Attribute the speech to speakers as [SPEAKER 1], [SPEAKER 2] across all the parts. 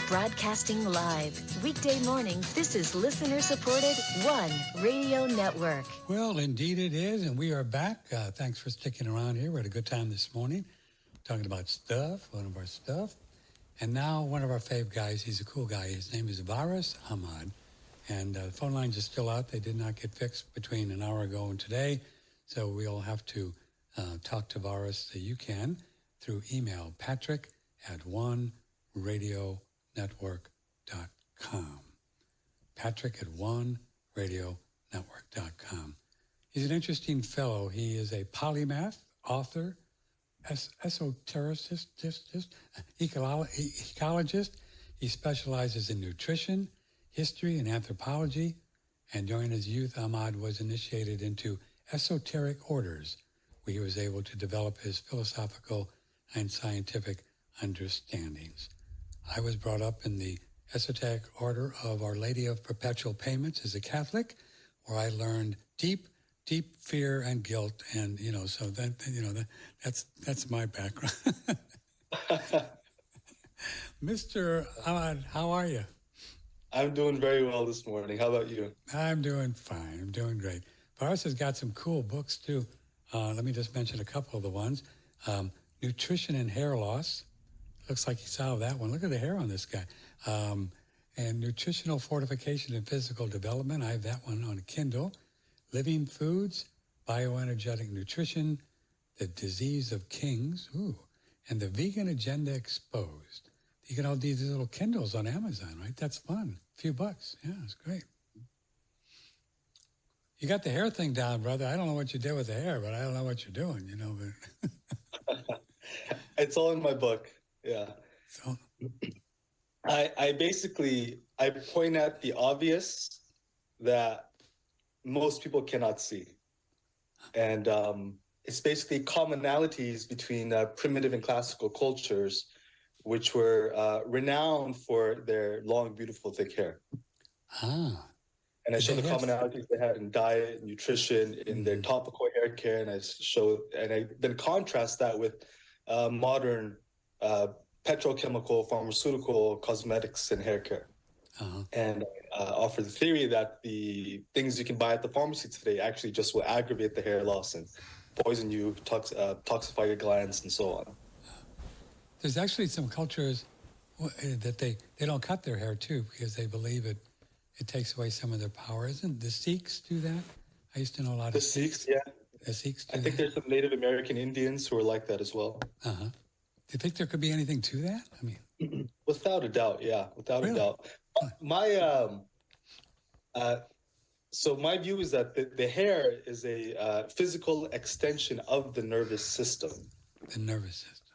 [SPEAKER 1] Broadcasting live. Weekday mornings, this is listener-supported One Radio Network.
[SPEAKER 2] Well, indeed it is, and we are back. Thanks for sticking around here. We had a good time this morning talking about stuff, one of our stuff. And now one of our fave guys, he's a cool guy. His name is Varis, Ahmad. And the phone lines are still out. They did not get fixed between an hour ago and today. So we'll have to talk to Varis. You can through email, Patrick at 1radionetwork.com. Patrick at 1radionetwork.com. He's an interesting fellow. He is a polymath, author, esotericist, ecologist. He specializes in nutrition, history, and anthropology. And during his youth, Ahmad was initiated into esoteric orders, where he was able to develop his philosophical and scientific understandings. I was brought up in the esoteric order of Our Lady of Perpetual Payments as a Catholic, where I learned deep fear and guilt, and so that's my background. Mr. Ahmad, how are you?
[SPEAKER 3] I'm doing very well this morning. How about you?
[SPEAKER 2] I'm doing fine. I'm doing great. Varis has got some cool books too. Let me just mention a couple of the ones. Nutrition and Hair Loss. Looks like you solved that one. Look at the hair on this guy. And Nutritional Fortification and Physical Development. I have that one on a Kindle. Living Foods, Bioenergetic Nutrition, The Disease of Kings, and The Vegan Agenda Exposed. You can all do these little Kindles on Amazon, right? That's fun. A few bucks. Yeah, it's great. You got the hair thing down, brother. I don't know what you did with the hair, but I don't know what you're doing, But
[SPEAKER 3] It's all in my book. Yeah.
[SPEAKER 2] So
[SPEAKER 3] I point at the obvious that most people cannot see. And it's basically commonalities between primitive and classical cultures, which were renowned for their long, beautiful, thick hair. And I show the commonalities they had in diet, nutrition, in their topical hair care, and I then contrast that with modern petrochemical, pharmaceutical, cosmetics, and hair care. And offer the theory that the things you can buy at the pharmacy today actually just will aggravate the hair loss and poison you, toxify your glands, and so on.
[SPEAKER 2] There's actually some cultures that they don't cut their hair too because they believe it takes away some of their power. Isn't the Sikhs do that? I used to know a lot of
[SPEAKER 3] Sikhs. Yeah.
[SPEAKER 2] The Sikhs do
[SPEAKER 3] I think there's some Native American Indians who are like that as well.
[SPEAKER 2] Do you think there could be anything to that? I mean,
[SPEAKER 3] without a doubt, yeah, without a doubt. So my view is that the hair is a physical extension of the nervous system.
[SPEAKER 2] The nervous system.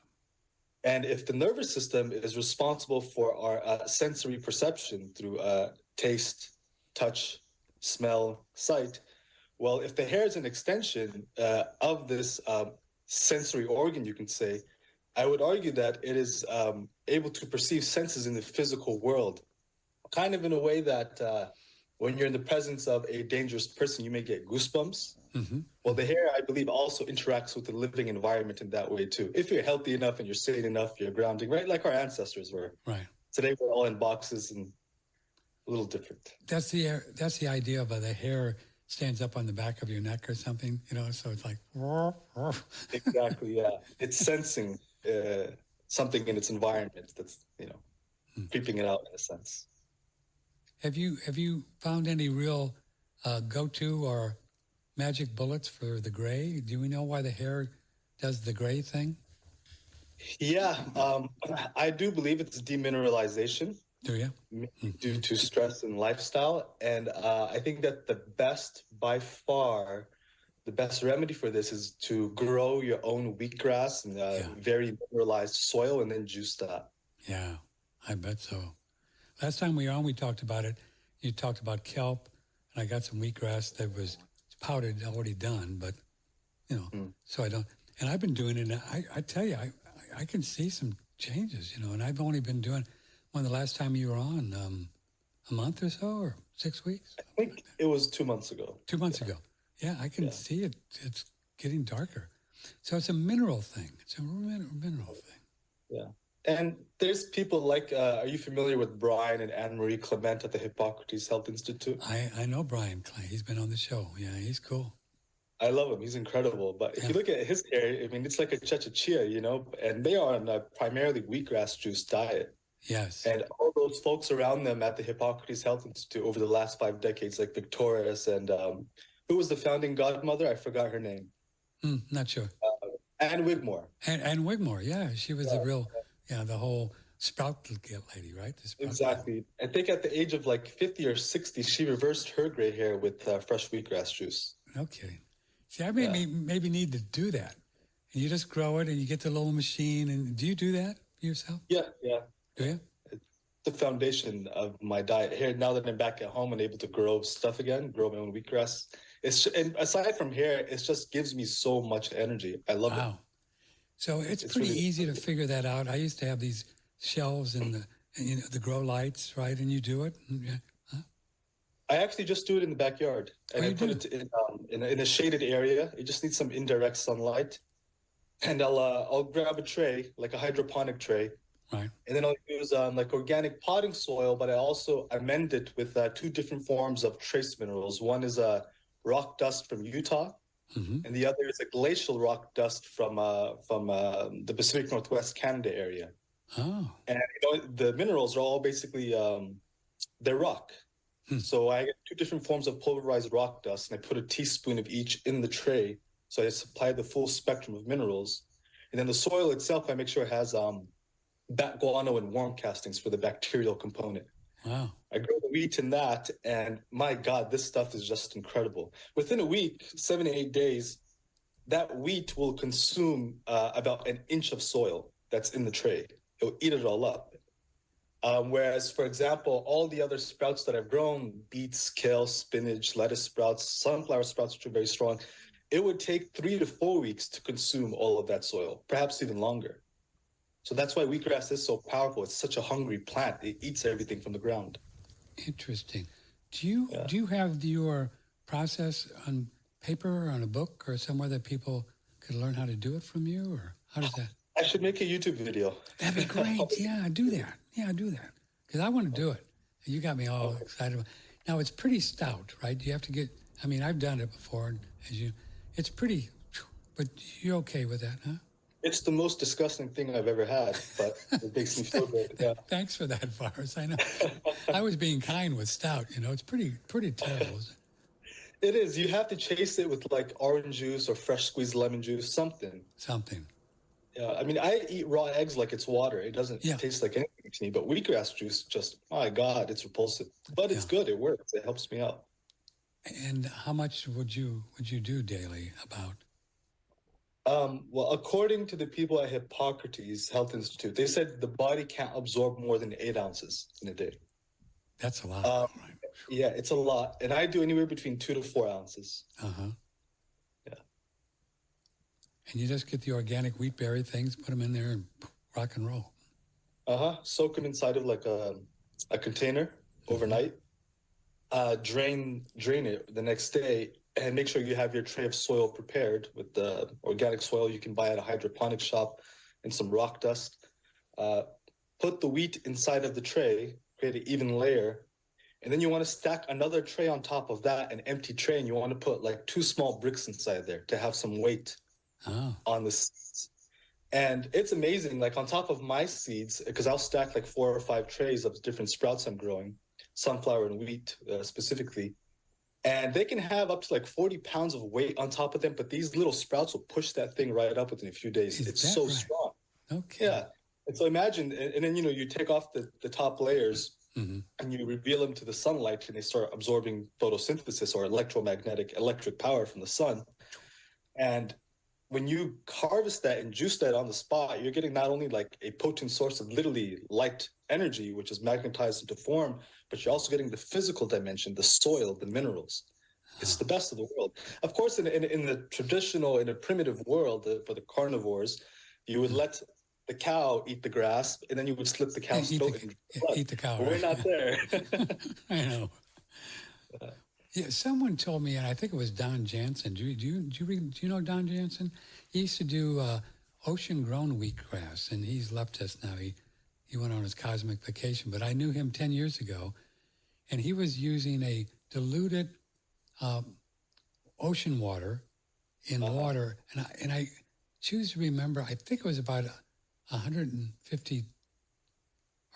[SPEAKER 3] And if the nervous system is responsible for our sensory perception through taste, touch, smell, sight, well, if the hair is an extension of this sensory organ, you can say, I would argue that it is able to perceive senses in the physical world, kind of in a way that when you're in the presence of a dangerous person, you may get goosebumps. Well, the hair, I believe, also interacts with the living environment in that way, too. If you're healthy enough and you're sane enough, you're grounding, right? Like our ancestors were.
[SPEAKER 2] Right.
[SPEAKER 3] Today, we're all in boxes and a little different.
[SPEAKER 2] That's the idea of the hair stands up on the back of your neck or something, so it's like...
[SPEAKER 3] Exactly, yeah. It's sensing something in its environment that's, creeping it out in a sense.
[SPEAKER 2] Have you found any real go-to or magic bullets for the gray? Do we know why the hair does the gray thing?
[SPEAKER 3] Yeah, I do believe it's demineralization.
[SPEAKER 2] Do you?
[SPEAKER 3] Due to stress and lifestyle. And I think that by far, the best remedy for this is to grow your own wheatgrass in very mineralized soil and then juice that.
[SPEAKER 2] Yeah, I bet so. Last time we were on, we talked about it. You talked about kelp, and I got some wheatgrass that was powdered, already done, but, so I don't. And I've been doing it, and I tell you, I can see some changes, and I've only been doing, when the last time you were on, a month or so, or 6 weeks?
[SPEAKER 3] I think it was 2 months ago.
[SPEAKER 2] 2 months ago. Yeah, I can see it. It's getting darker. So it's a mineral thing. It's a mineral thing.
[SPEAKER 3] Yeah. And there's people like, are you familiar with Brian and Anne-Marie Clement at the Hippocrates Health Institute?
[SPEAKER 2] I know Brian Clay. He's been on the show. Yeah, he's cool.
[SPEAKER 3] I love him. He's incredible. But if you look at his hair, I mean, it's like a chia, you know, and they are on a primarily wheatgrass juice diet.
[SPEAKER 2] Yes.
[SPEAKER 3] And all those folks around them at the Hippocrates Health Institute over the last 5 decades, like Victorious and who was the founding godmother? I forgot her name.
[SPEAKER 2] Not sure.
[SPEAKER 3] Anne Wigmore.
[SPEAKER 2] And Wigmore, yeah. She was the real, the whole sprout lady, right?
[SPEAKER 3] Exactly. Lady. I think at the age of like 50 or 60, she reversed her gray hair with fresh wheatgrass juice.
[SPEAKER 2] Okay. See, I maybe need to do that. And you just grow it and you get the little machine. And do you do that yourself?
[SPEAKER 3] Yeah.
[SPEAKER 2] Do you?
[SPEAKER 3] It's the foundation of my diet. Here, now that I'm back at home and able to grow stuff again, grow my own wheatgrass. And aside from hair, it just gives me so much energy. I love it.
[SPEAKER 2] Wow. So it's pretty really easy to figure that out. I used to have these shelves and the grow lights, right? And you do it.
[SPEAKER 3] I actually just do it in the backyard, and I put it in a shaded area. It just needs some indirect sunlight, and I'll grab a tray, like a hydroponic tray,
[SPEAKER 2] right? And
[SPEAKER 3] then I'll use like organic potting soil, but I also amend it with 2 different forms of trace minerals. One is rock dust from Utah, and the other is a glacial rock dust from the Pacific Northwest Canada area.
[SPEAKER 2] Oh,
[SPEAKER 3] and the minerals are all basically they're rock. So I get 2 different forms of pulverized rock dust, and I put a teaspoon of each in the tray. So I supply the full spectrum of minerals. And then the soil itself, I make sure it has bat guano and worm castings for the bacterial component.
[SPEAKER 2] Wow.
[SPEAKER 3] I grow the wheat in that, and my God, this stuff is just incredible. Within a week, 7 to 8 days, that wheat will consume about an inch of soil that's in the tray. It'll eat it all up. Whereas, for example, all the other sprouts that I've grown, beets, kale, spinach, lettuce sprouts, sunflower sprouts, which are very strong, it would take 3 to 4 weeks to consume all of that soil, perhaps even longer. So that's why wheatgrass is so powerful. It's such a hungry plant. It eats everything from the ground.
[SPEAKER 2] Interesting. Do you have your process on paper or on a book or somewhere that people could learn how to do it from you, or how does that?
[SPEAKER 3] I should make a YouTube video.
[SPEAKER 2] That'd be great. Yeah, do that. Yeah, do that. Because I want to do it. You got me all excited. Now, it's pretty stout, right? You have to get, I mean, I've done it before, and it's pretty, but you're okay with that, huh?
[SPEAKER 3] It's the most disgusting thing I've ever had, but it makes me feel good. Yeah.
[SPEAKER 2] Thanks for that, Varis. I know. I was being kind with stout. It's pretty terrible, isn't it?
[SPEAKER 3] It is. You have to chase it with like orange juice or fresh squeezed lemon juice, something. Yeah, I mean, I eat raw eggs like it's water. It doesn't taste like anything to me. But wheatgrass juice, just, my God, it's repulsive. But it's good. It works. It helps me out.
[SPEAKER 2] And how much would you do daily about?
[SPEAKER 3] Well, according to the people at Hippocrates Health Institute, they said the body can't absorb more than 8 ounces in a day.
[SPEAKER 2] That's a lot. Right?
[SPEAKER 3] Yeah, it's a lot. And I do anywhere between 2 to 4 ounces. Yeah.
[SPEAKER 2] And you just get the organic wheat berry things, put them in there, and rock and roll.
[SPEAKER 3] Soak them inside of like a container overnight. Drain it the next day, and make sure you have your tray of soil prepared with the organic soil you can buy at a hydroponic shop and some rock dust. Put the wheat inside of the tray, create an even layer, and then you want to stack another tray on top of that, an empty tray, and you want to put like 2 small bricks inside there to have some weight on the seeds. And it's amazing, like on top of my seeds, because I'll stack like 4 or 5 trays of different sprouts I'm growing, sunflower and wheat specifically. And they can have up to like 40 pounds of weight on top of them, but these little sprouts will push that thing right up within a few days. It's so strong.
[SPEAKER 2] Okay.
[SPEAKER 3] Yeah. And so imagine, and then, you take off the top layers and you reveal them to the sunlight, and they start absorbing photosynthesis or electric power from the sun. And when you harvest that and juice that on the spot, you're getting not only like a potent source of literally light energy, which is magnetized into form, but you're also getting the physical dimension, the soil, the minerals. It's the best of the world. Of course, in the traditional, in a primitive world, for the carnivores, you would let the cow eat the grass, and then you would slip the cow's throat and
[SPEAKER 2] eat the cow.
[SPEAKER 3] But we're not there.
[SPEAKER 2] I know. Yeah, someone told me, and I think it was Don Jansen. Do you know Don Jansen? He used to do ocean-grown wheatgrass, and he's left us now. He went on his cosmic vacation, but I knew him 10 years ago, and he was using a diluted ocean water in water, and I choose to remember, I think it was about 150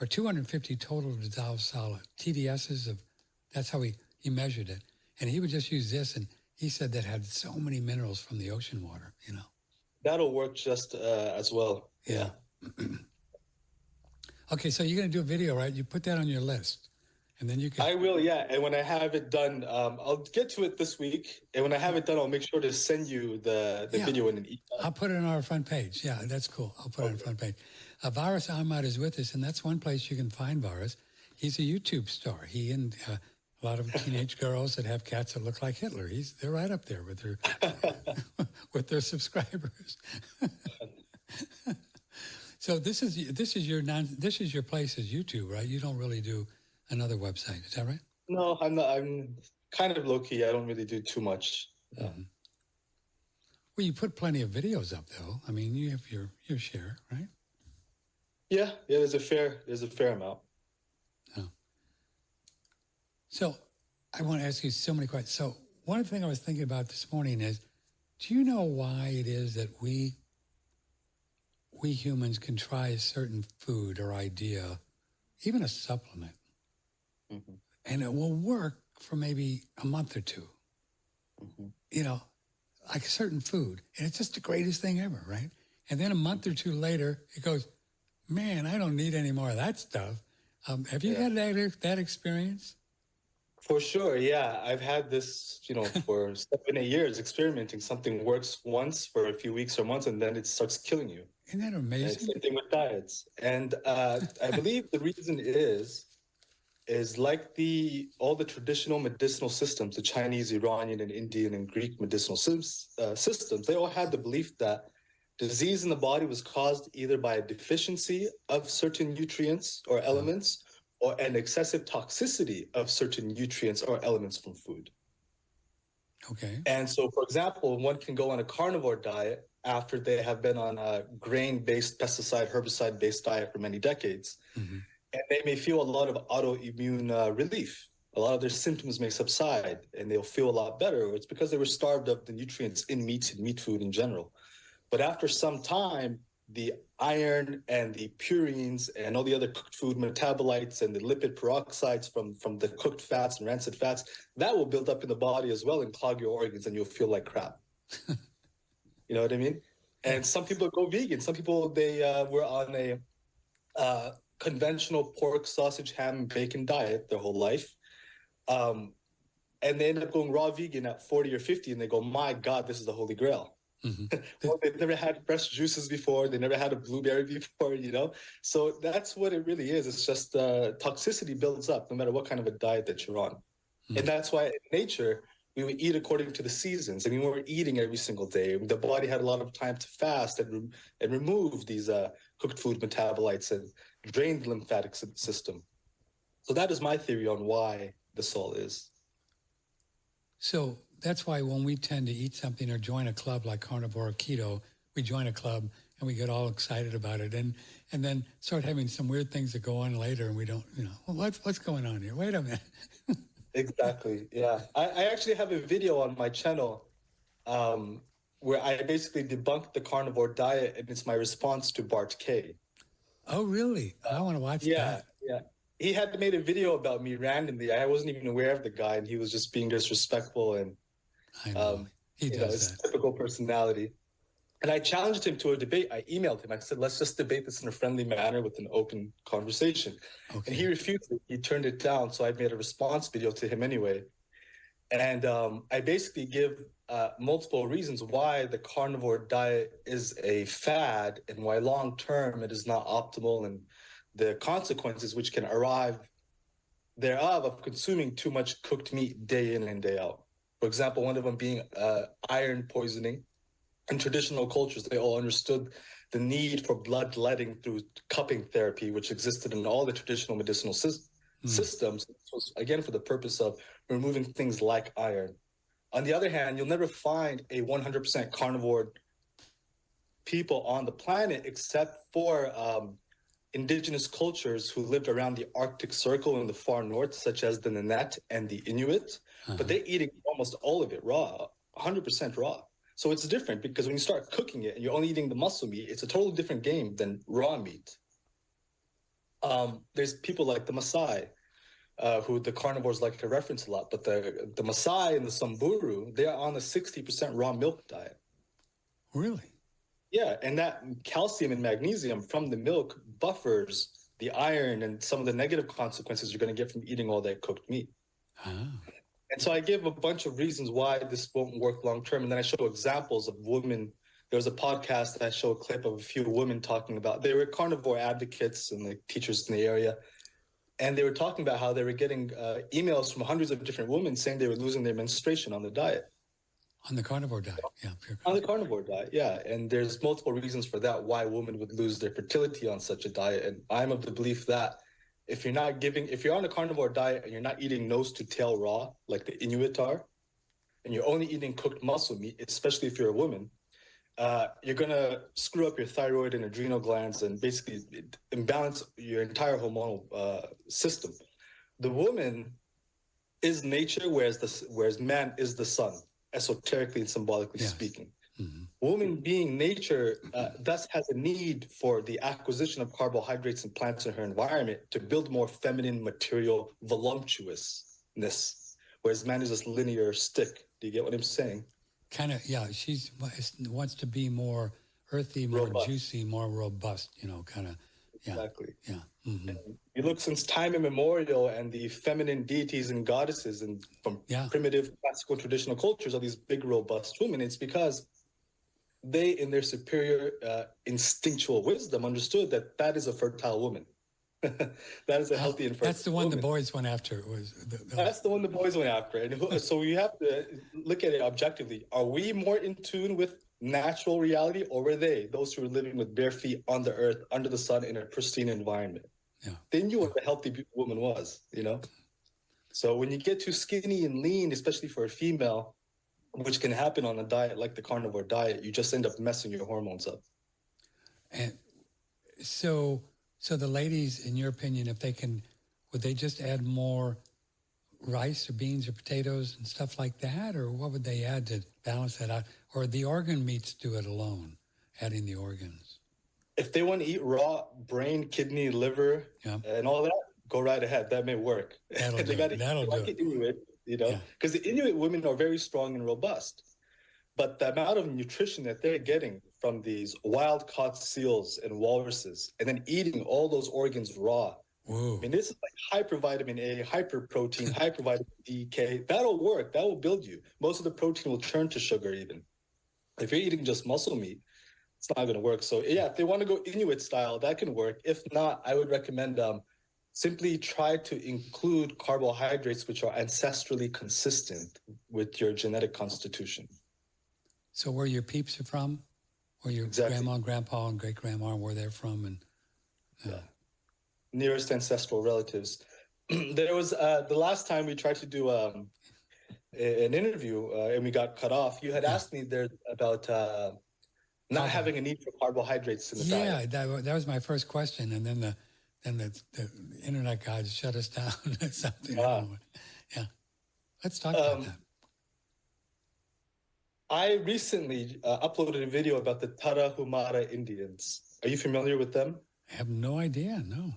[SPEAKER 2] or 250 total dissolved solid, TDSs that's how he measured it. And he would just use this, and he said that had so many minerals from the ocean water,
[SPEAKER 3] That'll work just as well.
[SPEAKER 2] Yeah. Okay, so you're going to do a video, right? You put that on your list, and then you can...
[SPEAKER 3] I will, yeah. And when I have it done, I'll get to it this week. And when I have it done, I'll make sure to send you the video in an email.
[SPEAKER 2] I'll put it on our front page. Yeah, that's cool. I'll put it on the front page. Varis Ahmad is with us, and that's one place you can find Varis. He's a YouTube star. He and a lot of teenage girls that have cats that look like Hitler. They're right up there with their with their subscribers. So this is your place is YouTube, right? You don't really do another website, is that right?
[SPEAKER 3] No, I'm not. I'm kind of low key. I don't really do too much.
[SPEAKER 2] Mm-hmm. Well, you put plenty of videos up, though. I mean, you have your share, right?
[SPEAKER 3] Yeah. There's a fair amount.
[SPEAKER 2] Oh. So I want to ask you so many questions. So one of the things I was thinking about this morning is, do you know why it is that we humans can try a certain food or idea, even a supplement, and it will work for maybe a month or two, like a certain food, and it's just the greatest thing ever, right? And then a month or two later, it goes, man, I don't need any more of that stuff. Have you had that experience?
[SPEAKER 3] For sure, yeah. I've had this, for 7-8 years experimenting. Something works once for a few weeks or months, and then it starts killing you.
[SPEAKER 2] Isn't that amazing?
[SPEAKER 3] Same thing with diets. And I believe the reason is like all the traditional medicinal systems, the Chinese, Iranian, and Indian and Greek medicinal systems, they all had the belief that disease in the body was caused either by a deficiency of certain nutrients or elements or an excessive toxicity of certain nutrients or elements from food.
[SPEAKER 2] Okay.
[SPEAKER 3] And so, for example, one can go on a carnivore diet after they have been on a grain-based, pesticide, herbicide-based diet for many decades. And they may feel a lot of autoimmune relief. A lot of their symptoms may subside and they'll feel a lot better. It's because they were starved of the nutrients in meat and meat food in general. But after some time, the iron and the purines and all the other cooked food metabolites and the lipid peroxides from the cooked fats and rancid fats, that will build up in the body as well and clog your organs, and you'll feel like crap. You know what I mean? And some people go vegan. Some people, they were on a conventional pork, sausage, ham, and bacon diet their whole life. And they end up going raw vegan at 40 or 50, and they go, my God, this is the holy grail. Well, they've never had fresh juices before. They never had a blueberry before, So that's what it really is. It's just toxicity builds up no matter what kind of a diet that you're on. And that's why in nature, we would eat according to the seasons. I mean, we were eating every single day. The body had a lot of time to fast and remove these cooked food metabolites and drain the lymphatic system. So that is my theory on why this all is.
[SPEAKER 2] So that's why when we tend to eat something or join a club like Carnivore or Keto, we join a club and we get all excited about it and then start having some weird things that go on later and we don't, well, what's going on here? Wait a minute.
[SPEAKER 3] Exactly. Yeah. I actually have a video on my channel where I basically debunked the carnivore diet, and it's my response to Bart K.
[SPEAKER 2] Oh, really? I want to watch that.
[SPEAKER 3] Yeah. He had made a video about me randomly. I wasn't even aware of the guy, and he was just being disrespectful, and
[SPEAKER 2] I know. He does
[SPEAKER 3] his typical personality. And I challenged him to a debate. I emailed him. I said, let's just debate this in a friendly manner with an open conversation. Okay. And he refused it. He turned it down. So I made a response video to him anyway. And I basically give multiple reasons why the carnivore diet is a fad and why long-term it is not optimal, and the consequences which can arrive thereof of consuming too much cooked meat day in and day out. For example, one of them being iron poisoning. In traditional cultures, they all understood the need for bloodletting through cupping therapy, which existed in all the traditional medicinal systems. This was, again, for the purpose of removing things like iron. On the other hand, you'll never find a 100% carnivore people on the planet except for indigenous cultures who lived around the Arctic Circle in the far north, such as the Nanette and the Inuit. But they're eating almost all of it raw, 100% raw. So it's different because when you start cooking it and you're only eating the muscle meat, it's a totally different game than raw meat. There's people like the Maasai, who the carnivores like to reference a lot, but the Maasai and the Samburu, they are on a 60% raw milk diet.
[SPEAKER 2] Really?
[SPEAKER 3] Yeah, and that calcium and magnesium from the milk buffers the iron and some of the negative consequences you're going to get from eating all that cooked meat. And so I give a bunch of reasons why this won't work long term, and then I show examples of women. There was a podcast that I show a clip of a few women talking about, they were carnivore advocates and like teachers in the area. And they were talking about how they were getting emails from hundreds of different women saying they were losing their menstruation on the diet.
[SPEAKER 2] On the carnivore diet, yeah.
[SPEAKER 3] On the carnivore diet, yeah. And there's multiple reasons for that, why women would lose their fertility on such a diet. And I'm of the belief that if you're on a carnivore diet and you're not eating nose to tail raw, like the Inuit are, and you're only eating cooked muscle meat, especially if you're a woman, you're going to screw up your thyroid and adrenal glands and basically imbalance your entire hormonal system. The woman is nature, whereas man is the sun, esoterically and symbolically speaking. Woman being nature thus has a need for the acquisition of carbohydrates and plants in her environment to build more feminine material voluptuousness, whereas man is this linear stick. Do you get what I'm saying?
[SPEAKER 2] Kind of, yeah. She wants to be more earthy, more robust. Juicy, more robust, kind of. Yeah.
[SPEAKER 3] Exactly.
[SPEAKER 2] Yeah.
[SPEAKER 3] You look since time immemorial, and the feminine deities and goddesses and from primitive classical traditional cultures are these big, robust women. It's because they, in their superior instinctual wisdom, understood that is a fertile woman. That is a healthy and fertile
[SPEAKER 2] That's the one
[SPEAKER 3] woman.
[SPEAKER 2] the boys went after.
[SPEAKER 3] That's the one the boys went after. And so we have to look at it objectively. Are we more in tune with natural reality, or were they, those who were living with bare feet on the earth, under the sun, in a pristine environment?
[SPEAKER 2] Yeah.
[SPEAKER 3] They knew what a healthy, beautiful woman was, So when you get too skinny and lean, especially for a female, which can happen on a diet like the carnivore diet, you just end up messing your hormones up.
[SPEAKER 2] And so the ladies, in your opinion, would they just add more rice or beans or potatoes and stuff like that? Or what would they add to balance that out? Or the organ meats do it alone, adding the organs?
[SPEAKER 3] If they want to eat raw brain, kidney, liver, and all that, go right ahead. That may work.
[SPEAKER 2] That'll do it.
[SPEAKER 3] Inuit, because the Inuit women are very strong and robust. But the amount of nutrition that they're getting from these wild-caught seals and walruses, and then eating all those organs raw.
[SPEAKER 2] Whoa.
[SPEAKER 3] I mean, this is like hypervitamin A, hyperprotein, hypervitamin D, K. That'll work. That will build you. Most of the protein will turn to sugar even. If you're eating just muscle meat, it's not going to work. So yeah, if they want to go Inuit style, that can work. If not, I would recommend simply try to include carbohydrates which are ancestrally consistent with your genetic constitution.
[SPEAKER 2] So where your peeps are from, where your grandma, grandpa, and great-grandma, where they're from, and
[SPEAKER 3] nearest ancestral relatives. There was the last time we tried to do an interview and we got cut off. You had asked me there about not having a need for carbohydrates in the diet.
[SPEAKER 2] Yeah, that was my first question, and then the internet gods shut us down or something. Yeah, let's talk about that.
[SPEAKER 3] I recently uploaded a video about the Tarahumara Indians. Are you familiar with them?
[SPEAKER 2] I have no idea, no.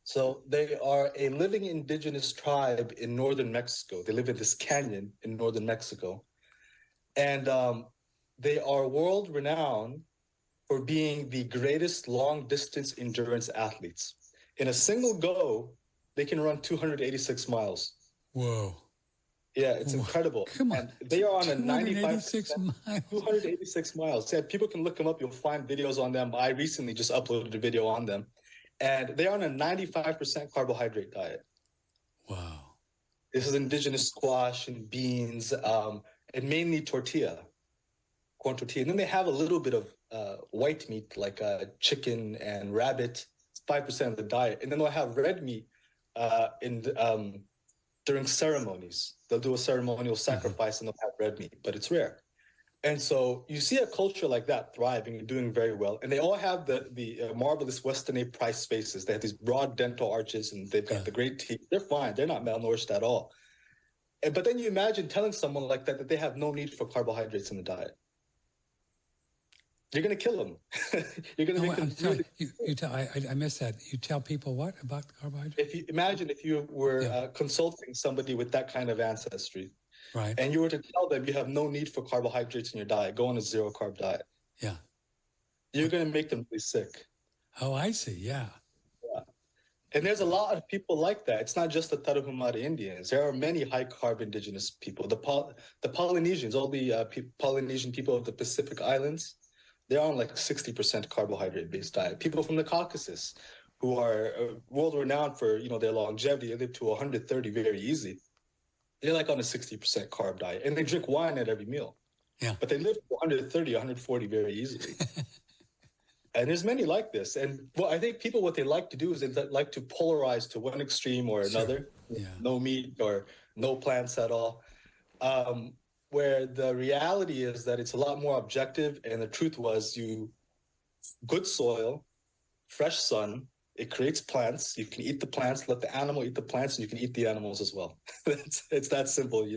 [SPEAKER 3] So they are a living indigenous tribe in northern Mexico. They live in this canyon in northern Mexico. And they are world-renowned for being the greatest long-distance endurance athletes. In a single go, they can run 286 miles.
[SPEAKER 2] Whoa.
[SPEAKER 3] Yeah, it's incredible.
[SPEAKER 2] Come on.
[SPEAKER 3] And they are on a
[SPEAKER 2] 286 miles.
[SPEAKER 3] 286 miles. Yeah, people can look them up. You'll find videos on them. I recently just uploaded a video on them. And they're on a 95% carbohydrate diet.
[SPEAKER 2] Wow.
[SPEAKER 3] This is indigenous squash and beans and mainly tortilla, corn tortilla. And then they have a little bit of white meat like chicken and rabbit, 5% of the diet. And then they'll have red meat during ceremonies. They'll do a ceremonial sacrifice and they'll have red meat, but it's rare. And so you see a culture like that thriving and doing very well. And they all have the marvelous Western A price faces. They have these broad dental arches and they've got the great teeth. They're fine. They're not malnourished at all. But then you imagine telling someone like that they have no need for carbohydrates in the diet. You're going to kill them. You're going to make them.
[SPEAKER 2] Sorry, you tell. I missed that. You tell people what about carbohydrates?
[SPEAKER 3] If you were consulting somebody with that kind of ancestry,
[SPEAKER 2] right,
[SPEAKER 3] and you were to tell them you have no need for carbohydrates in your diet, go on a zero carb diet.
[SPEAKER 2] Yeah,
[SPEAKER 3] you're going to make them really sick.
[SPEAKER 2] Oh, I see. Yeah.
[SPEAKER 3] And there's a lot of people like that. It's not just the Tarahumara Indians. There are many high-carb indigenous people. The Polynesians, all the Polynesian people of the Pacific Islands, they're on like 60% carbohydrate-based diet. People from the Caucasus, who are world-renowned for their longevity, they live to 130 very easy. They're like on a 60% carb diet, and they drink wine at every meal.
[SPEAKER 2] Yeah.
[SPEAKER 3] But they live to 130, 140 very easily. And there's many like this. And I think people, what they like to do is they like to polarize to one extreme or another.
[SPEAKER 2] Yeah.
[SPEAKER 3] No meat or no plants at all. Where the reality is that it's a lot more objective. And the truth was good soil, fresh sun, it creates plants. You can eat the plants, let the animal eat the plants, and you can eat the animals as well. It's that simple,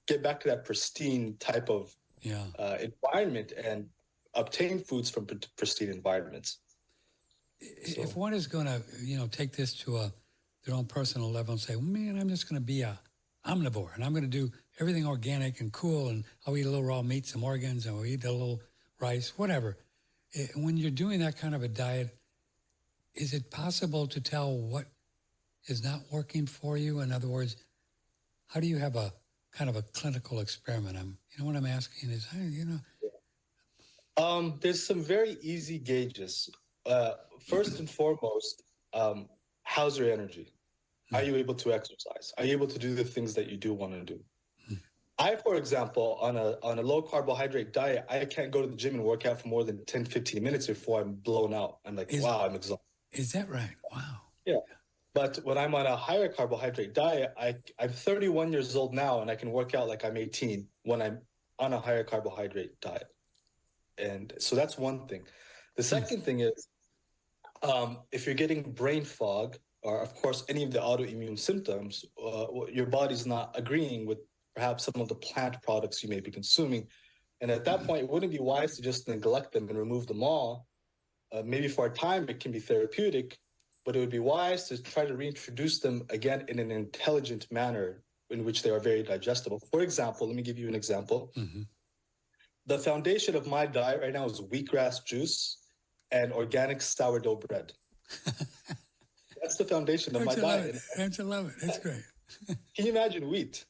[SPEAKER 3] Get back to that pristine type of environment and obtain foods from pristine environments.
[SPEAKER 2] If one is going to, take this to their own personal level and say, well, man, I'm just going to be a omnivore and I'm going to do everything organic and cool and I'll eat a little raw meat, some organs, and I'll eat a little rice, whatever. When you're doing that kind of a diet, is it possible to tell what is not working for you? In other words, how do you have a kind of a clinical experiment? What I'm asking is,
[SPEAKER 3] there's some very easy gauges. First and foremost, how's your energy? Are you able to exercise? Are you able to do the things that you do want to do? I, for example, on a low carbohydrate diet, I can't go to the gym and work out for more than 10, 15 minutes before I'm blown out. I'm like, wow, I'm exhausted.
[SPEAKER 2] Is that right? Wow.
[SPEAKER 3] Yeah. But when I'm on a higher carbohydrate diet, I'm 31 years old now and I can work out like I'm 18 when I'm on a higher carbohydrate diet. And so that's one thing. The second thing is, if you're getting brain fog or, of course, any of the autoimmune symptoms, your body's not agreeing with perhaps some of the plant products you may be consuming. And at that point, it wouldn't be wise to just neglect them and remove them all. Maybe for a time, it can be therapeutic, but it would be wise to try to reintroduce them again in an intelligent manner in which they are very digestible. For example, let me give you an example. Mm-hmm. The foundation of my diet right now is wheatgrass juice and organic sourdough bread. That's the foundation of my diet.
[SPEAKER 2] Don't you love it? That's great.
[SPEAKER 3] Can you imagine wheat?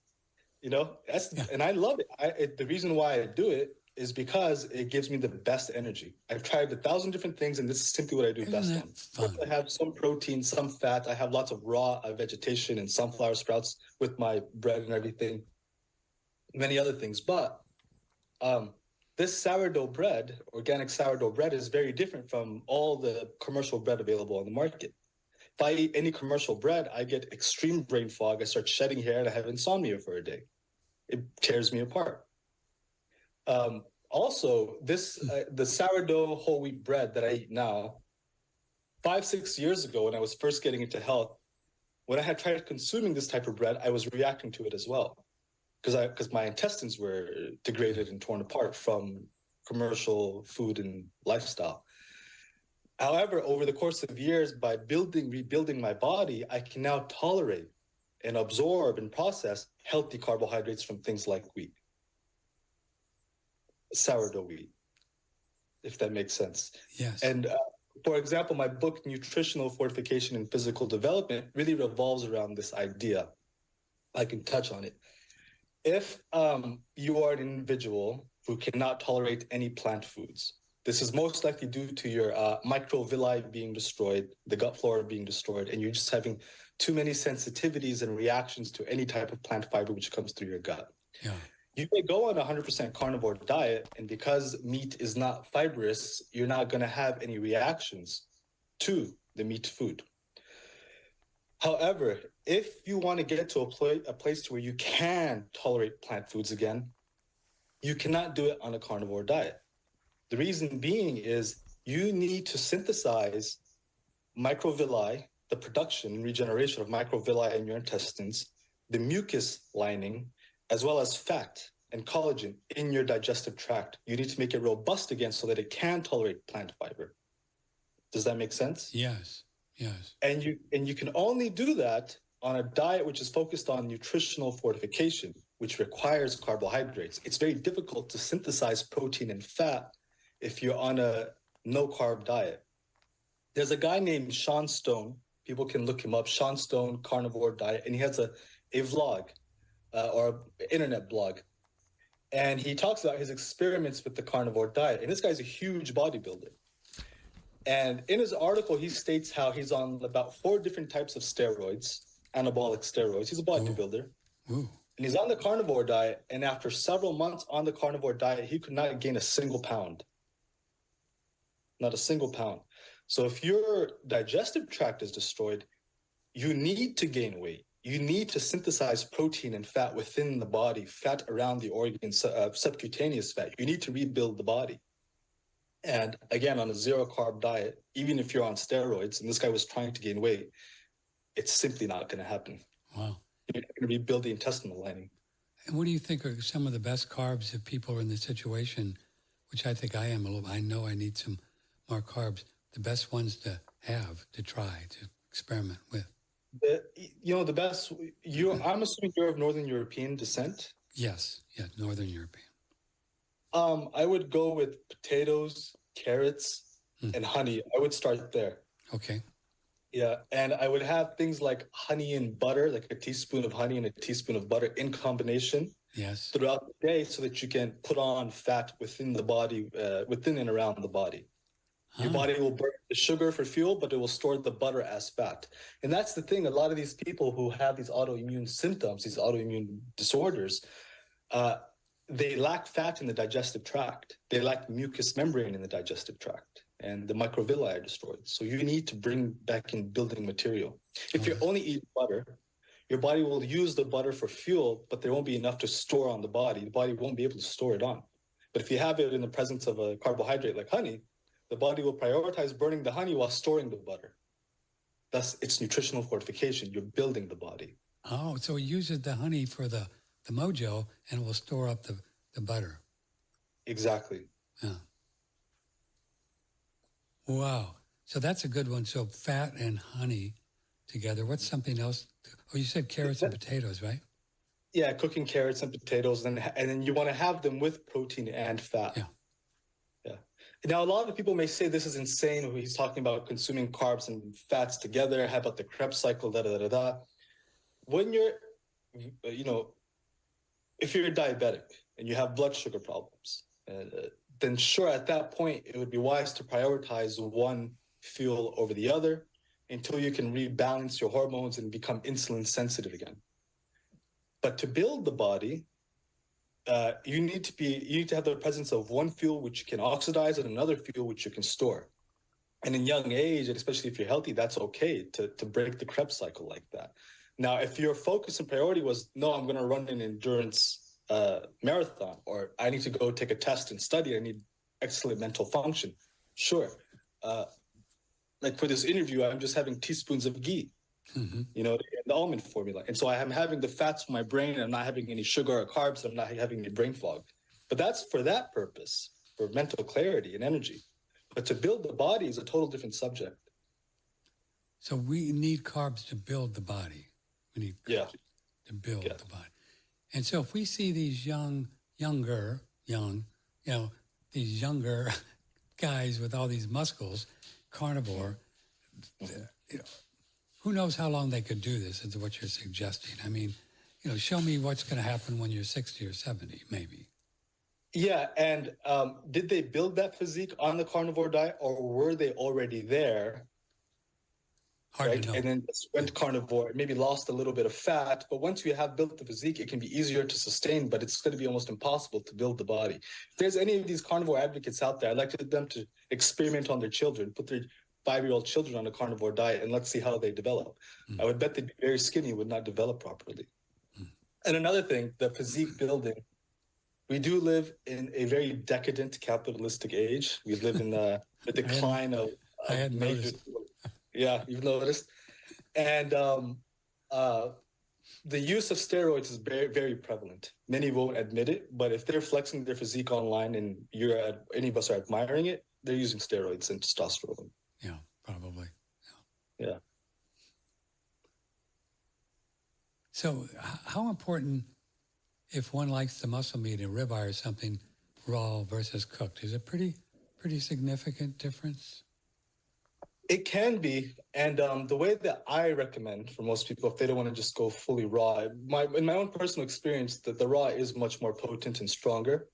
[SPEAKER 3] And I love it. The reason why I do it is because it gives me the best energy. I've tried 1,000 different things, and this is simply what I do best on. I have some protein, some fat. I have lots of raw vegetation and sunflower sprouts with my bread and everything, many other things. But this sourdough bread, organic sourdough bread, is very different from all the commercial bread available on the market. If I eat any commercial bread, I get extreme brain fog. I start shedding hair and I have insomnia for a day. It tears me apart. Also, the sourdough whole wheat bread that I eat now, 5-6 years ago when I was first getting into health, when I had tried consuming this type of bread, I was reacting to it as well. Because my intestines were degraded and torn apart from commercial food and lifestyle. However, over the course of years, by rebuilding my body, I can now tolerate and absorb and process healthy carbohydrates from things like wheat, sourdough wheat, if that makes sense.
[SPEAKER 2] Yes.
[SPEAKER 3] And for example, my book, Nutritional Fortification and Physical Development, really revolves around this idea. I can touch on it. If you are an individual who cannot tolerate any plant foods, this is most likely due to your microvilli being destroyed, the gut flora being destroyed, and you're just having too many sensitivities and reactions to any type of plant fiber which comes through your gut.
[SPEAKER 2] Yeah.
[SPEAKER 3] You may go on a 100% carnivore diet, and because meat is not fibrous, you're not going to have any reactions to the meat food. However, if you want to get to a place where you can tolerate plant foods again, You cannot do it on a carnivore diet. The reason being is you need to synthesize microvilli, the production and regeneration of microvilli in your intestines, the mucus lining, as well as fat and collagen in your digestive tract. You need to make it robust again so that it can tolerate plant fiber. Does that make sense?
[SPEAKER 2] Yes, yes.
[SPEAKER 3] And you can only do that on a diet which is focused on nutritional fortification, which requires carbohydrates. It's very difficult to synthesize protein and fat if you're on a no-carb diet. There's a guy named Sean Stone. People can look him up, Sean Stone, Carnivore Diet, and he has a vlog or an internet blog. And he talks about his experiments with the carnivore diet. And this guy's a huge bodybuilder. And in his article, he states how he's on about 4 different types of steroids, anabolic steroids. He's a bodybuilder.
[SPEAKER 2] Ooh.
[SPEAKER 3] And he's on the carnivore diet. And after several months on the carnivore diet, he could not gain a single pound. Not a single pound. So if your digestive tract is destroyed, you need to gain weight. You need to synthesize protein and fat within the body, fat around the organs, subcutaneous fat. You need to rebuild the body. And again, on a zero-carb diet, even if you're on steroids, and this guy was trying to gain weight, it's simply not going to happen.
[SPEAKER 2] Wow.
[SPEAKER 3] You're going to rebuild the intestinal lining.
[SPEAKER 2] And what do you think are some of the best carbs if people are in this situation, which I think I am a little, I know I need some more carbs, the best ones to have, to try, to experiment with?
[SPEAKER 3] The best, I'm assuming you're of Northern European descent?
[SPEAKER 2] Yes, Northern European.
[SPEAKER 3] I would go with potatoes, carrots, and honey. I would start there.
[SPEAKER 2] Okay.
[SPEAKER 3] Yeah, and I would have things like honey and butter, like a teaspoon of honey and a teaspoon of butter in combination.
[SPEAKER 2] Yes.
[SPEAKER 3] Throughout the day so that you can put on fat within the body, within and around the body. Your body will burn the sugar for fuel, but it will store the butter as fat. And that's the thing. A lot of these people who have these autoimmune symptoms, these autoimmune disorders, they lack fat in the digestive tract. They lack mucous membrane in the digestive tract. And the microvilli are destroyed. So you need to bring back in building material. If you only eat butter, your body will use the butter for fuel, but there won't be enough to store on the body. The body won't be able to store it on. But if you have it in the presence of a carbohydrate like honey, the body will prioritize burning the honey while storing the butter. Thus, it's nutritional fortification. You're building the body.
[SPEAKER 2] Oh, so it uses the honey for the mojo and it will store up the butter.
[SPEAKER 3] Exactly.
[SPEAKER 2] Yeah. Wow. So that's a good one. So fat and honey together. What's something else? Oh, you said carrots and potatoes, right?
[SPEAKER 3] Yeah, cooking carrots and potatoes. And then you want to have them with protein and fat.
[SPEAKER 2] Yeah.
[SPEAKER 3] Now, a lot of people may say this is insane. He's talking about consuming carbs and fats together. How about the Krebs cycle, da-da-da-da-da. When you're, if you're diabetic and you have blood sugar problems, then sure, at that point, it would be wise to prioritize one fuel over the other until you can rebalance your hormones and become insulin sensitive again. But to build the body, you need to have the presence of one fuel which you can oxidize and another fuel which you can store. And in young age, and especially if you're healthy, that's okay to break the Krebs cycle like that. Now, if your focus and priority was, no, I'm going to run an endurance marathon, or I need to go take a test and study, I need excellent mental function. Sure. Like for this interview, I'm just having teaspoons of ghee. The almond formula. And so I am having the fats for my brain, and I'm not having any sugar or carbs, and I'm not having any brain fog. But that's for that purpose, for mental clarity and energy. But to build the body is a total different subject.
[SPEAKER 2] So we need carbs to build the body. We need carbs to build the body. And so if we see these younger guys with all these muscles, carnivore, who knows how long they could do this, is what you're suggesting. I mean, show me what's going to happen when you're 60 or 70, maybe.
[SPEAKER 3] Yeah, and did they build that physique on the carnivore diet, or were they already there?
[SPEAKER 2] Hard to know.
[SPEAKER 3] And then just went carnivore, maybe lost a little bit of fat. But once you have built the physique, it can be easier to sustain, but it's going to be almost impossible to build the body. If there's any of these carnivore advocates out there, I'd like them to experiment on their children, put their 5-year-old children on a carnivore diet, and let's see how they develop. I would bet they'd be very skinny, would not develop properly. And another thing, the physique building, we do live in a very decadent capitalistic age. We live in the decline of major. Yeah, you've noticed. And the use of steroids is very, very prevalent. Many won't admit it, but if they're flexing their physique online and any of us are admiring it, they're using steroids and testosterone.
[SPEAKER 2] Yeah, probably.
[SPEAKER 3] Yeah.
[SPEAKER 2] So how important, if one likes the muscle meat, a ribeye or something, raw versus cooked, is it pretty significant difference?
[SPEAKER 3] It can be, and the way that I recommend for most people, if they don't want to just go fully raw, in my own personal experience, that the raw is much more potent and stronger.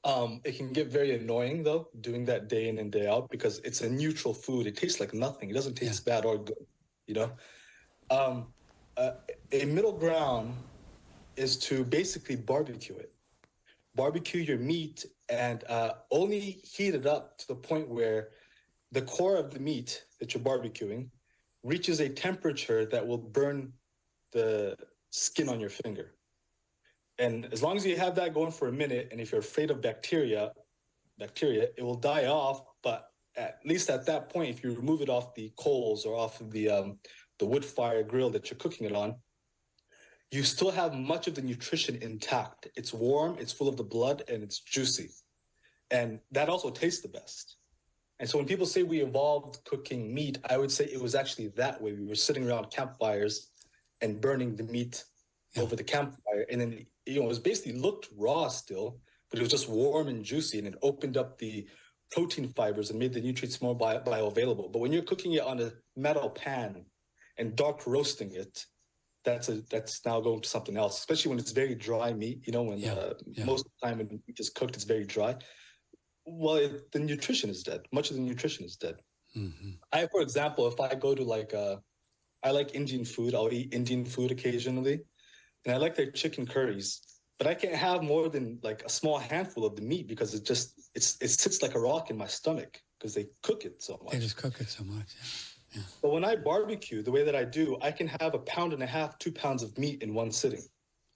[SPEAKER 3] It can get very annoying though, doing that day in and day out, because it's a neutral food. It tastes like nothing. It doesn't taste bad or good, you know. A middle ground is to basically barbecue it. Barbecue your meat and only heat it up to the point where the core of the meat that you're barbecuing reaches a temperature that will burn the skin on your finger. And as long as you have that going for a minute, and if you're afraid of bacteria, it will die off. But at least at that point, if you remove it off the coals or off of the wood fire grill that you're cooking it on, you still have much of the nutrition intact. It's warm, it's full of the blood, and it's juicy. And that also tastes the best. And so when people say we evolved cooking meat, I would say it was actually that way. We were sitting around campfires and burning the meat over the campfire. And then, it was basically looked raw still, but it was just warm and juicy, and it opened up the protein fibers and made the nutrients more bioavailable. But when you're cooking it on a metal pan and dark roasting it, that's now going to something else, especially when it's very dry meat, when most of the time when meat is cooked, it's very dry. Well, the nutrition is dead. Much of the nutrition is dead. Mm-hmm. For example, if I go to I like Indian food. I'll eat Indian food occasionally, and I like their chicken curries. But I can't have more than a small handful of the meat because it sits like a rock in my stomach because they cook it so much.
[SPEAKER 2] They just cook it so much, yeah.
[SPEAKER 3] But when I barbecue, the way that I do, I can have 1.5 pounds, 2 pounds of meat in one sitting.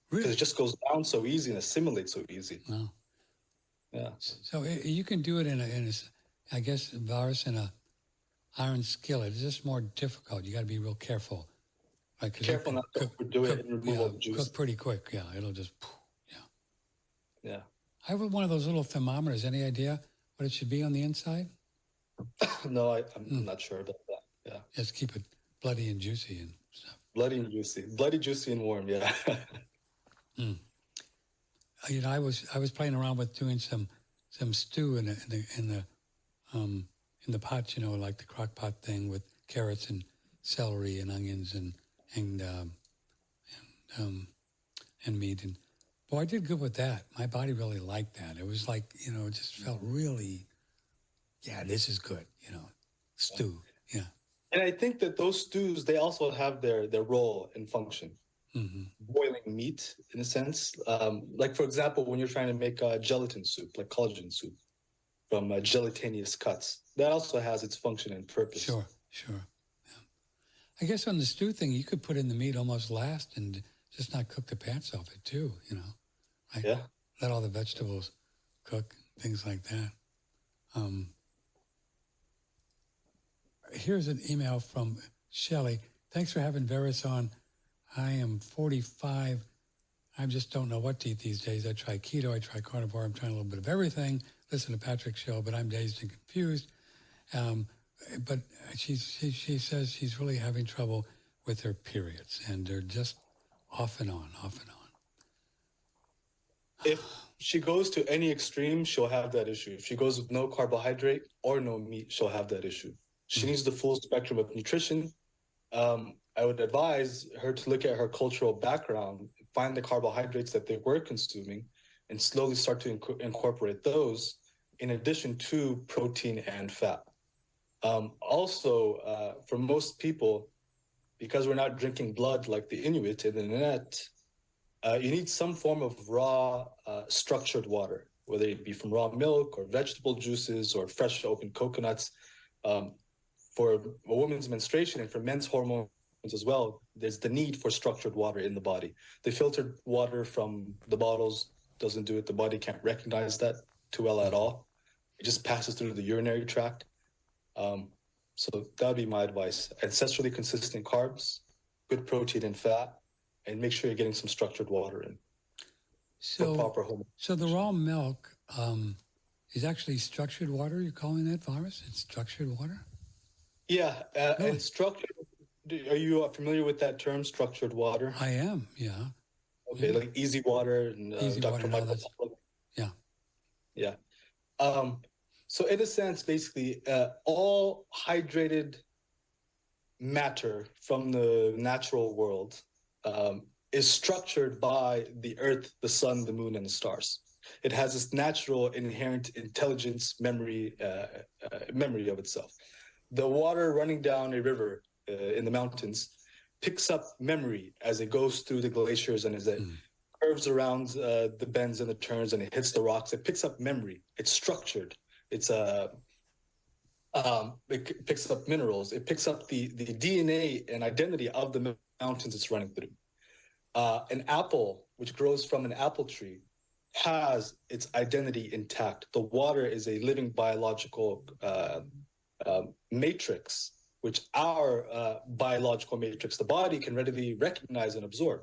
[SPEAKER 2] Really?
[SPEAKER 3] Because it just goes down so easy and assimilates so easy.
[SPEAKER 2] Wow.
[SPEAKER 3] Yeah.
[SPEAKER 2] So you can do it in a I guess, Varis, in a iron skillet. It's just more difficult. You got to be real careful. Right?
[SPEAKER 3] Careful not to overdo it and remove all the juice.
[SPEAKER 2] Cook pretty quick. Yeah, it'll just,
[SPEAKER 3] Yeah.
[SPEAKER 2] I have one of those little thermometers. Any idea what it should be on the inside?
[SPEAKER 3] No, I'm not sure about that. Yeah.
[SPEAKER 2] Just keep it bloody and juicy and stuff.
[SPEAKER 3] Bloody, juicy, and warm. Yeah.
[SPEAKER 2] I was playing around with doing some stew in the pot, like the crock pot thing with carrots and celery and onions and meat. And boy, I did good with that. My body really liked that. It was like, it just felt really, this is good, stew. Yeah.
[SPEAKER 3] And I think that those stews, they also have their role and function. Mm-hmm. Boiling meat, in a sense. For example, when you're trying to make gelatin soup, like collagen soup from gelatinous cuts, that also has its function and purpose.
[SPEAKER 2] Sure. Yeah. I guess on the stew thing, you could put in the meat almost last and just not cook the pants off it too, Like,
[SPEAKER 3] yeah.
[SPEAKER 2] Let all the vegetables cook, things like that. Here's an email from Shelley. Thanks for having Varis on. I am 45. I just don't know what to eat these days. I try keto, I try carnivore. I'm trying a little bit of everything. Listen to Patrick's show, but I'm dazed and confused. But she says she's really having trouble with her periods, and they're just off and on.
[SPEAKER 3] If she goes to any extreme, she'll have that issue. If she goes with no carbohydrate or no meat, she'll have that issue. She needs the full spectrum of nutrition. I would advise her to look at her cultural background, find the carbohydrates that they were consuming, and slowly start to incorporate those in addition to protein and fat. Also, for most people, because we're not drinking blood like the Inuit in the net, you need some form of raw, structured water, whether it be from raw milk or vegetable juices or fresh open coconuts. For a woman's menstruation and for men's hormones as well, there's the need for structured water in the body. The filtered water from the bottles doesn't do it. The body can't recognize that too well at all. It just passes through the urinary tract. So that would be my advice. Ancestrally consistent carbs, good protein and fat, and make sure you're getting some structured water in.
[SPEAKER 2] So,
[SPEAKER 3] proper home.
[SPEAKER 2] So the raw milk is actually structured water. You're calling that, Varis? It's structured water?
[SPEAKER 3] Yeah,
[SPEAKER 2] Really?
[SPEAKER 3] and structured. Are you familiar with that term, structured water?
[SPEAKER 2] I am, yeah.
[SPEAKER 3] Okay,
[SPEAKER 2] Yeah.
[SPEAKER 3] like easy water and
[SPEAKER 2] Easy
[SPEAKER 3] Dr.
[SPEAKER 2] water, no,
[SPEAKER 3] Michael.
[SPEAKER 2] that's- yeah.
[SPEAKER 3] Yeah. So in a sense, basically, all hydrated matter from the natural world is structured by the earth, the sun, the moon, and the stars. It has this natural inherent intelligence memory of itself. The water running down a river in the mountains picks up memory as it goes through the glaciers and as it curves around the bends and the turns and it hits the rocks. It picks up memory. It's structured. It picks up minerals. It picks up the DNA and identity of the mountains it's running through. An apple, which grows from an apple tree, has its identity intact. The water is a living biological matrix, which our biological matrix, the body, can readily recognize and absorb.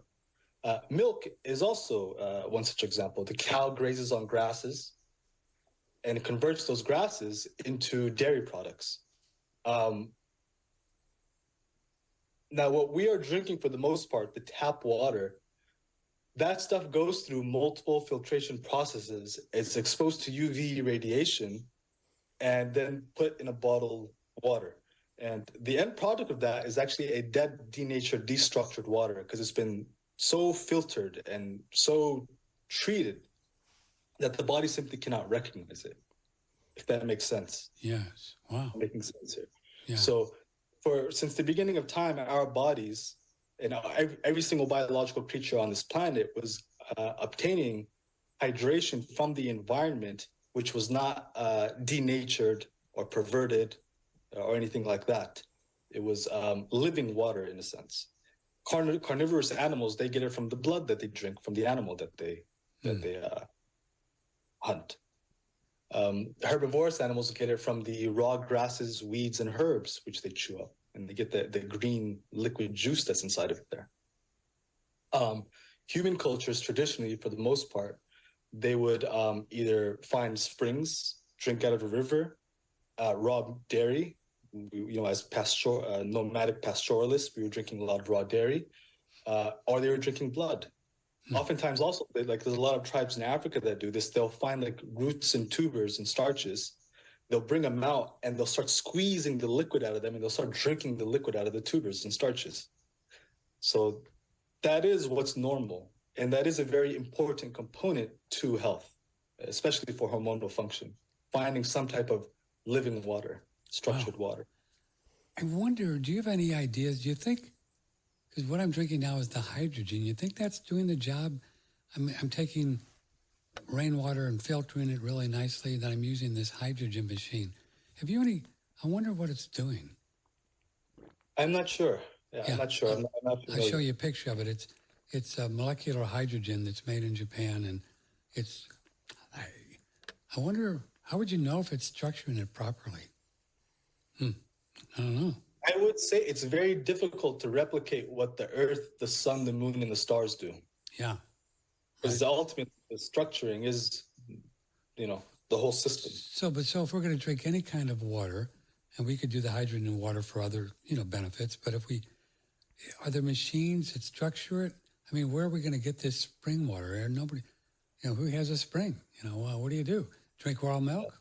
[SPEAKER 3] Milk is also one such example. The cow grazes on grasses and converts those grasses into dairy products. Now, what we are drinking for the most part, the tap water, that stuff goes through multiple filtration processes. It's exposed to UV radiation and then put in a bottled water. And the end product of that is actually a dead, denatured, destructured water because it's been so filtered and so treated that the body simply cannot recognize it, if that makes sense.
[SPEAKER 2] Yes. Wow.
[SPEAKER 3] Making sense here.
[SPEAKER 2] Yeah.
[SPEAKER 3] So since the beginning of time, our bodies and every single biological creature on this planet was obtaining hydration from the environment, which was not denatured or perverted or anything like that. It was living water in a sense. Carnivorous animals, they get it from the blood that they drink from the animal that they hunt. Herbivorous animals get it from the raw grasses, weeds, and herbs, which they chew up, and they get the green liquid juice that's inside of it there. Human cultures, traditionally, for the most part, they would either find springs, drink out of a river, raw dairy. As nomadic pastoralists, we were drinking a lot of raw dairy, or they were drinking blood. Oftentimes also, there's a lot of tribes in Africa that do this. They'll find like roots and tubers and starches. They'll bring them out and they'll start squeezing the liquid out of them and they'll start drinking the liquid out of the tubers and starches. So that is what's normal. And that is a very important component to health, especially for hormonal function, finding some type of living water, structured water.
[SPEAKER 2] I wonder, do you have any ideas? Do you think, because what I'm drinking now is the hydrogen, you think that's doing the job? I'm taking rainwater and filtering it really nicely, then I'm using this hydrogen machine. Have you any, I wonder what it's doing.
[SPEAKER 3] I'm not sure. I'm not sure. I'm not
[SPEAKER 2] I'll show you a picture of it. It's a molecular hydrogen that's made in Japan, and it's, I wonder, how would you know if it's structuring it properly? I don't know.
[SPEAKER 3] I would say it's very difficult to replicate what the earth, the sun, the moon, and the stars do.
[SPEAKER 2] Yeah.
[SPEAKER 3] Because ultimately the structuring is, the whole system.
[SPEAKER 2] So if we're going to drink any kind of water, and we could do the hydrogen in water for other, benefits, but are there machines that structure it? I mean, where are we going to get this spring water? Nobody, who has a spring? What do you do? Drink raw milk?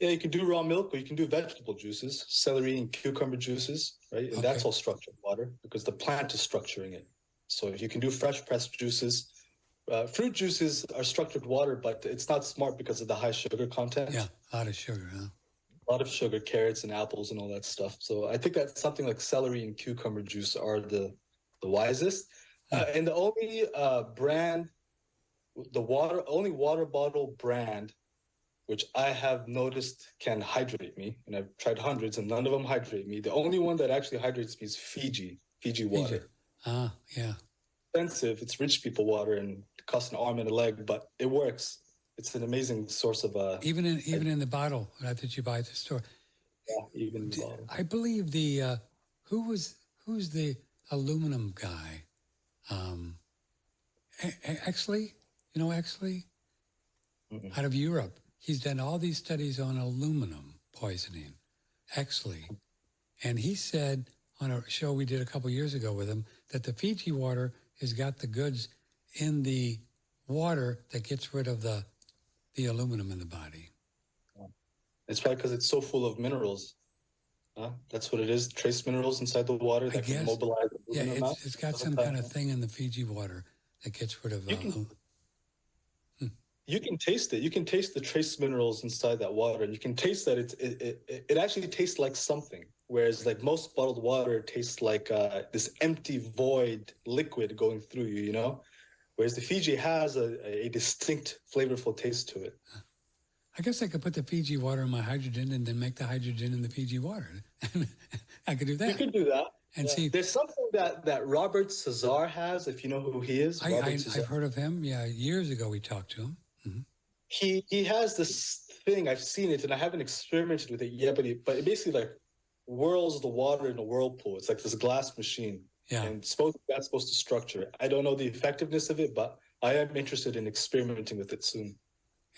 [SPEAKER 3] Yeah, you can do raw milk, or you can do vegetable juices, celery and cucumber juices, right? And that's all structured water because the plant is structuring it. So if you can do fresh pressed juices, fruit juices are structured water, but it's not smart because of the high sugar content.
[SPEAKER 2] Yeah, a lot of sugar, huh?
[SPEAKER 3] A lot of sugar, carrots and apples and all that stuff. So I think that something like celery and cucumber juice are the wisest. And the only brand, only water bottle brand, which I have noticed can hydrate me, and I've tried hundreds and none of them hydrate me. The only one that actually hydrates me is Fiji Water.
[SPEAKER 2] Yeah.
[SPEAKER 3] expensive. It's rich people water and it costs an arm and a leg, but it works. It's an amazing source of
[SPEAKER 2] even in the bottle that you buy at the store.
[SPEAKER 3] yeah, even in the bottle.
[SPEAKER 2] I believe who's the aluminum guy? Exley, you know Exley?
[SPEAKER 3] Mm-hmm.
[SPEAKER 2] Out of Europe. He's done all these studies on aluminum poisoning, Exley. And he said on a show we did a couple years ago with him that the Fiji water has got the goods in the water that gets rid of the aluminum in the body.
[SPEAKER 3] It's probably because it's so full of minerals. That's what it is. Trace minerals inside the water that can mobilize aluminum.
[SPEAKER 2] Yeah, it's got some kind of thing in the Fiji water that gets rid of.
[SPEAKER 3] You can taste it. You can taste the trace minerals inside that water, and you can taste that it actually tastes like something. Whereas like most bottled water tastes like this empty void liquid going through you, you know? Whereas the Fiji has a distinct flavorful taste to it.
[SPEAKER 2] I guess I could put the Fiji water in my hydrogen and then make the hydrogen in the Fiji water. I could do that.
[SPEAKER 3] You could do that.
[SPEAKER 2] And see,
[SPEAKER 3] there's something that Robert Cesar has, if you know who he is.
[SPEAKER 2] I've heard of him. Yeah, years ago we talked to him. Mm-hmm.
[SPEAKER 3] He has this thing. I've seen it, and I haven't experimented with it yet. But it basically like whirls the water in a whirlpool. It's like this glass machine.
[SPEAKER 2] Yeah.
[SPEAKER 3] And that's supposed to structure it. I don't know the effectiveness of it, but I am interested in experimenting with it soon.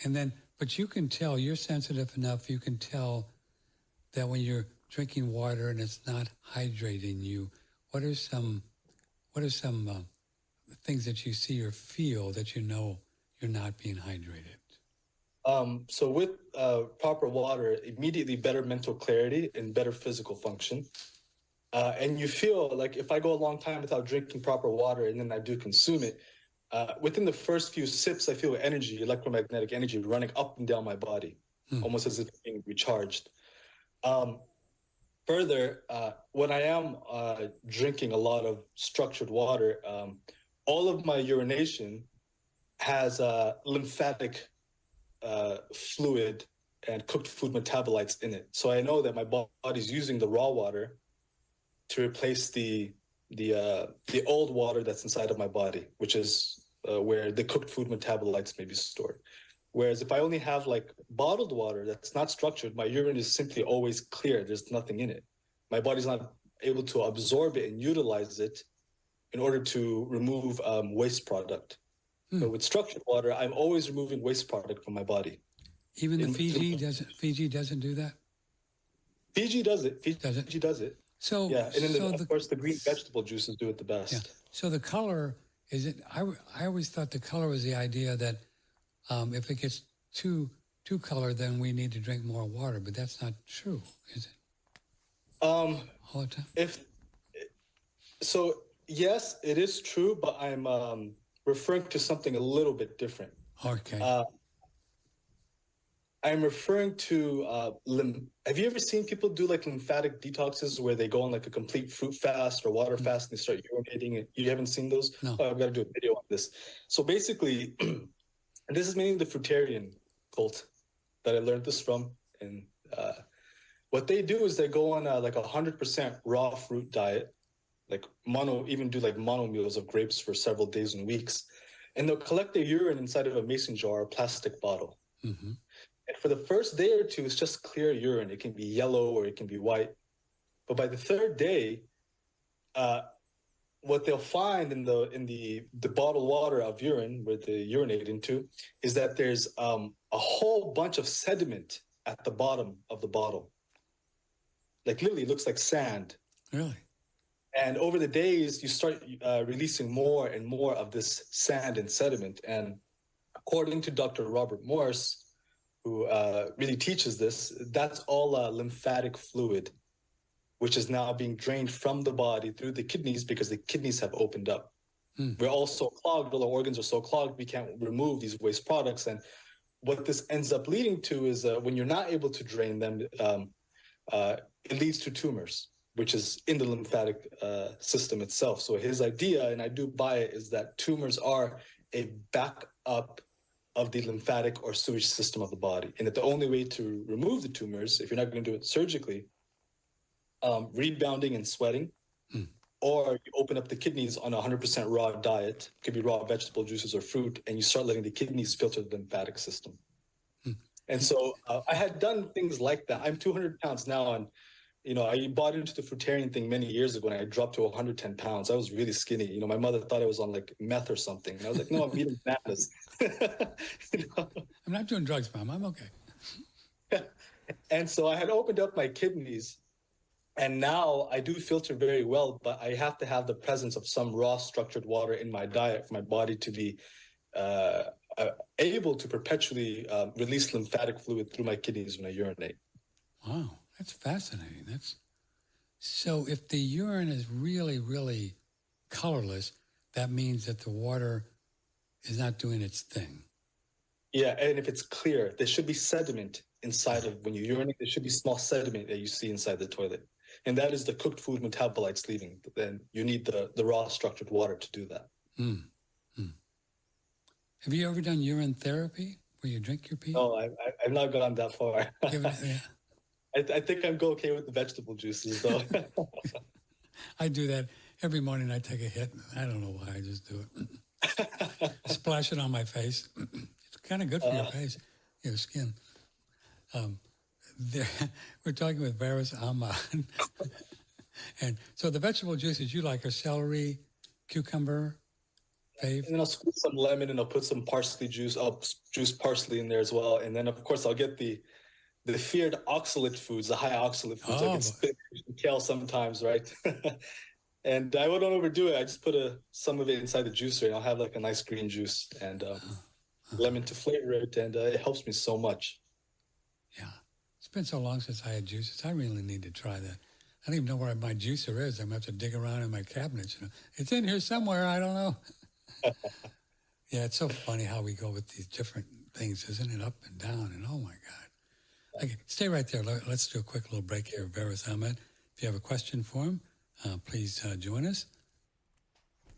[SPEAKER 2] And then, but you can tell, you're sensitive enough, you can tell that when you're drinking water and it's not hydrating you, what are some things that you see or feel that you know you're not being hydrated?
[SPEAKER 3] So with proper water, immediately better mental clarity and better physical function. And you feel like if I go a long time without drinking proper water and then I do consume it, within the first few sips, I feel energy, electromagnetic energy running up and down my body, almost as if it's being recharged. Further, when I am drinking a lot of structured water, all of my urination has lymphatic fluid and cooked food metabolites in it. So I know that my body's using the raw water to replace the old water that's inside of my body, which is where the cooked food metabolites may be stored. Whereas if I only have like bottled water that's not structured, my urine is simply always clear. There's nothing in it. My body's not able to absorb it and utilize it in order to remove waste product. So with structured water, I'm always removing waste product from my body.
[SPEAKER 2] Even the Fiji doesn't do that?
[SPEAKER 3] Fiji does it. Fiji does it.
[SPEAKER 2] So
[SPEAKER 3] yeah, and then of course the green vegetable juices do it the best.
[SPEAKER 2] Yeah. So the color is it? I always thought the color was the idea that if it gets too colored, then we need to drink more water. But that's not true, is it? All the time.
[SPEAKER 3] Yes, it is true, but I'm referring to something a little bit different.
[SPEAKER 2] Okay.
[SPEAKER 3] I'm referring to have you ever seen people do like lymphatic detoxes where they go on like a complete fruit fast or water fast and they start urinating? You haven't seen those?
[SPEAKER 2] No.
[SPEAKER 3] Oh, I've got to do a video on this. So basically, and this is mainly the fruitarian cult that I learned this from. And what they do is they go on like 100% raw fruit diet, like mono meals of grapes for several days and weeks. And they'll collect their urine inside of a mason jar or plastic bottle. Mm-hmm. And for the first day or two, it's just clear urine. It can be yellow or it can be white. But by the third day, what they'll find in the bottled water of urine where they urinate into is that there's a whole bunch of sediment at the bottom of the bottle. Like literally, it looks like sand.
[SPEAKER 2] Really?
[SPEAKER 3] And over the days, you start releasing more and more of this sand and sediment. And according to Dr. Robert Morse, who really teaches this, that's all lymphatic fluid, which is now being drained from the body through the kidneys because the kidneys have opened up. We're all so clogged, all our organs are so clogged, we can't remove these waste products. And what this ends up leading to is when you're not able to drain them, it leads to tumors, which is in the lymphatic system itself. So his idea, and I do buy it, is that tumors are a backup of the lymphatic or sewage system of the body. And that the only way to remove the tumors, if you're not going to do it surgically, rebounding and sweating or you open up the kidneys on a 100% raw diet, could be raw vegetable juices or fruit, and you start letting the kidneys filter the lymphatic system. And so I had done things like that. I'm 200 pounds now, and I bought into the fruitarian thing many years ago, and I dropped to 110 pounds. I was really skinny. My mother thought I was on like meth or something. And I was like, no, I'm eating bananas.
[SPEAKER 2] I'm not doing drugs, Mom. I'm okay.
[SPEAKER 3] And so I had opened up my kidneys, and now I do filter very well, but I have to have the presence of some raw structured water in my diet for my body to be able to perpetually release lymphatic fluid through my kidneys when I urinate.
[SPEAKER 2] Wow, that's fascinating. So if the urine is really, really colorless, that means that the water is not doing its thing.
[SPEAKER 3] Yeah, and if it's clear, there should be sediment inside of, when you urinate, there should be small sediment that you see inside the toilet. And that is the cooked food metabolites leaving. Then you need the raw structured water to do that.
[SPEAKER 2] Have you ever done urine therapy where you drink your pee?
[SPEAKER 3] No, I've not gone that far.
[SPEAKER 2] Yeah.
[SPEAKER 3] I think I'm okay with the vegetable juices, though.
[SPEAKER 2] I do that every morning. I take a hit. I don't know why. I just do it. Splash it on my face. It's kind of good for your face, your skin. We're talking with Varis Ahmad. And so the vegetable juices you like are celery, cucumber, fave.
[SPEAKER 3] And then I'll squeeze some lemon, and I'll put some parsley juice. I'll juice parsley in there as well. And then, of course, I'll get the feared oxalate foods, the high oxalate foods, like spinach and kale sometimes, right? And I wouldn't overdo it. I just put some of it inside the juicer, and I'll have like a nice green juice and lemon to flavor it, and it helps me so much.
[SPEAKER 2] Yeah. It's been so long since I had juices. I really need to try that. I don't even know where my juicer is. I'm going to have to dig around in my cabinets. It's in here somewhere. I don't know. Yeah, it's so funny how we go with these different things, isn't it? Up and down, and oh my God. Okay, stay right there. Let's do a quick little break here, Varis Ahmad. If you have a question for him, please join us.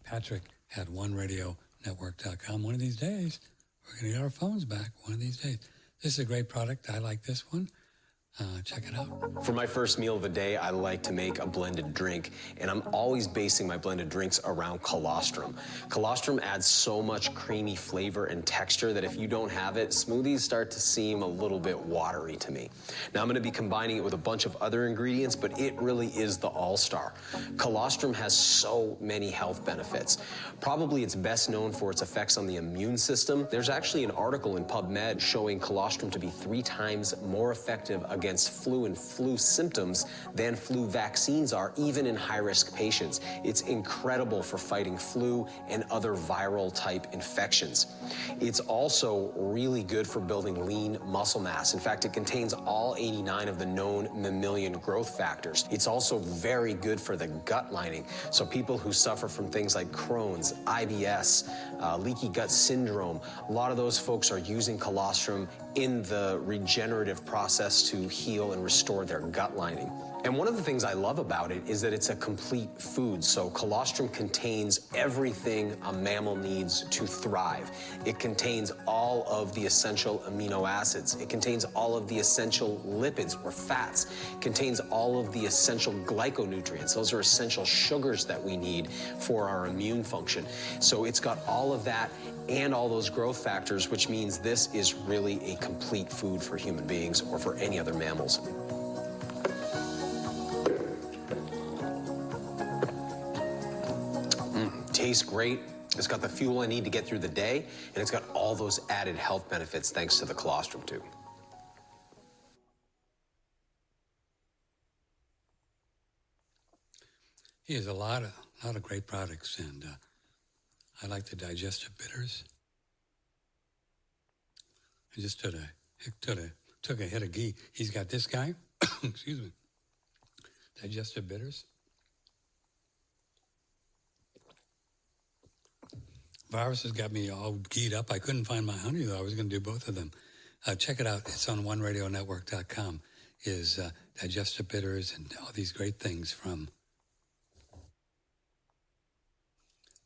[SPEAKER 2] Patrick at 1radionetwork.com. One of these days, we're going to get our phones back. One of these days. This is a great product. I like this one. Check it out.
[SPEAKER 4] For my first meal of the day, I like to make a blended drink, and I'm always basing my blended drinks around colostrum. Colostrum adds so much creamy flavor and texture that if you don't have it, smoothies start to seem a little bit watery to me. Now I'm going to be combining it with a bunch of other ingredients, but it really is the all-star. Colostrum has so many health benefits. Probably it's best known for its effects on the immune system. There's actually an article in PubMed showing colostrum to be 3 times more effective against flu and flu symptoms than flu vaccines are, even in high-risk patients. It's incredible for fighting flu and other viral type infections. It's also really good for building lean muscle mass. In fact, it contains all 89 of the known mammalian growth factors. It's also very good for the gut lining. So people who suffer from things like Crohn's, IBS, leaky gut syndrome, a lot of those folks are using colostrum in the regenerative process to heal and restore their gut lining. And one of the things I love about it is that it's a complete food. So colostrum contains everything a mammal needs to thrive. It contains all of the essential amino acids. It contains all of the essential lipids or fats. It contains all of the essential glyconutrients. Those are essential sugars that we need for our immune function. So it's got all of that and all those growth factors, which means this is really a complete food for human beings or for any other mammals. Tastes great. It's got the fuel I need to get through the day, and it's got all those added health benefits thanks to the colostrum too.
[SPEAKER 2] He has a lot of great products, and I like the digestive bitters. I just took a hit of ghee. He's got this guy, excuse me, digestive bitters. Varis has got me all geed up. I couldn't find my honey, though. I was going to do both of them. Check it out. It's on 1radionetwork.com. Is digestive bitters and all these great things from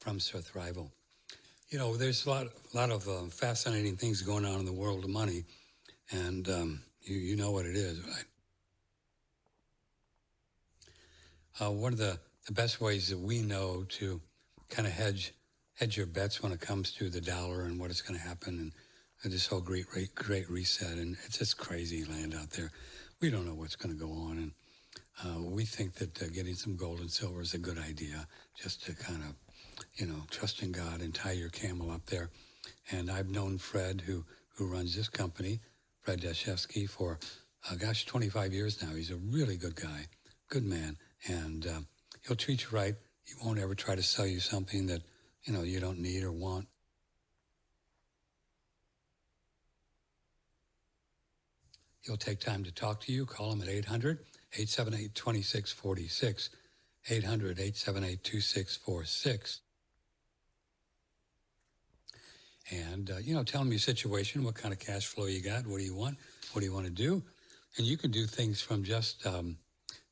[SPEAKER 2] Surthrival. You know, there's a lot of fascinating things going on in the world of money, and you know what it is, right? One of the the best ways that we know to kind of hedge your bets when it comes to the dollar and what is going to happen and this whole great reset. And it's just crazy land out there. We don't know what's going to go on. And we think that getting some gold and silver is a good idea, just to kind of, trust in God and tie your camel up there. And I've known Fred, who runs this company, Fred Dashevsky, for, 25 years now. He's a really good guy, good man. And he'll treat you right. He won't ever try to sell you something that, you don't need or want. He'll take time to talk to you. Call him at 800-878-2646, 800-878-2646. And, tell him your situation, what kind of cash flow you got, what do you want, what do you want to do? And you can do things from just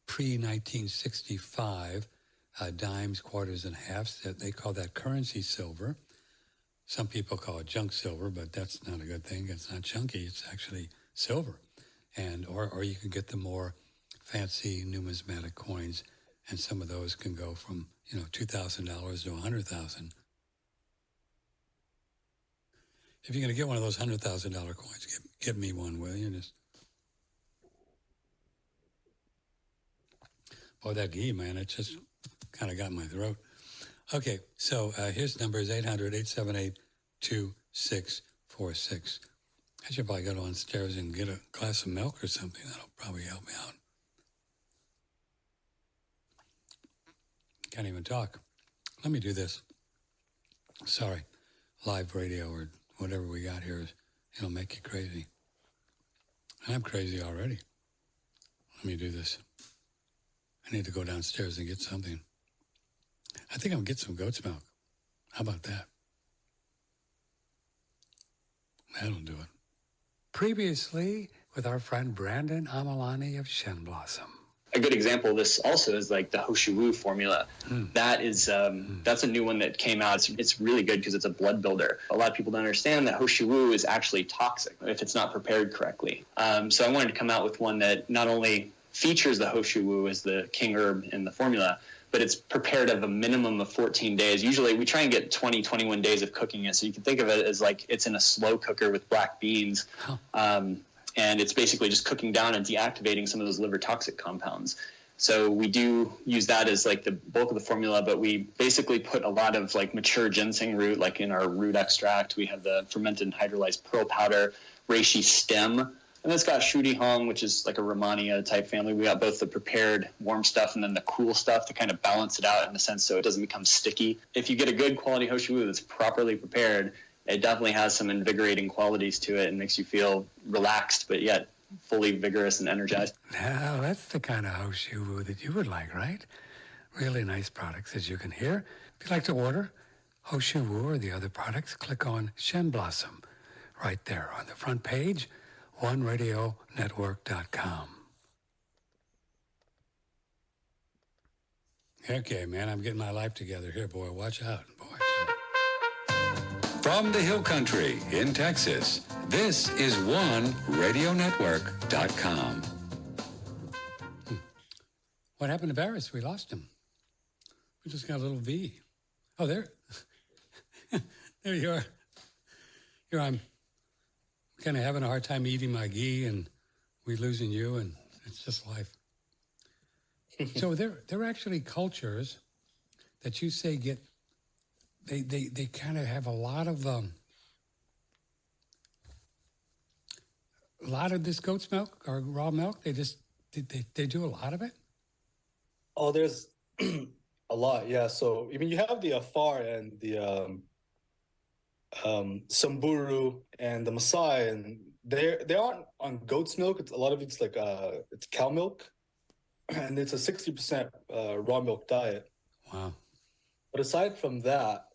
[SPEAKER 2] pre-1965, dimes, quarters, and halves. They call that currency silver. Some people call it junk silver, but that's not a good thing. It's not chunky. It's actually silver. And or you can get the more fancy numismatic coins, and some of those can go from $2,000 to $100,000. If you're going to get one of those $100,000 coins, get me one, will you? Boy, that ghee, man, it just kind of got in my throat. Okay, so his number is 800-878-2646. I should probably go downstairs and get a glass of milk or something. That'll probably help me out. Can't even talk. Let me do this. Sorry, live radio or whatever we got here, it'll make you crazy. I'm crazy already. Let me do this. I need to go downstairs and get something. I think I'm going to get some goat's milk. How about that? That'll do it. Previously, with our friend Brandon Amalani of Shen Blossom.
[SPEAKER 5] A good example of this also is like the Hoshiwu formula. That is, that's a new one that came out. It's really good because it's a blood builder. A lot of people don't understand that Hoshiwu is actually toxic if it's not prepared correctly. So I wanted to come out with one that not only features the Hoshiwu as the king herb in the formula, but it's prepared of a minimum of 14 days. Usually we try and get 20, 21 days of cooking it. So you can think of it as like it's in a slow cooker with black beans. And it's basically just cooking down and deactivating some of those liver toxic compounds. So we do use that as like the bulk of the formula, but we basically put a lot of like mature ginseng root, like in our root extract. We have the fermented and hydrolyzed pearl powder, reishi stem, and it's got Shuti Hong, which is like a Romania type family. We got both the prepared warm stuff and then the cool stuff to kind of balance it out in the sense so it doesn't become sticky. If you get a good quality Hoshiwu that's properly prepared, it definitely has some invigorating qualities to it and makes you feel relaxed, but yet fully vigorous and energized.
[SPEAKER 2] Now, that's the kind of Hoshiwu that you would like, right? Really nice products, as you can hear. If you'd like to order Hoshiwu or the other products, click on Shen Blossom right there on the front page, 1radionetwork.com. Okay, man, I'm getting my life together here, boy. Watch out, boy.
[SPEAKER 6] From the Hill Country in Texas, this is 1radionetwork.com.
[SPEAKER 2] What happened to Varis? We lost him. We just got a little V. Oh, there. There you are. Here I'm kind of having a hard time eating my ghee, and we losing you, and it's just life. So there are actually cultures that you say get, they kind of have a lot of this goat's milk or raw milk. They do a lot of it.
[SPEAKER 3] Oh, there's a lot, yeah. So I mean, you have the Afar and the Samburu and the Maasai, and they aren't on goat's milk. A lot of it's like it's cow milk, and it's a 60% raw milk diet.
[SPEAKER 2] Wow.
[SPEAKER 3] But aside from that,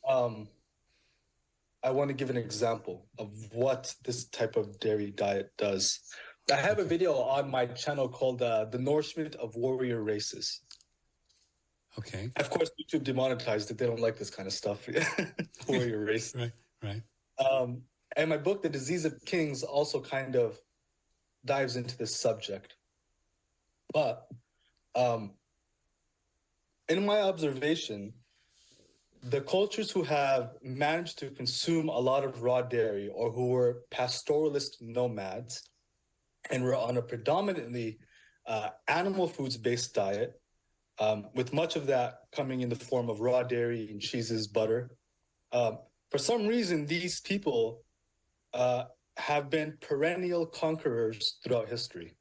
[SPEAKER 3] I want to give an example of what this type of dairy diet does. I have a video on my channel called The Nourishment of Warrior Races.
[SPEAKER 2] Okay.
[SPEAKER 3] Of course, YouTube demonetized it. They don't like this kind of stuff. Warrior race.
[SPEAKER 2] Right.
[SPEAKER 3] And my book, The Disease of Kings, also kind of dives into this subject. But in my observation, the cultures who have managed to consume a lot of raw dairy or who were pastoralist nomads and were on a predominantly animal foods-based diet, with much of that coming in the form of raw dairy and cheeses, butter. For some reason, these people have been perennial conquerors throughout history.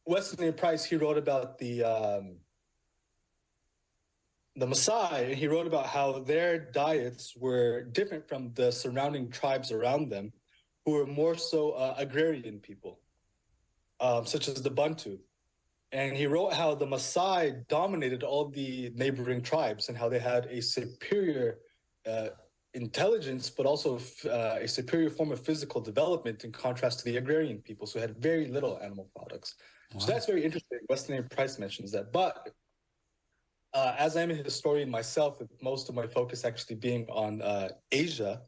[SPEAKER 3] Wesley Price, he wrote about the Maasai, and he wrote about how their diets were different from the surrounding tribes around them, who were more so agrarian people, such as the Bantu. And he wrote how the Maasai dominated all the neighboring tribes and how they had a superior intelligence, but also a superior form of physical development in contrast to the agrarian people, so had very little animal products. Wow. So that's very interesting. Wesley Price mentions that. But as I'm a historian myself, with most of my focus actually being on Asia,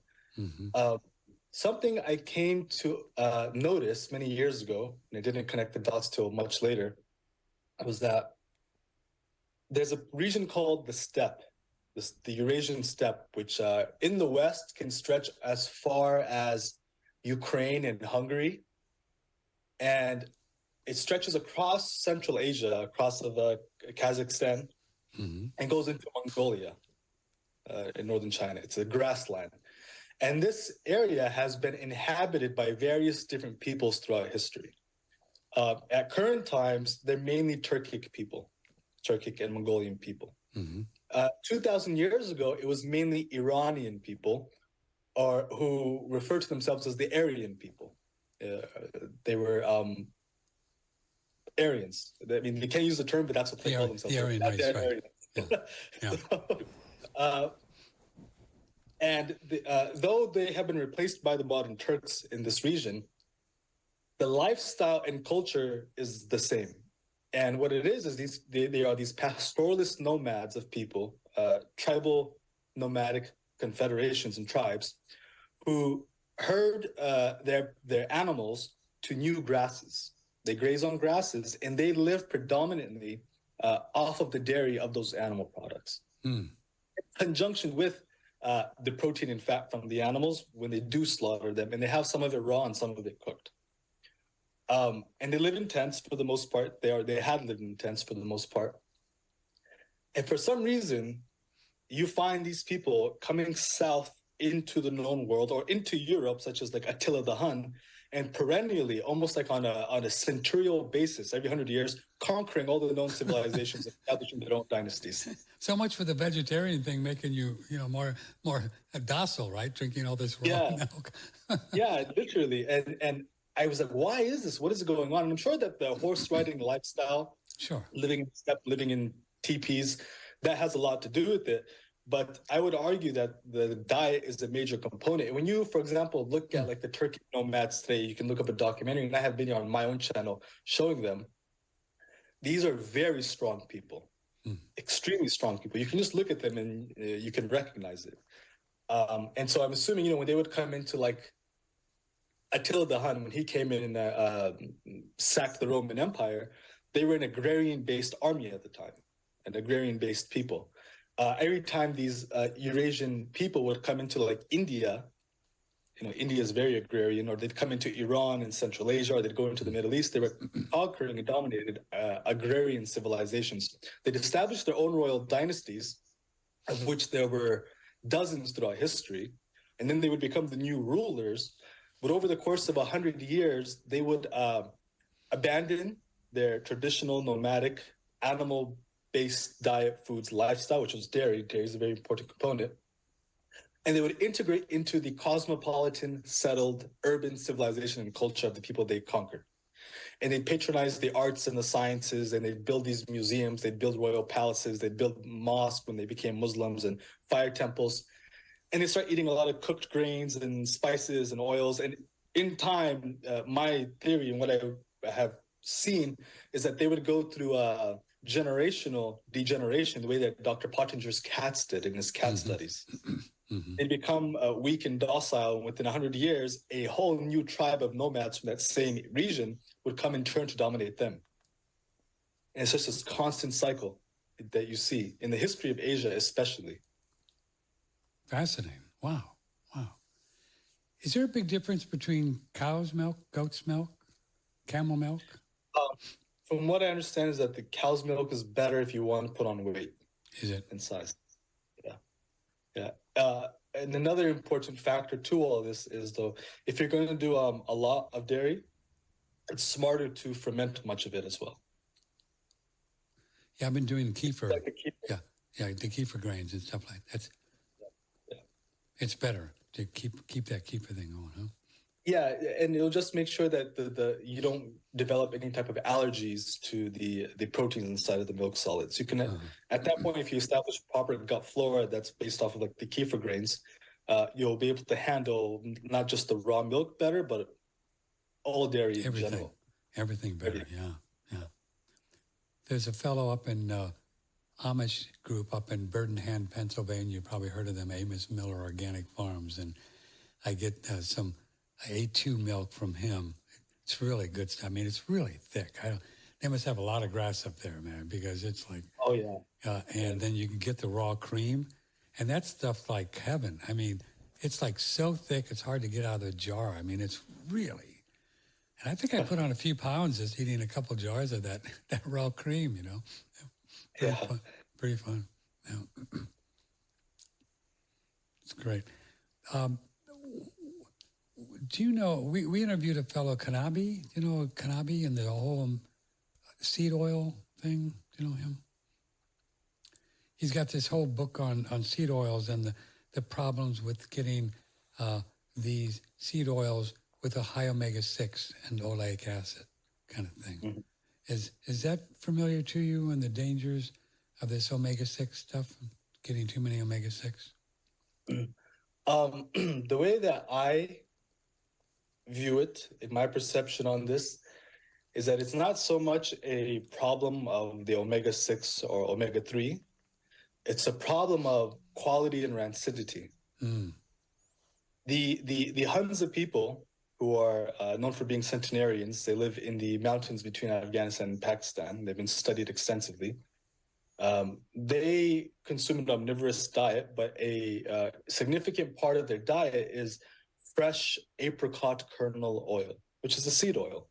[SPEAKER 3] something I came to notice many years ago, and I didn't connect the dots till much later, was that there's a region called the steppe, the Eurasian steppe, which in the West can stretch as far as Ukraine and Hungary. And it stretches across Central Asia, across of Kazakhstan, and goes into Mongolia in northern China. It's a grassland. And this area has been inhabited by various different peoples throughout history. At current times, they're mainly Turkic people, Turkic and Mongolian people. 2,000 years ago, it was mainly Iranian people, or who refer to themselves as the Aryan people. They were Aryans. I mean, they can't use the term, but that's what they call themselves.
[SPEAKER 2] The Aryan race, right. Yeah.
[SPEAKER 3] And though they have been replaced by the modern Turks in this region, the lifestyle and culture is the same. And what it is they are these pastoralist nomads of people, tribal nomadic confederations and tribes, who herd their animals to new grasses. They graze on grasses, and they live predominantly off of the dairy of those animal products. In conjunction with the protein and fat from the animals when they do slaughter them, and they have some of it raw and some of it cooked. And they live in tents for the most part. They had lived in tents for the most part. And for some reason, you find these people coming south into the known world or into Europe, such as like Attila the Hun, and perennially, almost like on a centurial basis, every 100 years, conquering all the known civilizations and establishing their own dynasties.
[SPEAKER 2] So much for the vegetarian thing, making you more docile, right? Drinking all this raw milk.
[SPEAKER 3] Yeah, literally. And I was like, why is this? What is going on? And I'm sure that the horse riding lifestyle, living in steppe, living in teepees, that has a lot to do with it. But I would argue that the diet is a major component. When you, for example, look at like the Turkic nomads today, you can look up a documentary, and I have a video on my own channel showing them. These are very strong people, extremely strong people. You can just look at them and you can recognize it. And so I'm assuming, when they would come into like Attila the Hun, when he came in and sacked the Roman Empire, they were an agrarian-based army at the time, an agrarian-based people. Every time these Eurasian people would come into like India, India is very agrarian, or they'd come into Iran and Central Asia, or they'd go into the Middle East, they were conquering and dominated agrarian civilizations. They'd established their own royal dynasties, of which there were dozens throughout history, and then they would become the new rulers. But over the course of 100 years, they would abandon their traditional nomadic animal-based diet foods lifestyle, which was dairy. Dairy is a very important component. And they would integrate into the cosmopolitan, settled, urban civilization and culture of the people they conquered. And they'd patronize the arts and the sciences, and they'd build these museums, they'd build royal palaces, they'd build mosques when they became Muslims, and fire temples. And they start eating a lot of cooked grains and spices and oils. And in time, my theory and what I have seen is that they would go through generational degeneration, the way that Dr. Pottinger's cats did in his cat studies. They'd become weak and docile. And within 100 years, a whole new tribe of nomads from that same region would come in turn to dominate them. And it's just this constant cycle that you see in the history of Asia, especially.
[SPEAKER 2] Fascinating. Wow. Wow. Is there a big difference between cow's milk, goat's milk, camel milk?
[SPEAKER 3] From what I understand is that the cow's milk is better if you want to put on weight.
[SPEAKER 2] Is it?
[SPEAKER 3] And size. Yeah. And another important factor to all of this is, though, if you're going to do a lot of dairy, it's smarter to ferment much of it as well.
[SPEAKER 2] Yeah, I've been doing kefir.
[SPEAKER 3] Like the kefir.
[SPEAKER 2] Yeah, the kefir grains and stuff like that.
[SPEAKER 3] Yeah.
[SPEAKER 2] It's better to keep that kefir thing going, huh?
[SPEAKER 3] Yeah, and it'll just make sure that the you don't develop any type of allergies to the proteins inside of the milk solids. You can, at that point, if you establish proper gut flora that's based off of like the kefir grains, you'll be able to handle not just the raw milk better, but all dairy in general.
[SPEAKER 2] Everything better, yeah. There's a fellow up in Amish group up in Birmingham, Pennsylvania. You probably heard of them, Amos Miller Organic Farms, and I get some A2 milk from him. It's really good stuff. I mean, it's really thick. They must have a lot of grass up there, man, because it's like,
[SPEAKER 3] oh yeah.
[SPEAKER 2] And then you can get the raw cream, and that stuff's like heaven. I mean, it's like so thick, it's hard to get out of the jar. I mean, it's really. And I think I put on a few pounds just eating a couple jars of that raw cream, you know. Pretty fun. Yeah. It's great. Do you know, we interviewed a fellow, Kanabi. Do you know Kanabi and the whole seed oil thing? Do you know him? He's got this whole book on seed oils and the problems with getting these seed oils with a high omega-6 and oleic acid kind of thing. Mm-hmm. Is that familiar to you and the dangers of this omega-6 stuff, getting too many omega-6?
[SPEAKER 3] The way that I view it, in my perception on this, is that it's not so much a problem of the omega-6 or omega-3. It's a problem of quality and rancidity. The Hunza people, who are known for being centenarians, they live in the mountains between Afghanistan and Pakistan. They've been studied extensively. They consume an omnivorous diet, but a significant part of their diet is fresh apricot kernel oil, which is a seed oil.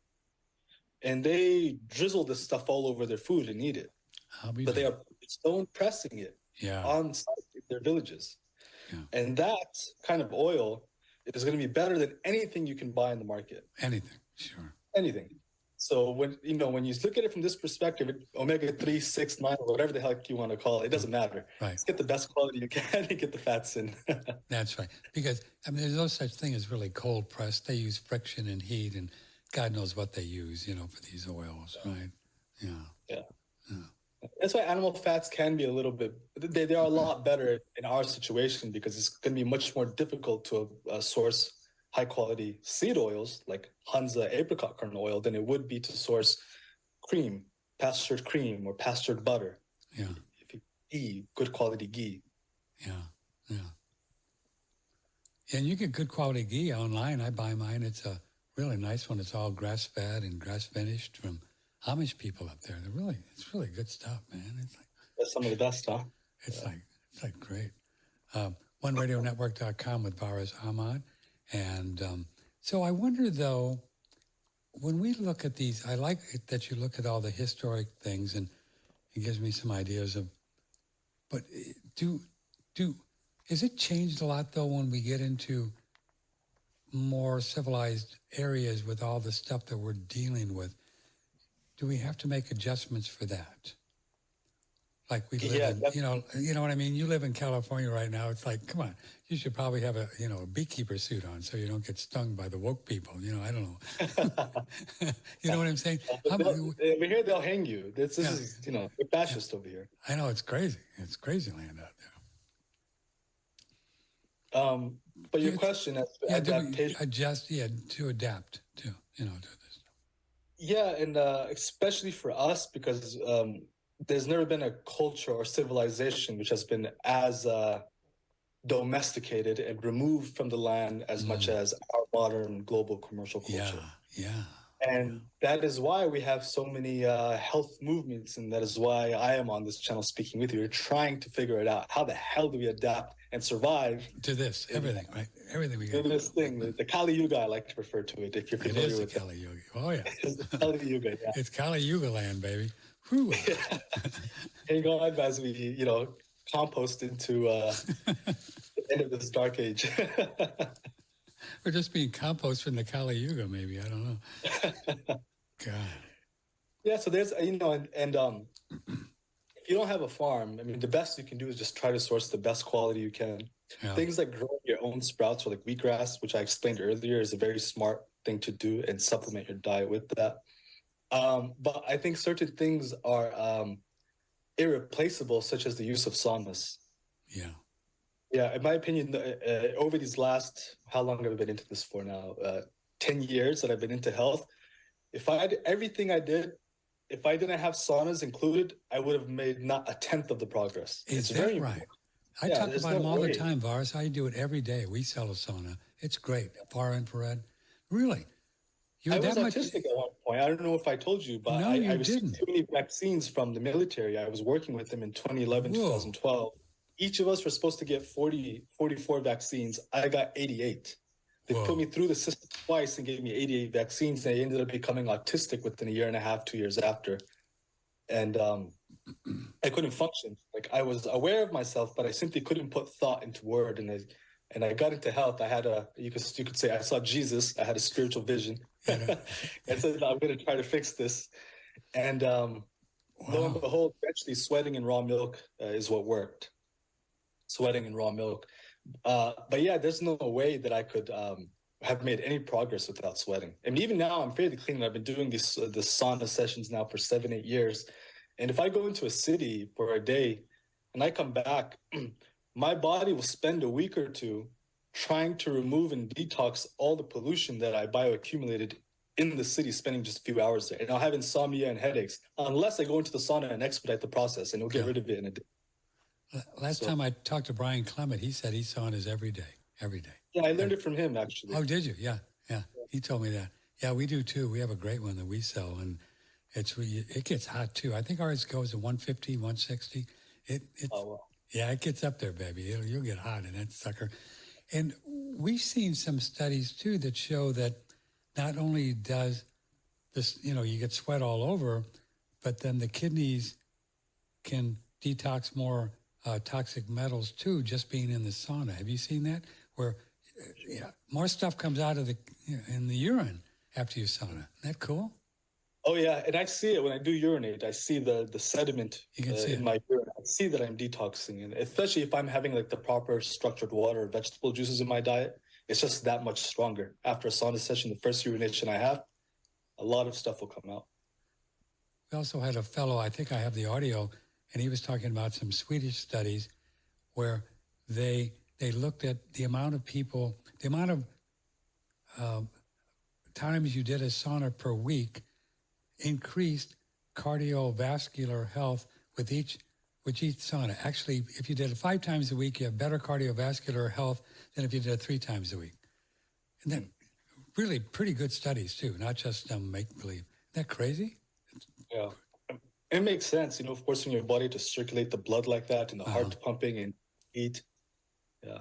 [SPEAKER 3] And they drizzle this stuff all over their food and eat it. But they are stone pressing it on site in their villages. Yeah. And that kind of oil is going to be better than anything you can buy in the market.
[SPEAKER 2] Anything, sure.
[SPEAKER 3] Anything. So when you look at it from this perspective, omega-3, 6, 9, or whatever the heck you want to call it, it doesn't matter.
[SPEAKER 2] Right.
[SPEAKER 3] Just get the best quality you can and get the fats in.
[SPEAKER 2] That's right. Because, I mean, there's no such thing as really cold pressed. They use friction and heat, and God knows what they use, for these oils, right? Yeah.
[SPEAKER 3] That's why animal fats can be a little bit, they are a lot better in our situation because it's going to be much more difficult to source high quality seed oils like Hunza apricot kernel oil than it would be to source cream, pastured cream or pastured butter.
[SPEAKER 2] Yeah.
[SPEAKER 3] If you ghee, good quality ghee.
[SPEAKER 2] Yeah. And you get good quality ghee online. I buy mine. It's a really nice one. It's all grass fed and grass finished from Amish people up there. It's really good stuff, man. It's like
[SPEAKER 3] that's some of the best stuff.
[SPEAKER 2] It's like great. 1radionetwork.com with Varis Ahmad. And so I wonder, though, when we look at these, I like it that you look at all the historic things, and it gives me some ideas of, but is it changed a lot, though, when we get into more civilized areas with all the stuff that we're dealing with? Do we have to make adjustments for that? Like we live in, you know what I mean? You live in California right now. It's like, come on, you should probably have a beekeeper suit on so you don't get stung by the woke people. I don't know. You know what I'm saying?
[SPEAKER 3] Over here, they'll hang you. This is, they're fascist over here.
[SPEAKER 2] I know, it's crazy. It's crazy land out
[SPEAKER 3] there. But your question as to adaptation.
[SPEAKER 2] To adapt to this.
[SPEAKER 3] Yeah, and especially for us, because there's never been a culture or civilization which has been as domesticated and removed from the land as much as our modern global commercial culture.
[SPEAKER 2] Yeah.
[SPEAKER 3] And that is why we have so many health movements, and that is why I am on this channel speaking with you. We're trying to figure it out. How the hell do we adapt and survive
[SPEAKER 2] to this? Everything, right? Everything we
[SPEAKER 3] do
[SPEAKER 2] got.
[SPEAKER 3] this thing. The Kali Yuga, I like to refer to it. If you're
[SPEAKER 2] It
[SPEAKER 3] familiar
[SPEAKER 2] is the
[SPEAKER 3] with it,
[SPEAKER 2] Kali Yuga. Oh yeah,
[SPEAKER 3] it's the Kali Yuga. Yeah.
[SPEAKER 2] it's Kali Yuga land, baby. Whew.
[SPEAKER 3] Hang on as we, compost into the end of this dark age.
[SPEAKER 2] We're just being compost from the Kali Yuga, maybe. I don't know. God.
[SPEAKER 3] Yeah, so there's, and if you don't have a farm, I mean, the best you can do is just try to source the best quality you can.
[SPEAKER 2] Yeah.
[SPEAKER 3] Things like growing your own sprouts or like wheatgrass, which I explained earlier, is a very smart thing to do, and supplement your diet with that. But I think certain things are irreplaceable, such as the use of saunas.
[SPEAKER 2] Yeah.
[SPEAKER 3] Yeah, in my opinion, over these last, how long have I been into this for now? 10 years that I've been into health. If I had everything I did, if I didn't have saunas included, I would have made not a tenth of the progress.
[SPEAKER 2] Is
[SPEAKER 3] it's
[SPEAKER 2] that
[SPEAKER 3] very
[SPEAKER 2] right?
[SPEAKER 3] important.
[SPEAKER 2] I
[SPEAKER 3] Yeah,
[SPEAKER 2] talk
[SPEAKER 3] there's
[SPEAKER 2] about them
[SPEAKER 3] no
[SPEAKER 2] all
[SPEAKER 3] way.
[SPEAKER 2] the time, Varis. I do it every day. We sell a sauna. It's great. Far infrared. Really? You
[SPEAKER 3] I
[SPEAKER 2] had
[SPEAKER 3] was
[SPEAKER 2] that much?
[SPEAKER 3] autistic at one point. I don't know if I told you, but
[SPEAKER 2] No,
[SPEAKER 3] I
[SPEAKER 2] you
[SPEAKER 3] received
[SPEAKER 2] didn't.
[SPEAKER 3] too many vaccines from the military. I was working with them in 2011,
[SPEAKER 2] Whoa.
[SPEAKER 3] 2012. Each of us were supposed to get 44 vaccines. I got 88. They
[SPEAKER 2] Whoa.
[SPEAKER 3] put me through the system twice and gave me 88 vaccines. And I ended up becoming autistic within a year and a half, 2 years after. And I couldn't function. Like, I was aware of myself, but I simply couldn't put thought into word. And I got into health. I had you could say I saw Jesus. I had a spiritual vision.
[SPEAKER 2] Yeah.
[SPEAKER 3] And said, I'm going to try to fix this. And lo and behold, eventually sweating and raw milk is what worked. Sweating and raw milk. But yeah, there's no way that I could have made any progress without sweating. I mean, even now I'm fairly clean. I've been doing the sauna sessions now for 7-8 years. And if I go into a city for a day and I come back, my body will spend a week or two trying to remove and detox all the pollution that I bioaccumulated in the city, spending just a few hours there. And I'll have insomnia and headaches unless I go into the sauna and expedite the process, and it'll get rid of it in a day.
[SPEAKER 2] Last time I talked to Brian Clement, he said he saunas every day. Every day.
[SPEAKER 3] Yeah, I learned it from him, actually.
[SPEAKER 2] Oh, did you? Yeah. He told me that. Yeah, we do too. We have a great one that we sell, and it gets hot too. I think ours goes to 150, 160. Yeah, it gets up there, baby. You'll get hot in that sucker. And we've seen some studies too that show that not only does this, you get sweat all over, but then the kidneys can detox more toxic metals too, just being in the sauna. Have you seen that? Where more stuff comes out of in the urine after you sauna. Isn't that cool?
[SPEAKER 3] Oh yeah, and I see it when I do urinate. I see the sediment
[SPEAKER 2] You can see it.
[SPEAKER 3] in my urine. I see that I'm detoxing, and especially if I'm having like the proper structured water or vegetable juices in my diet, it's just that much stronger. After a sauna session, the first urination I have, a lot of stuff will come out.
[SPEAKER 2] We also had a fellow, I think I have the audio, and he was talking about some Swedish studies where they looked at the amount of people, the amount of times you did a sauna per week increased cardiovascular health with each sauna. Actually, if you did it 5 times a week, you have better cardiovascular health than if you did it 3 times a week. And then really pretty good studies too, not just make-believe. Isn't that crazy?
[SPEAKER 3] Yeah. It makes sense, forcing your body to circulate the blood like that and the heart pumping and eat. Yeah.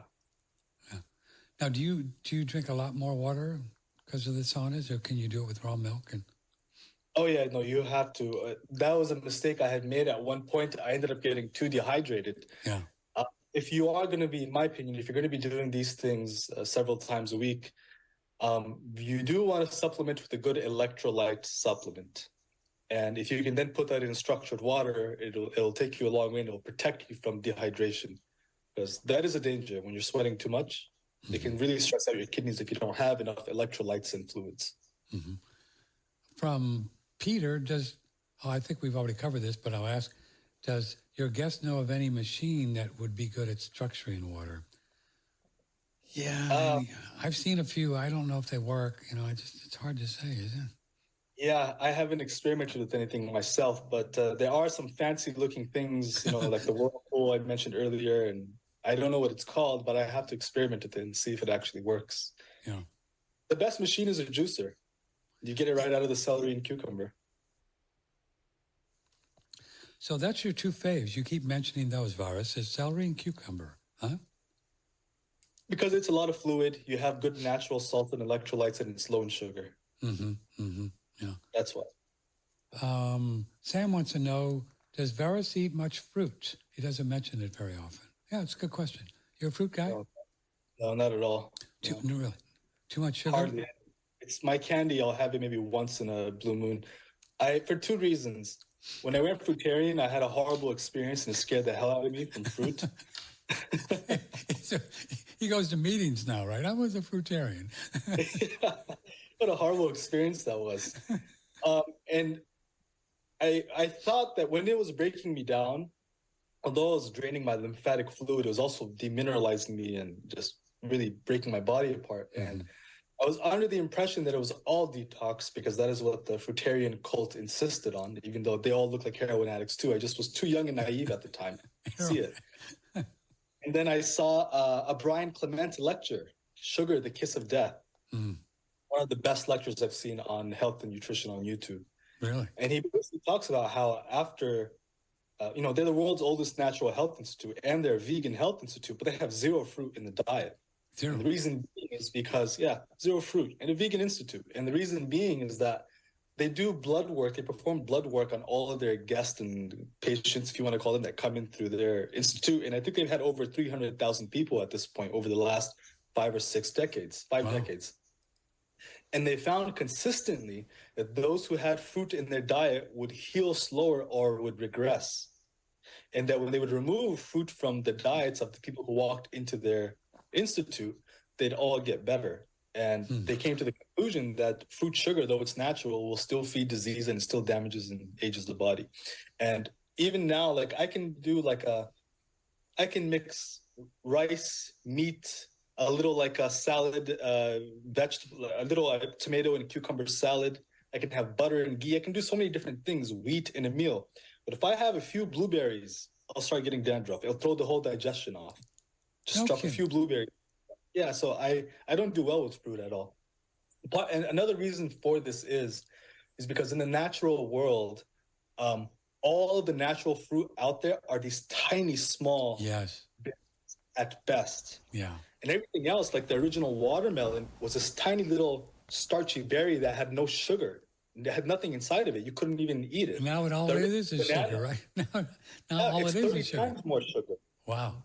[SPEAKER 2] Now, do you drink a lot more water because of the saunas, or can you do it with raw milk?
[SPEAKER 3] Oh yeah, no, you have to. That was a mistake I had made at one point. I ended up getting too dehydrated.
[SPEAKER 2] Yeah.
[SPEAKER 3] If you are going to be, in my opinion, if you're going to be doing these things several times a week, you do want to supplement with a good electrolyte supplement. And if you can then put that in structured water, it'll take you a long way and it'll protect you from dehydration. Because that is a danger. When you're sweating too much, it can really stress out your kidneys if you don't have enough electrolytes and fluids.
[SPEAKER 2] Mm-hmm. From Peter, I think we've already covered this, but I'll ask, does your guest know of any machine that would be good at structuring water? Yeah, I've seen a few. I don't know if they work. It's hard to say, isn't it?
[SPEAKER 3] Yeah, I haven't experimented with anything myself, but there are some fancy-looking things, like the whirlpool I mentioned earlier, and I don't know what it's called, but I have to experiment with it and see if it actually works.
[SPEAKER 2] Yeah.
[SPEAKER 3] The best machine is a juicer. You get it right out of the celery and cucumber.
[SPEAKER 2] So that's your two faves. You keep mentioning those, Varis, is celery and cucumber, huh?
[SPEAKER 3] Because it's a lot of fluid, you have good natural salt and electrolytes, and it's low in sugar.
[SPEAKER 2] Yeah.
[SPEAKER 3] That's why.
[SPEAKER 2] Sam wants to know, does Varis eat much fruit? He doesn't mention it very often. Yeah, it's a good question. You're a fruit guy?
[SPEAKER 3] No, not at all.
[SPEAKER 2] No, really? Too much sugar?
[SPEAKER 3] Hardly. It's my candy. I'll have it maybe once in a blue moon. For two reasons. When I went fruitarian, I had a horrible experience and it scared the hell out of me from fruit.
[SPEAKER 2] He goes to meetings now, right? I was a fruitarian.
[SPEAKER 3] What a horrible experience that was. And I thought that when it was breaking me down, although it was draining my lymphatic fluid, it was also demineralizing me and just really breaking my body apart. And I was under the impression that it was all detox because that is what the fruitarian cult insisted on, even though they all look like heroin addicts too. I just was too young and naive at the time to see it. And then I saw a Brian Clement lecture, Sugar, the Kiss of Death. One of the best lectures I've seen on health and nutrition on YouTube.
[SPEAKER 2] Really? And
[SPEAKER 3] he basically talks about how after, they're the world's oldest natural health institute and they're a vegan health institute, but they have zero fruit in the diet.
[SPEAKER 2] Zero.
[SPEAKER 3] And the reason being is because, zero fruit and a vegan institute. And the reason being is that they do blood work. They perform blood work on all of their guests and patients, if you want to call them, that come in through their institute. And I think they've had over 300,000 people at this point over the last 5 or 6 decades, decades. And they found consistently that those who had fruit in their diet would heal slower or would regress. And that when they would remove fruit from the diets of the people who walked into their institute, they'd all get better. And they came to the conclusion that fruit sugar, though it's natural, will still feed disease and it still damages and ages the body. And even now, like I can mix rice, meat, a little like a salad, vegetable, a little tomato and cucumber salad. I can have butter and ghee. I can do so many different things, wheat in a meal. But if I have a few blueberries, I'll start getting dandruff. It'll throw the whole digestion off. Just drop a few blueberries. Yeah, so I don't do well with fruit at all. But and another reason for this is because in the natural world, all of the natural fruit out there are these tiny, small bits at best.
[SPEAKER 2] Yeah.
[SPEAKER 3] And everything else, like the original watermelon, was this tiny little starchy berry that had no sugar. It had nothing inside of it. You couldn't even eat it.
[SPEAKER 2] Now all it is sugar, right? Now all it is sugar.
[SPEAKER 3] Times more sugar.
[SPEAKER 2] Wow.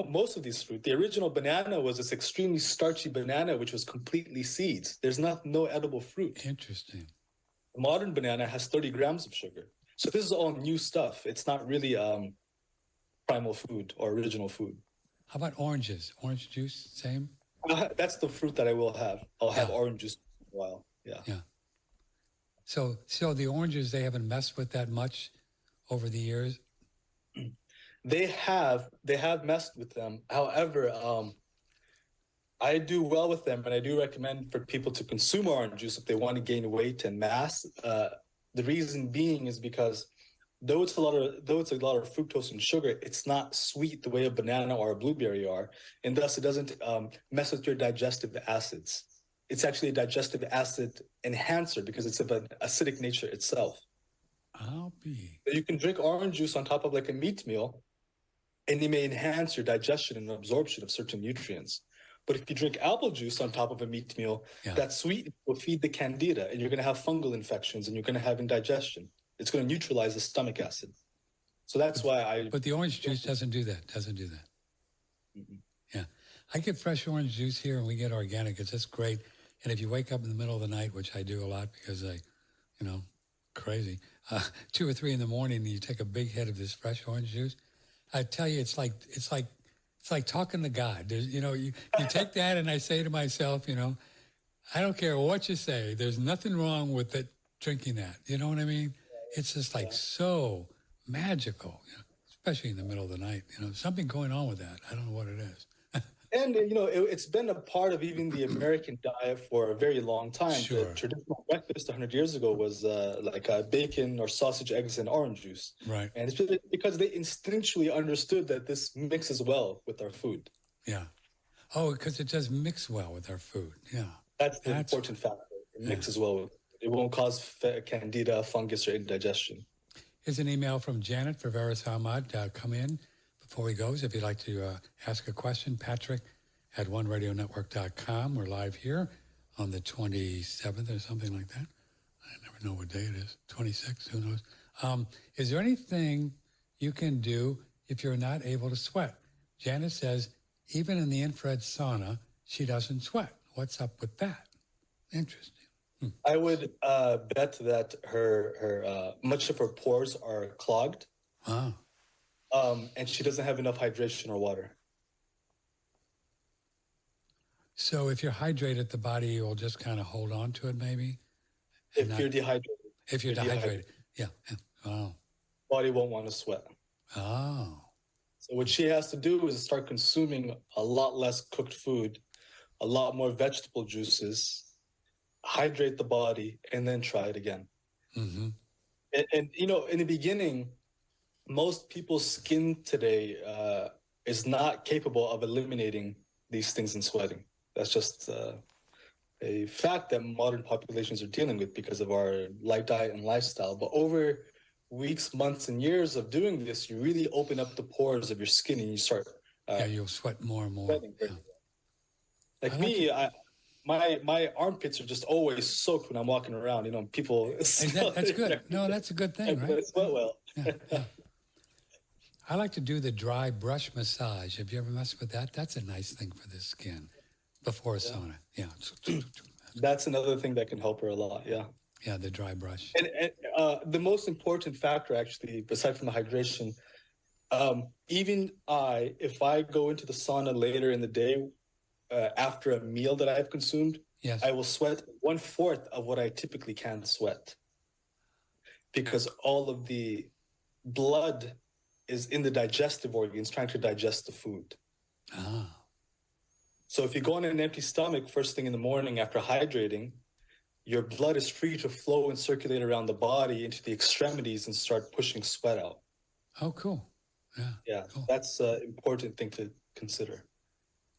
[SPEAKER 3] Most of these fruit, the original banana was this extremely starchy banana, which was completely seeds. There's no edible fruit.
[SPEAKER 2] Interesting.
[SPEAKER 3] The modern banana has 30 grams of sugar. So this is all new stuff. It's not really primal food or original food.
[SPEAKER 2] How about oranges? Orange juice, same?
[SPEAKER 3] That's the fruit that I will have. I'll have orange juice for a while. Yeah.
[SPEAKER 2] Yeah. So the oranges, they haven't messed with that much over the years?
[SPEAKER 3] They have messed with them. However, I do well with them, and I do recommend for people to consume orange juice if they want to gain weight and mass. The reason being is because though it's a lot of fructose and sugar, it's not sweet the way a banana or a blueberry are, and thus it doesn't mess with your digestive acids. It's actually a digestive acid enhancer because it's of an acidic nature itself.
[SPEAKER 2] I'll be.
[SPEAKER 3] So you can drink orange juice on top of like a meat meal, and it may enhance your digestion and absorption of certain nutrients. But if you drink apple juice on top of a meat meal, that sweet will feed the candida, and you're going to have fungal infections, and you're going to have indigestion. It's going to neutralize the stomach acid. So that's why
[SPEAKER 2] But the orange juice doesn't do that. Mm-hmm. Yeah. I get fresh orange juice here, and we get organic. It's just great. And if you wake up in the middle of the night, which I do a lot because crazy, 2 or 3 in the morning, and you take a big head of this fresh orange juice, I tell you, it's like talking to God. There's, you take that, and I say to myself, I don't care what you say. There's nothing wrong with it drinking that. You know what I mean? It's just like so magical, especially in the middle of the night. Something going on with that. I don't know what it is.
[SPEAKER 3] And, it's been a part of even the American diet for a very long time.
[SPEAKER 2] Sure.
[SPEAKER 3] The traditional breakfast 100 years ago was like bacon or sausage, eggs, and orange juice.
[SPEAKER 2] Right.
[SPEAKER 3] And it's because they instinctually understood that this mixes well with our food.
[SPEAKER 2] Yeah. Oh, because it does mix well with our food. Yeah.
[SPEAKER 3] That's the important factor. It mixes well with it. It won't cause candida, fungus, or indigestion.
[SPEAKER 2] Here's an email from Janet for Varis Ahmad. Come in before he goes. If you'd like to ask a question, Patrick at 1radionetwork.com. We're live here on the 27th or something like that. I never know what day it is. 26th, who knows? Is there anything you can do if you're not able to sweat? Janet says, even in the infrared sauna, she doesn't sweat. What's up with that? Interesting.
[SPEAKER 3] I would bet that her much of her pores are clogged, and she doesn't have enough hydration or water.
[SPEAKER 2] So if you're hydrated, the body will just kind of hold on to it, maybe?
[SPEAKER 3] If you're dehydrated.
[SPEAKER 2] If you're dehydrated. Yeah. Oh.
[SPEAKER 3] Body won't want to sweat.
[SPEAKER 2] Oh.
[SPEAKER 3] So what she has to do is start consuming a lot less cooked food, a lot more vegetable juices, hydrate the body, and then try it again.
[SPEAKER 2] Mm-hmm.
[SPEAKER 3] And you know, in the beginning, most people's skin today is not capable of eliminating these things in sweating. That's just a fact that modern populations are dealing with because of our light diet and lifestyle. But over weeks, months, and years of doing this, you really open up the pores of your skin and you start...
[SPEAKER 2] you'll sweat more and more.
[SPEAKER 3] Yeah. Like me, my armpits are just always soaked when I'm walking around. You know, people...
[SPEAKER 2] That's good. No, that's a good thing, right?
[SPEAKER 3] I sweat well.
[SPEAKER 2] Yeah. I like to do the dry brush massage. Have you ever messed with that? That's a nice thing for the skin before a sauna. Yeah.
[SPEAKER 3] That's another thing that can help her a lot. Yeah.
[SPEAKER 2] Yeah, the dry brush.
[SPEAKER 3] And the most important factor, actually, aside from the hydration, even if I go into the sauna later in the day after a meal that I've consumed,
[SPEAKER 2] yes,
[SPEAKER 3] I will sweat 1/4 of what I typically can sweat because all of the blood is in the digestive organs trying to digest the food.
[SPEAKER 2] Ah.
[SPEAKER 3] So if you go on an empty stomach first thing in the morning after hydrating, your blood is free to flow and circulate around the body into the extremities and start pushing sweat out.
[SPEAKER 2] Oh, cool. Yeah.
[SPEAKER 3] Yeah,
[SPEAKER 2] cool.
[SPEAKER 3] That's an important thing to consider.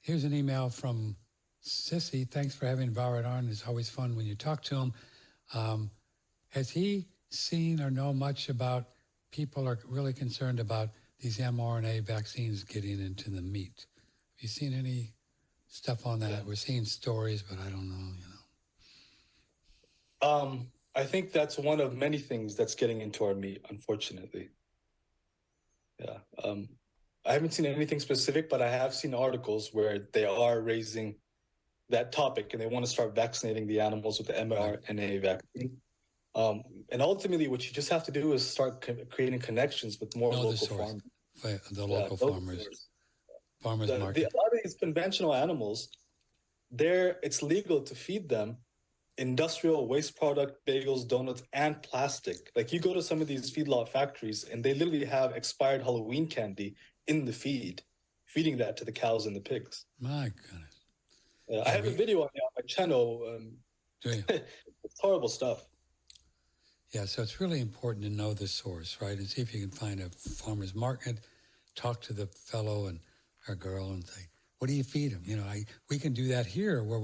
[SPEAKER 2] Here's an email from Sissy. Thanks for having Varis on. It's always fun when you talk to him. Has he seen or know much about people are really concerned about these mRNA vaccines getting into the meat? Have you seen any stuff on that? Yeah. We're seeing stories, but I don't know,
[SPEAKER 3] I think that's one of many things that's getting into our meat, unfortunately. Yeah. I haven't seen anything specific, but I have seen articles where they are raising that topic and they want to start vaccinating the animals with the mRNA vaccine. And ultimately, what you just have to do is start creating connections with more local farmers.
[SPEAKER 2] The local farmers. Farmers market.
[SPEAKER 3] A lot of these conventional animals, it's legal to feed them industrial waste product, bagels, donuts, and plastic. Like you go to some of these feedlot factories and they literally have expired Halloween candy in the feed, feeding that to the cows and the pigs.
[SPEAKER 2] My goodness.
[SPEAKER 3] I have a video on my channel.
[SPEAKER 2] Do you?
[SPEAKER 3] It's horrible stuff.
[SPEAKER 2] Yeah, so it's really important to know the source, right? And see if you can find a farmer's market, talk to the fellow or girl and say, what do you feed them? You know, we can do that here where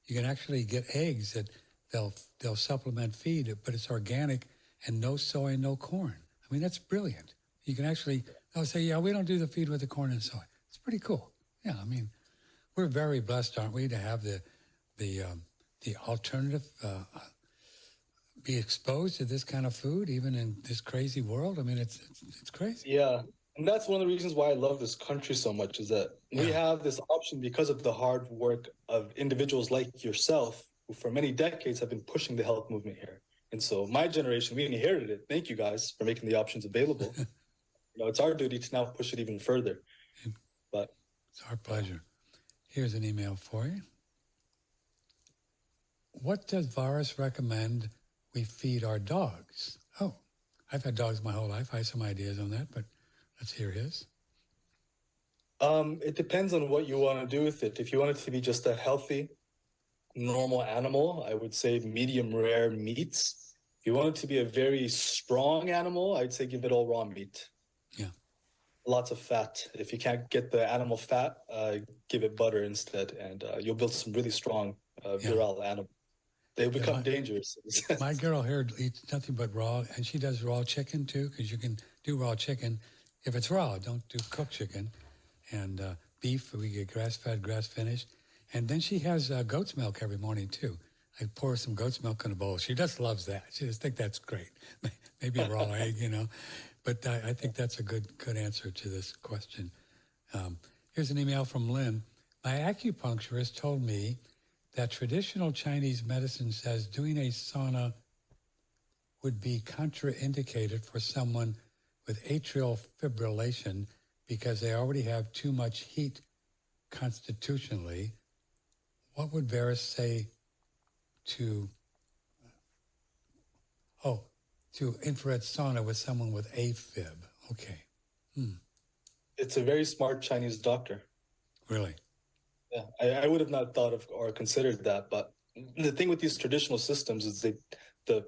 [SPEAKER 2] you can actually get eggs that they'll supplement feed, but it's organic and no soy, no corn. I mean, that's brilliant. You can actually, they'll say, yeah, we don't do the feed with the corn and soy. It's pretty cool. Yeah, I mean, we're very blessed, aren't we, to have the alternative, be exposed to this kind of food, even in this crazy world. I mean, it's crazy.
[SPEAKER 3] Yeah. And that's one of the reasons why I love this country so much is that we have this option because of the hard work of individuals like yourself, who for many decades have been pushing the health movement here. And so my generation, we inherited it. Thank you guys for making the options available. It's our duty to now push it even further. But
[SPEAKER 2] it's our pleasure. Here's an email for you. What does Varis recommend we feed our dogs? Oh, I've had dogs my whole life. I have some ideas on that, but let's hear his.
[SPEAKER 3] It depends on what you want to do with it. If you want it to be just a healthy, normal animal, I would say medium rare meats. If you want it to be a very strong animal, I'd say give it all raw meat.
[SPEAKER 2] Yeah.
[SPEAKER 3] Lots of fat. If you can't get the animal fat, give it butter instead, and you'll build some really strong, virile animal. they become dangerous.
[SPEAKER 2] My girl here eats nothing but raw, and she does raw chicken too, because you can do raw chicken if it's raw. Don't do cooked chicken. And beef, we get grass-fed, grass-finished. And then she has goat's milk every morning too. I pour some goat's milk in a bowl. She just loves that. She just thinks that's great. Maybe a raw egg, you know. But I think that's a good answer to this question. Here's an email from Lynn. My acupuncturist told me that traditional Chinese medicine says doing a sauna would be contraindicated for someone with atrial fibrillation because they already have too much heat constitutionally. What would Varis say to infrared sauna with someone with AFib? Okay.
[SPEAKER 3] It's a very smart Chinese doctor.
[SPEAKER 2] Really?
[SPEAKER 3] Yeah, I would have not thought of or considered that. But the thing with these traditional systems is the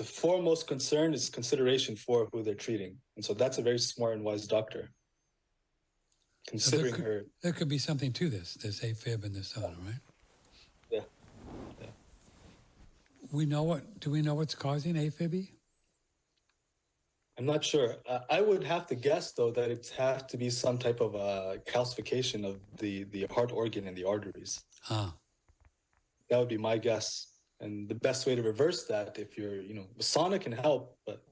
[SPEAKER 3] foremost concern is consideration for who they're treating. And so that's a very smart and wise doctor. Considering
[SPEAKER 2] there could be something to this AFib and this sauna, right?
[SPEAKER 3] Yeah.
[SPEAKER 2] Do we know what's causing AFib?
[SPEAKER 3] I'm not sure. I would have to guess, though, that it has to be some type of calcification of the heart organ and the arteries. That would be my guess. And the best way to reverse that, if you're, sauna can help, but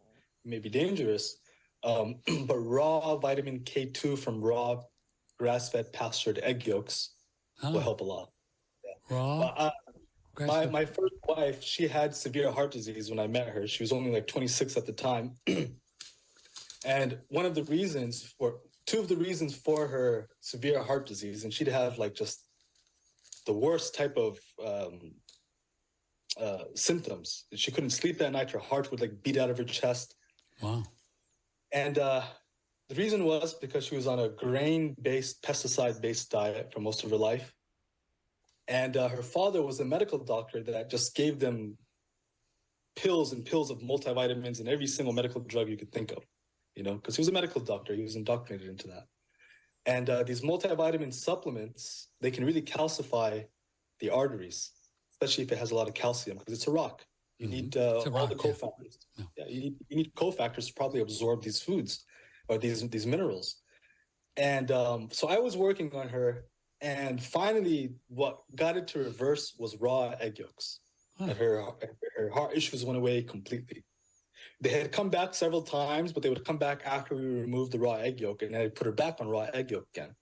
[SPEAKER 3] it may be dangerous. But raw vitamin K2 from raw grass-fed pastured egg yolks will help a lot. Yeah.
[SPEAKER 2] Raw?
[SPEAKER 3] My first wife, she had severe heart disease when I met her. She was only like 26 at the time. And two of the reasons for her severe heart disease, and she'd have like just the worst type of symptoms. She couldn't sleep that night. Her heart would like beat out of her chest.
[SPEAKER 2] Wow.
[SPEAKER 3] And the reason was because she was on a grain-based, pesticide-based diet for most of her life. And her father was a medical doctor that just gave them pills and pills of multivitamins and every single medical drug you could think of, because he was a medical doctor. He was indoctrinated into that. And these multivitamin supplements, they can really calcify the arteries, especially if it has a lot of calcium, because it's a rock. You need all the cofactors. Yeah, you need cofactors to probably absorb these foods or these minerals. And so I was working on her. And finally, what got it to reverse was raw egg yolks. And her heart issues went away completely. They had come back several times, but they would come back after we removed the raw egg yolk, and I put her back on raw egg yolk again.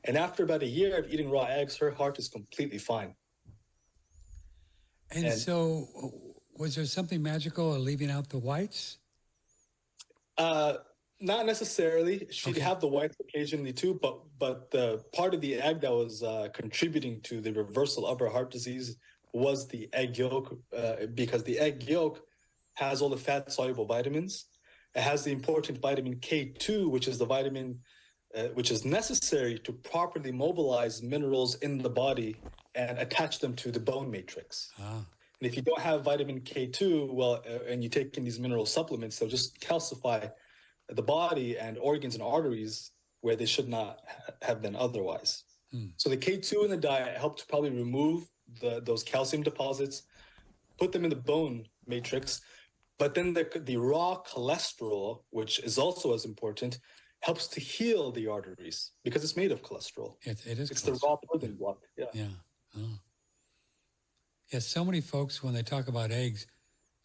[SPEAKER 3] And after about a year of eating raw eggs, her heart is completely fine.
[SPEAKER 2] And so, was there something magical of leaving out the whites?
[SPEAKER 3] Not necessarily. She'd have the whites occasionally too, but the part of the egg that was contributing to the reversal of her heart disease was the egg yolk, because the egg yolk has all the fat-soluble vitamins. It has the important vitamin K2, which is the vitamin which is necessary to properly mobilize minerals in the body and attach them to the bone matrix. And if you don't have vitamin K2, and you take in these mineral supplements, they'll just calcify the body and organs and arteries where they should not have been otherwise. So the K2 in the diet helped to probably remove those calcium deposits, put them in the bone matrix, but then the raw cholesterol, which is also as important, helps to heal the arteries because it's made of cholesterol.
[SPEAKER 2] It is.
[SPEAKER 3] It's the raw building block.
[SPEAKER 2] Yeah. Yeah, so many folks, when they talk about eggs,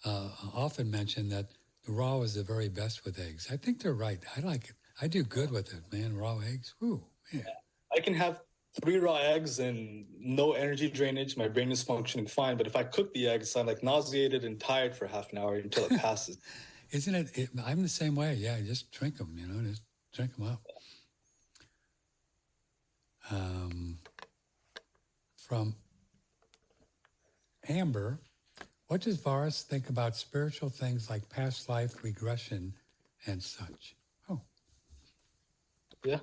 [SPEAKER 2] often mention that the raw is the very best with eggs. I think they're right. I like it. I do good with it, man. Raw eggs. Woo, man.
[SPEAKER 3] I can have 3 raw eggs and no energy drainage. My brain is functioning fine. But if I cook the eggs, I'm like nauseated and tired for half an hour until it passes.
[SPEAKER 2] Isn't it? I'm the same way. Yeah, just drink them, just drink them up. From Amber, what does Varis think about spiritual things like past life regression and such? Oh.
[SPEAKER 3] Yeah,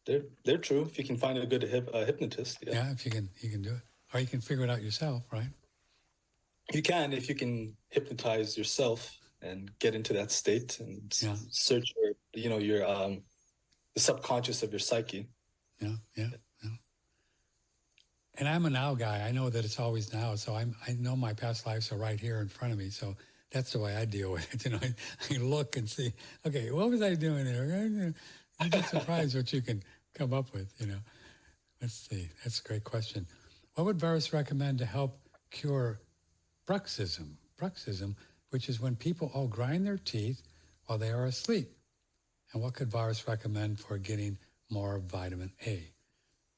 [SPEAKER 3] they're true if you can find a good hypnotist.
[SPEAKER 2] Yeah, if you can do it. Or you can figure it out yourself, right?
[SPEAKER 3] You can if you can hypnotize yourself and get into that state and search your the subconscious of your psyche.
[SPEAKER 2] Yeah. And I'm a now guy. I know that it's always now. So I know my past lives are right here in front of me. So that's the way I deal with it. You know, I look and see, okay, what was I doing there? I'm just surprised what you can come up with, you know. Let's see. That's a great question. What would Varis recommend to help cure bruxism? Bruxism, which is when people all grind their teeth while they are asleep. And what could Varis recommend for getting more vitamin A?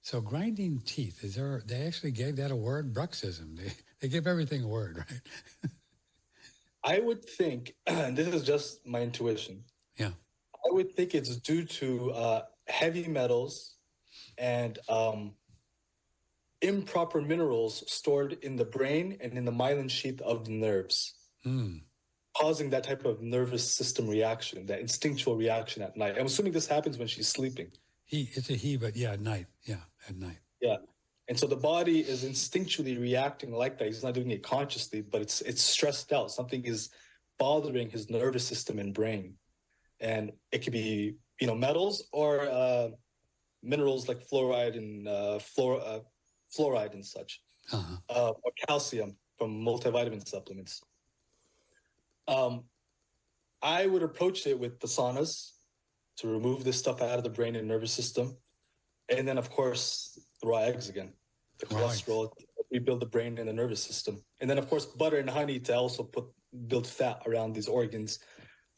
[SPEAKER 2] So grinding teeth, they actually gave that a word, bruxism. They give everything a word, right?
[SPEAKER 3] I would think, and this is just my intuition.
[SPEAKER 2] Yeah.
[SPEAKER 3] I would think it's due to heavy metals and improper minerals stored in the brain and in the myelin sheath of the nerves, causing that type of nervous system reaction, that instinctual reaction at night. I'm assuming this happens when she's sleeping.
[SPEAKER 2] It's a he, but yeah, at night. Yeah, at night.
[SPEAKER 3] Yeah. And so the body is instinctually reacting like that. He's not doing it consciously, but it's stressed out. Something is bothering his nervous system and brain. And it could be, metals or minerals like fluoride and fluoride and such, or calcium from multivitamin supplements. I would approach it with the saunas to remove this stuff out of the brain and nervous system. And then, of course, the raw eggs again, the cholesterol, rebuild the brain and the nervous system. And then, of course, butter and honey to also build fat around these organs.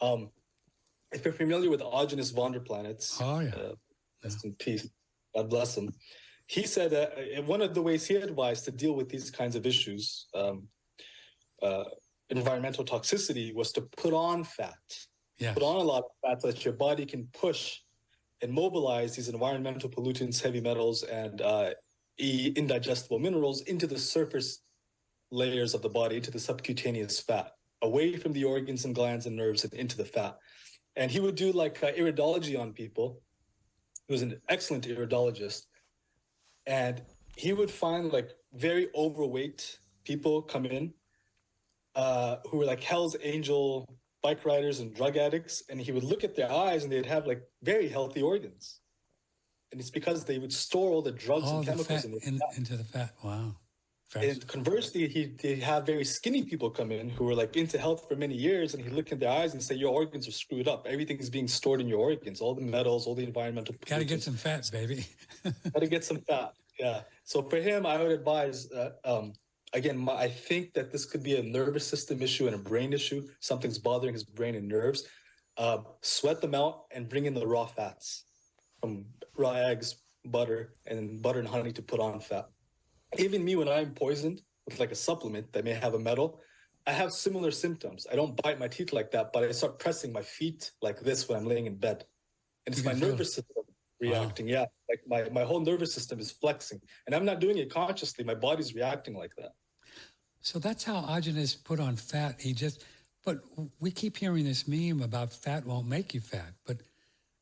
[SPEAKER 3] If you're familiar with Aajonus Vonderplanitz, rest in peace, God bless him. He said that one of the ways he advised to deal with these kinds of issues, environmental toxicity, was to put on fat. Put on a lot of fat so that your body can push and mobilize these environmental pollutants, heavy metals, and indigestible minerals into the surface layers of the body, into the subcutaneous fat, away from the organs and glands and nerves and into the fat. And he would do like iridology on people. He was an excellent iridologist. And he would find like very overweight people come in who were like Hell's Angel bike riders and drug addicts. And he would look at their eyes and they'd have like very healthy organs. And it's because they would store all the drugs and chemicals
[SPEAKER 2] into the fat. Wow.
[SPEAKER 3] And conversely, he'd have very skinny people come in who were like into health for many years, and he'd look in their eyes and say, your organs are screwed up. Everything is being stored in your organs, all the metals, all the environmental pollutants.
[SPEAKER 2] Got to get some fat, baby.
[SPEAKER 3] Got to get some fat, yeah. So for him, I would advise, again, I think that this could be a nervous system issue and a brain issue. Something's bothering his brain and nerves. Sweat them out and bring in the raw fats from raw eggs, butter and honey to put on fat. Even me, when I'm poisoned with like a supplement that may have a metal, I have similar symptoms. I don't bite my teeth like that, but I start pressing my feet like this when I'm laying in bed. And it's my nervous system reacting. Yeah, like my whole nervous system is flexing. And I'm not doing it consciously. My body's reacting like that.
[SPEAKER 2] So that's how Aajonus put on fat. But we keep hearing this meme about fat won't make you fat, but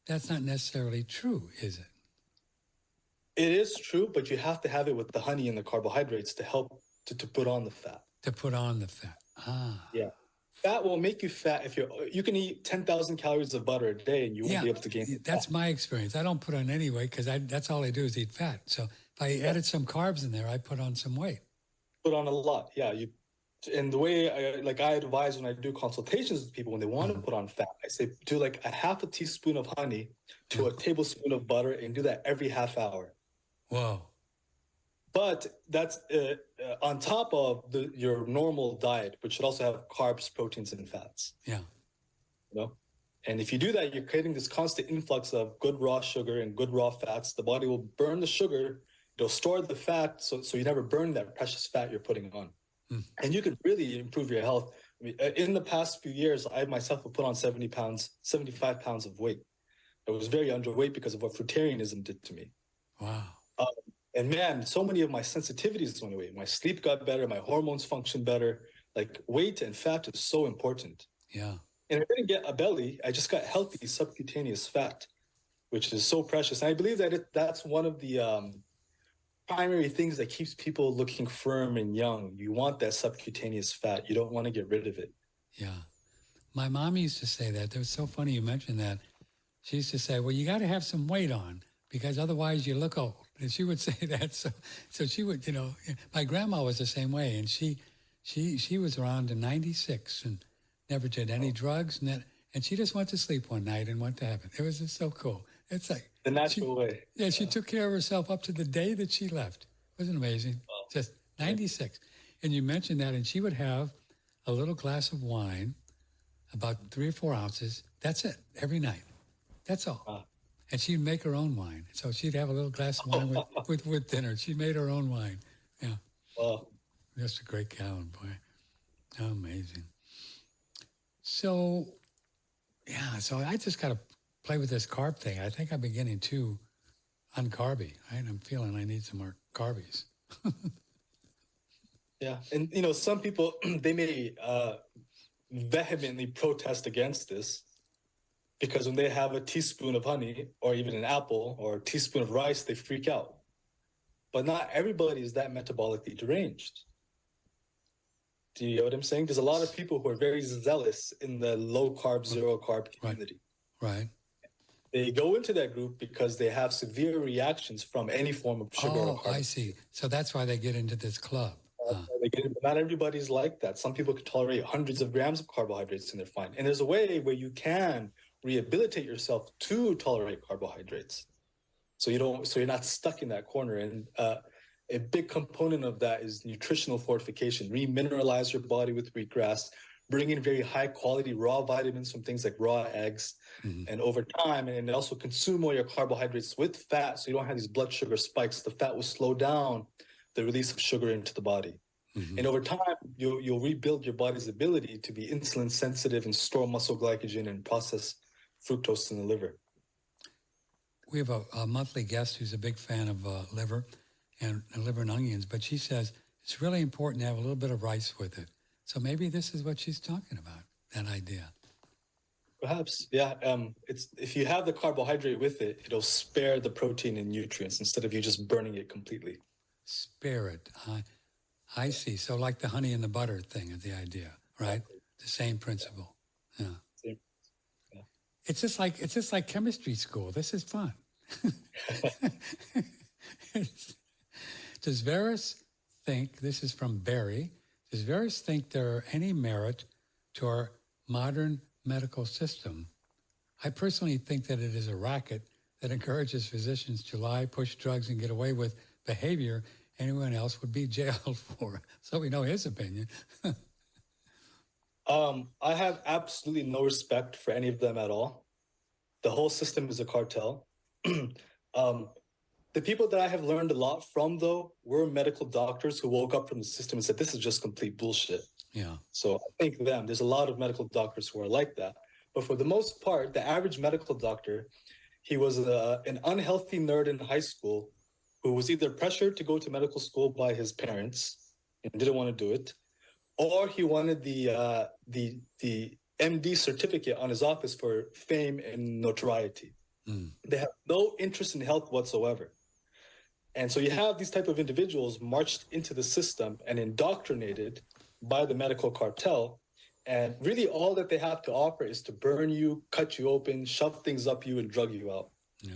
[SPEAKER 2] that's not necessarily true, is it?
[SPEAKER 3] It is true, but you have to have it with the honey and the carbohydrates to help to put on the fat.
[SPEAKER 2] To put on the fat.
[SPEAKER 3] Yeah. Fat will make you fat if you can eat 10,000 calories of butter a day and you won't be able to gain
[SPEAKER 2] that's fat. My experience. I don't put on any weight because that's all I do is eat fat. So if I added some carbs in there, I put on some weight.
[SPEAKER 3] Put on a lot, yeah. And the way I advise when I do consultations with people when they want to put on fat, I say do like a half a teaspoon of honey to a tablespoon of butter and do that every half hour.
[SPEAKER 2] Wow.
[SPEAKER 3] But that's on top of your normal diet, which should also have carbs, proteins, and fats.
[SPEAKER 2] Yeah.
[SPEAKER 3] And if you do that, you're creating this constant influx of good raw sugar and good raw fats. The body will burn the sugar. It'll store the fat, so you never burn that precious fat you're putting on. And you could really improve your health. I mean, in the past few years, I myself have put on 75 pounds of weight. I was very underweight because of what fruitarianism did to me.
[SPEAKER 2] Wow.
[SPEAKER 3] And man, so many of my sensitivities went away. My sleep got better. My hormones function better. Like weight and fat is so important.
[SPEAKER 2] Yeah.
[SPEAKER 3] And I didn't get a belly. I just got healthy subcutaneous fat, which is so precious. And I believe that that's one of the primary things that keeps people looking firm and young. You want that subcutaneous fat. You don't want to get rid of it.
[SPEAKER 2] Yeah. My mom used to say that. It was so funny you mentioned that. She used to say, well, you got to have some weight on because otherwise you look old. And she would say that. So she would, my grandma was the same way. And she was around in 96 and never did any drugs. And she just went to sleep one night and went to heaven. It was just so cool. It's like
[SPEAKER 3] the natural way.
[SPEAKER 2] Yeah, she took care of herself up to the day that she left. Wasn't it amazing?
[SPEAKER 3] Wow.
[SPEAKER 2] Just 96. And you mentioned that, and she would have a little glass of wine, about 3 or 4 ounces. That's it, every night. That's all.
[SPEAKER 3] Wow.
[SPEAKER 2] And she'd make her own wine. So she'd have a little glass of wine with dinner. She made her own wine. Yeah.
[SPEAKER 3] Wow.
[SPEAKER 2] Just a great gal, boy. Amazing. So, yeah, so I just got to play with this carb thing. I think I'm beginning too uncarby, right? I'm feeling I need some more carbies.
[SPEAKER 3] Yeah. And, some people, they may vehemently protest against this because when they have a teaspoon of honey or even an apple or a teaspoon of rice, they freak out. But not everybody is that metabolically deranged. Do you know what I'm saying? There's a lot of people who are very zealous in the low carb, zero carb community.
[SPEAKER 2] Right.
[SPEAKER 3] They go into that group because they have severe reactions from any form of sugar or carb.
[SPEAKER 2] I see. So that's why they get into this club.
[SPEAKER 3] Not everybody's like that. Some people can tolerate hundreds of grams of carbohydrates and they're fine. And there's a way where you can rehabilitate yourself to tolerate carbohydrates. So you're not stuck in that corner. And a big component of that is nutritional fortification. Remineralize your body with wheatgrass, bring in very high quality raw vitamins from things like raw eggs. Mm-hmm. And over time, and also consume all your carbohydrates with fat so you don't have these blood sugar spikes. The fat will slow down the release of sugar into the body. Mm-hmm. And over time, you'll rebuild your body's ability to be insulin sensitive and store muscle glycogen and process fructose in the liver.
[SPEAKER 2] We have a monthly guest who's a big fan of liver and onions, but she says it's really important to have a little bit of rice with it. So maybe this is what she's talking about, that idea.
[SPEAKER 3] Perhaps, yeah. It's if you have the carbohydrate with it, it'll spare the protein and nutrients instead of you just burning it completely.
[SPEAKER 2] Spare it. I see. So like the honey and the butter thing is the idea, right? Exactly. The same principle. Yeah. Same. Yeah. It's just like chemistry school. This is fun. Does Varis think, this is from Barry, does Varis think there are any merit to our modern medical system? I personally think that it is a racket that encourages physicians to lie, push drugs, and get away with behavior anyone else would be jailed for. So we know his opinion.
[SPEAKER 3] I have absolutely no respect for any of them at all. The whole system is a cartel. The people that I have learned a lot from, though, were medical doctors who woke up from the system and said, this is just complete bullshit.
[SPEAKER 2] Yeah.
[SPEAKER 3] So I think there's a lot of medical doctors who are like that. But for the most part, the average medical doctor, he was an unhealthy nerd in high school who was either pressured to go to medical school by his parents and didn't want to do it, or he wanted the MD certificate on his office for fame and notoriety. Mm. They have no interest in health whatsoever. And so you have these type of individuals marched into the system and indoctrinated by the medical cartel. And really all that they have to offer is to burn you, cut you open, shove things up you, and drug you out.
[SPEAKER 2] Yeah.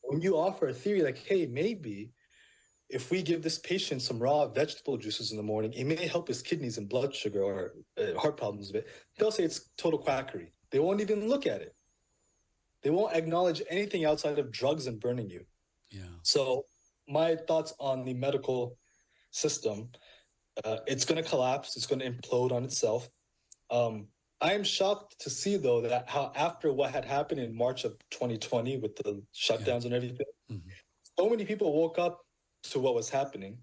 [SPEAKER 3] When you offer a theory like, hey, maybe if we give this patient some raw vegetable juices in the morning, it may help his kidneys and blood sugar or heart problems a bit, they'll say it's total quackery. They won't even look at it. They won't acknowledge anything outside of drugs and burning you.
[SPEAKER 2] Yeah.
[SPEAKER 3] So my thoughts on the medical system, it's going to collapse. It's going to implode on itself. I am shocked to see, though, that how after what had happened in March of 2020 with the shutdowns and everything, so many people woke up to what was happening,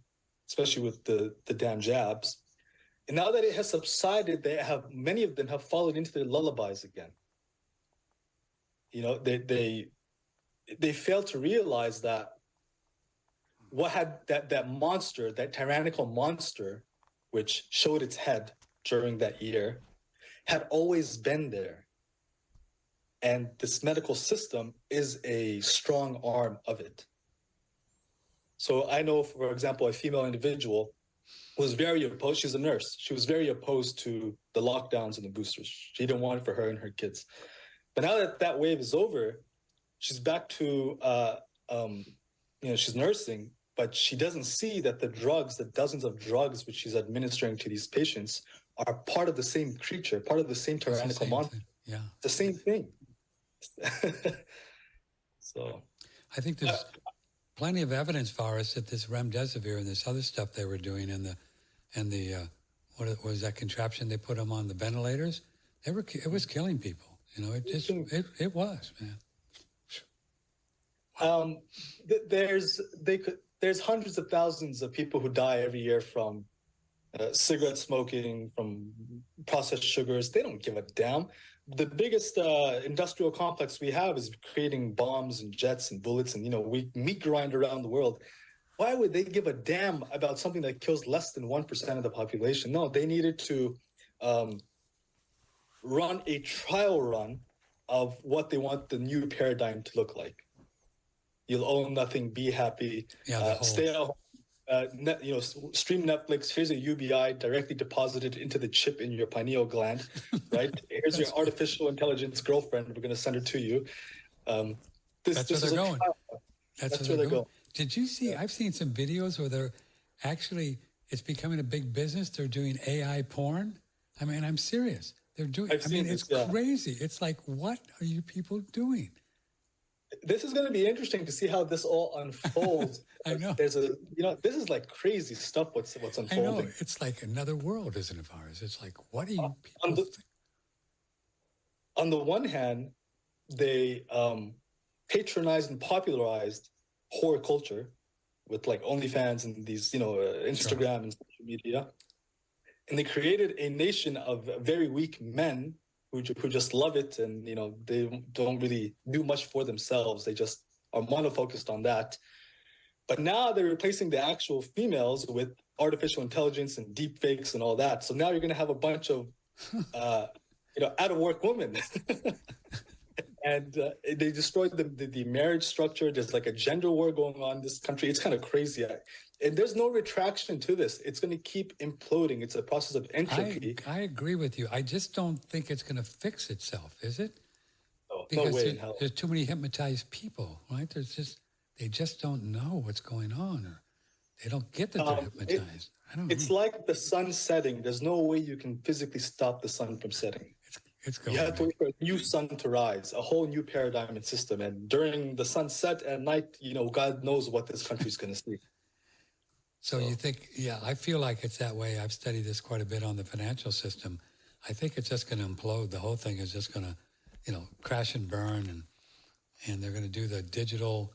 [SPEAKER 3] especially with the damn jabs. And now that it has subsided, many of them have fallen into their lullabies again. You know, they fail to realize that what had that monster, that tyrannical monster, which showed its head during that year, had always been there. And this medical system is a strong arm of it. So I know, for example, a female individual was very opposed. She's a nurse. She was very opposed to the lockdowns and the boosters. She didn't want it for her and her kids. But now that that wave is over, she's back to she's nursing, but she doesn't see that the drugs, the dozens of drugs which she's administering to these patients are part of the same creature, part of the same tyrannical monster.
[SPEAKER 2] Yeah.
[SPEAKER 3] The same thing. So
[SPEAKER 2] I think there's plenty of evidence, Varis, that this remdesivir and this other stuff they were doing and the what was that contraption they put them on the ventilators? It was killing people. It was, man.
[SPEAKER 3] There's hundreds of thousands of people who die every year from cigarette smoking, from processed sugars. They don't give a damn. The biggest industrial complex we have is creating bombs and jets and bullets, and we meat grind around the world. Why would they give a damn about something that kills less than 1% of the population? No, they needed to run a trial run of what they want the new paradigm to look like. You'll own nothing, be happy, stay at home, stream Netflix. Here's a UBI directly deposited into the chip in your pineal gland, right? Here's your artificial intelligence girlfriend. We're going to send her to you.
[SPEAKER 2] That's where they're going. That's where they're going. Did you see? I've seen some videos where they're actually, it's becoming a big business. They're doing AI porn. I mean, I'm serious. They're doing. It's crazy. It's like, what are you people doing?
[SPEAKER 3] This is going to be interesting to see how this all unfolds.
[SPEAKER 2] I know.
[SPEAKER 3] There's this is like crazy stuff. What's unfolding?
[SPEAKER 2] I know. It's like another world, isn't it, Varis? It's like, what are you people
[SPEAKER 3] on the one hand, they patronized and popularized horror culture with like OnlyFans and these, Instagram and social media. And they created a nation of very weak men who just love it, and they don't really do much for themselves. They just are monofocused on that. But now they're replacing the actual females with artificial intelligence and deep fakes and all that. So now you're going to have a bunch of out of work women, and they destroyed the marriage structure. There's like a gender war going on in this country. It's kind of crazy. And there's no retraction to this. It's going to keep imploding. It's a process of entropy.
[SPEAKER 2] I agree with you. I just don't think it's going to fix itself, is it?
[SPEAKER 3] No way in hell.
[SPEAKER 2] There's too many hypnotized people, right? They just don't know what's going on, or they don't get that they're hypnotized. I don't know.
[SPEAKER 3] It's like the sun setting. There's no way you can physically stop the sun from setting.
[SPEAKER 2] It's going.
[SPEAKER 3] You have to wait for a new sun to rise, a whole new paradigm and system. And during the sunset at night, God knows what this country's going to see.
[SPEAKER 2] So you think, I feel like it's that way. I've studied this quite a bit on the financial system. I think it's just going to implode. The whole thing is just going to, crash and burn, and they're going to do the digital,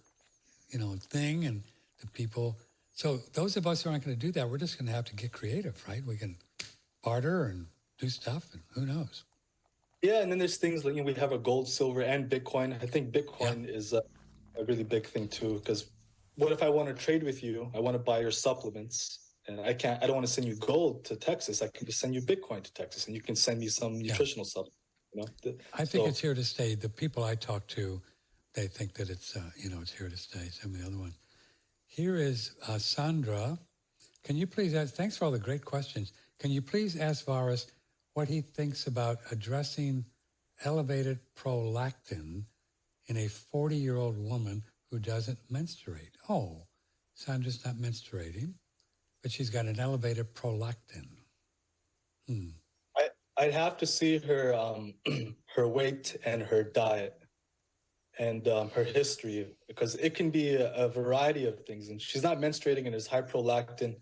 [SPEAKER 2] thing, and the people. So those of us who aren't going to do that, we're just going to have to get creative, right? We can barter and do stuff, and who knows?
[SPEAKER 3] Yeah, and then there's things like we have a gold, silver, and Bitcoin. I think Bitcoin is a really big thing too, because what if I want to trade with you? I want to buy your supplements, and I don't want to send you gold to Texas. I can just send you Bitcoin to Texas, and you can send me some nutritional supplements.
[SPEAKER 2] I think it's here to stay. The people I talk to, they think that it's it's here to stay. Some of the other ones. Here is Sandra. Can you please ask? Thanks for all the great questions. Can you please ask Varis what he thinks about addressing elevated prolactin in a 40-year-old woman who doesn't menstruate? Oh, Sandra's not menstruating, but she's got an elevated prolactin.
[SPEAKER 3] I'd have to see her her weight and her diet and her history, because it can be a variety of things. And she's not menstruating and there's high prolactin.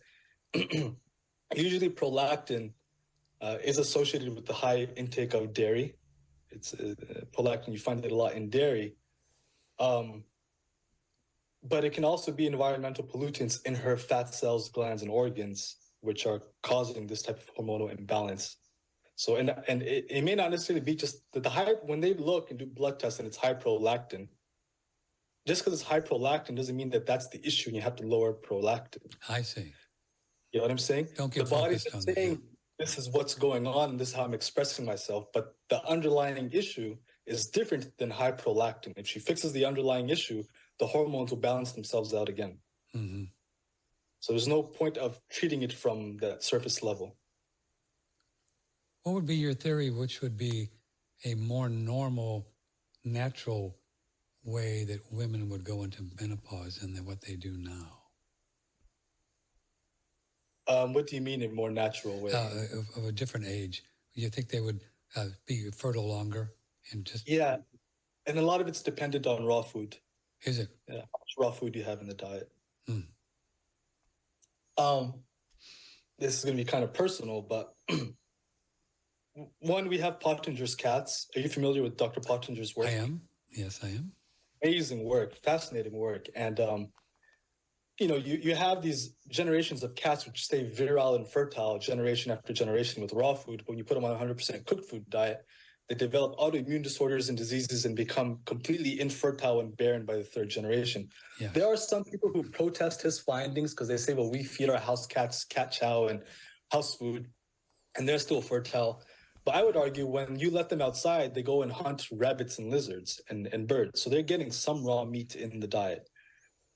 [SPEAKER 3] Usually prolactin is associated with the high intake of dairy. It's prolactin, you find it a lot in dairy. But it can also be environmental pollutants in her fat cells, glands, and organs, which are causing this type of hormonal imbalance. So, and it may not necessarily be just the high, when they look and do blood tests and it's high prolactin, just because it's high prolactin doesn't mean that that's the issue and you have to lower prolactin.
[SPEAKER 2] I see.
[SPEAKER 3] You know what I'm saying?
[SPEAKER 2] Don't get
[SPEAKER 3] the body's
[SPEAKER 2] focused on
[SPEAKER 3] saying, this is what's going on and this is how I'm expressing myself. But the underlying issue is different than high prolactin. If she fixes the underlying issue, the hormones will balance themselves out again.
[SPEAKER 2] Mm-hmm.
[SPEAKER 3] So there's no point of treating it from that surface level.
[SPEAKER 2] What would be your theory, which would be a more normal, natural way that women would go into menopause than what they do now?
[SPEAKER 3] What do you mean in a more natural way?
[SPEAKER 2] Of a different age. You think they would be fertile longer? And just
[SPEAKER 3] Yeah, and a lot of it's dependent on raw food.
[SPEAKER 2] Is it?
[SPEAKER 3] Yeah, how much raw food you have in the diet. This is going to be kind of personal, but one, we have Pottinger's cats. Are you familiar with Dr. Pottinger's work?
[SPEAKER 2] I am. Yes, I am.
[SPEAKER 3] Amazing work, fascinating work. And, you have these generations of cats which stay virile and fertile generation after generation with raw food. When you put them on a 100% cooked food diet, they develop autoimmune disorders and diseases and become completely infertile and barren by the third generation.
[SPEAKER 2] Yeah.
[SPEAKER 3] There are some people who protest his findings because they say, well, we feed our house cats cat chow and house food, and they're still fertile. But I would argue when you let them outside, they go and hunt rabbits and lizards and birds. So they're getting some raw meat in the diet.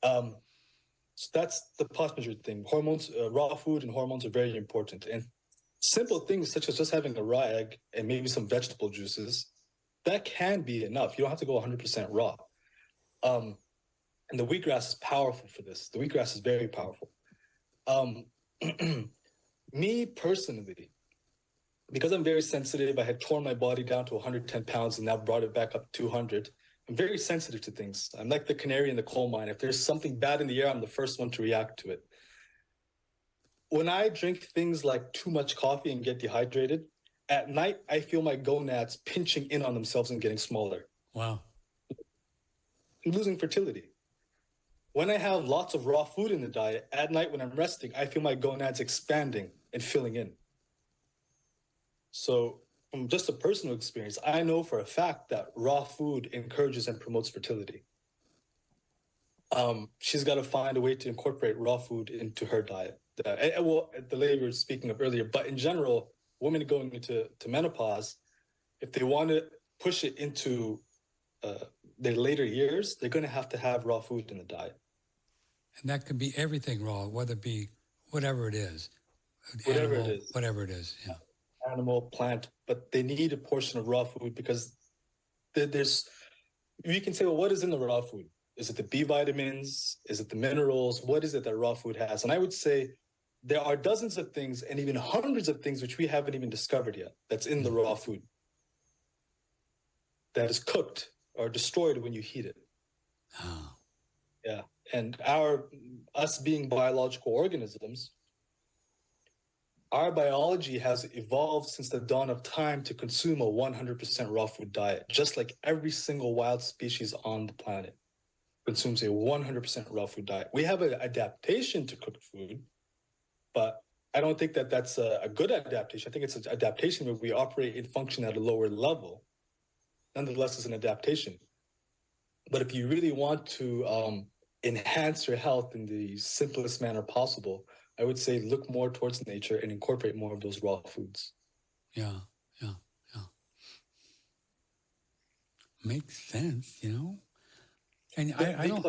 [SPEAKER 3] So that's the Pottinger thing. Hormones, raw food and hormones are very important. And simple things such as just having a raw egg and maybe some vegetable juices, that can be enough. You don't have to go 100% raw. And the wheatgrass is powerful for this. The wheatgrass is very powerful. Me personally, because I'm very sensitive, I had torn my body down to 110 pounds and now brought it back up to 200. I'm very sensitive to things. I'm like the canary in the coal mine. If there's something bad in the air, I'm the first one to react to it. When I drink things like too much coffee and get dehydrated, at night, I feel my gonads pinching in on themselves and getting smaller.
[SPEAKER 2] Wow.
[SPEAKER 3] I'm losing fertility. When I have lots of raw food in the diet, at night when I'm resting, I feel my gonads expanding and filling in. So from just a personal experience, I know for a fact that raw food encourages and promotes fertility. She's got to find a way to incorporate raw food into her diet. Well, the lady we were speaking of earlier, but in general, women going into menopause, if they want to push it into their later years, they're going to have raw food in the diet.
[SPEAKER 2] And that can be everything raw, whether it be whatever it is.
[SPEAKER 3] Whatever
[SPEAKER 2] Animal,
[SPEAKER 3] it is.
[SPEAKER 2] Whatever it is, yeah.
[SPEAKER 3] Animal, plant, but they need a portion of raw food because we can say, well, what is in the raw food? Is it the B vitamins? Is it the minerals? What is it that raw food has? And I would say there are dozens of things and even hundreds of things which we haven't even discovered yet that's in the raw food that is cooked or destroyed when you heat it.
[SPEAKER 2] Oh.
[SPEAKER 3] Yeah. And us being biological organisms, our biology has evolved since the dawn of time to consume a 100% raw food diet, just like every single wild species on the planet consumes a 100% raw food diet. We have an adaptation to cooked food, but I don't think that that's a good adaptation. I think it's an adaptation where we operate and function at a lower level. Nonetheless, it's an adaptation. But if you really want to enhance your health in the simplest manner possible, I would say look more towards nature and incorporate more of those raw foods.
[SPEAKER 2] Yeah. Makes sense, And I don't.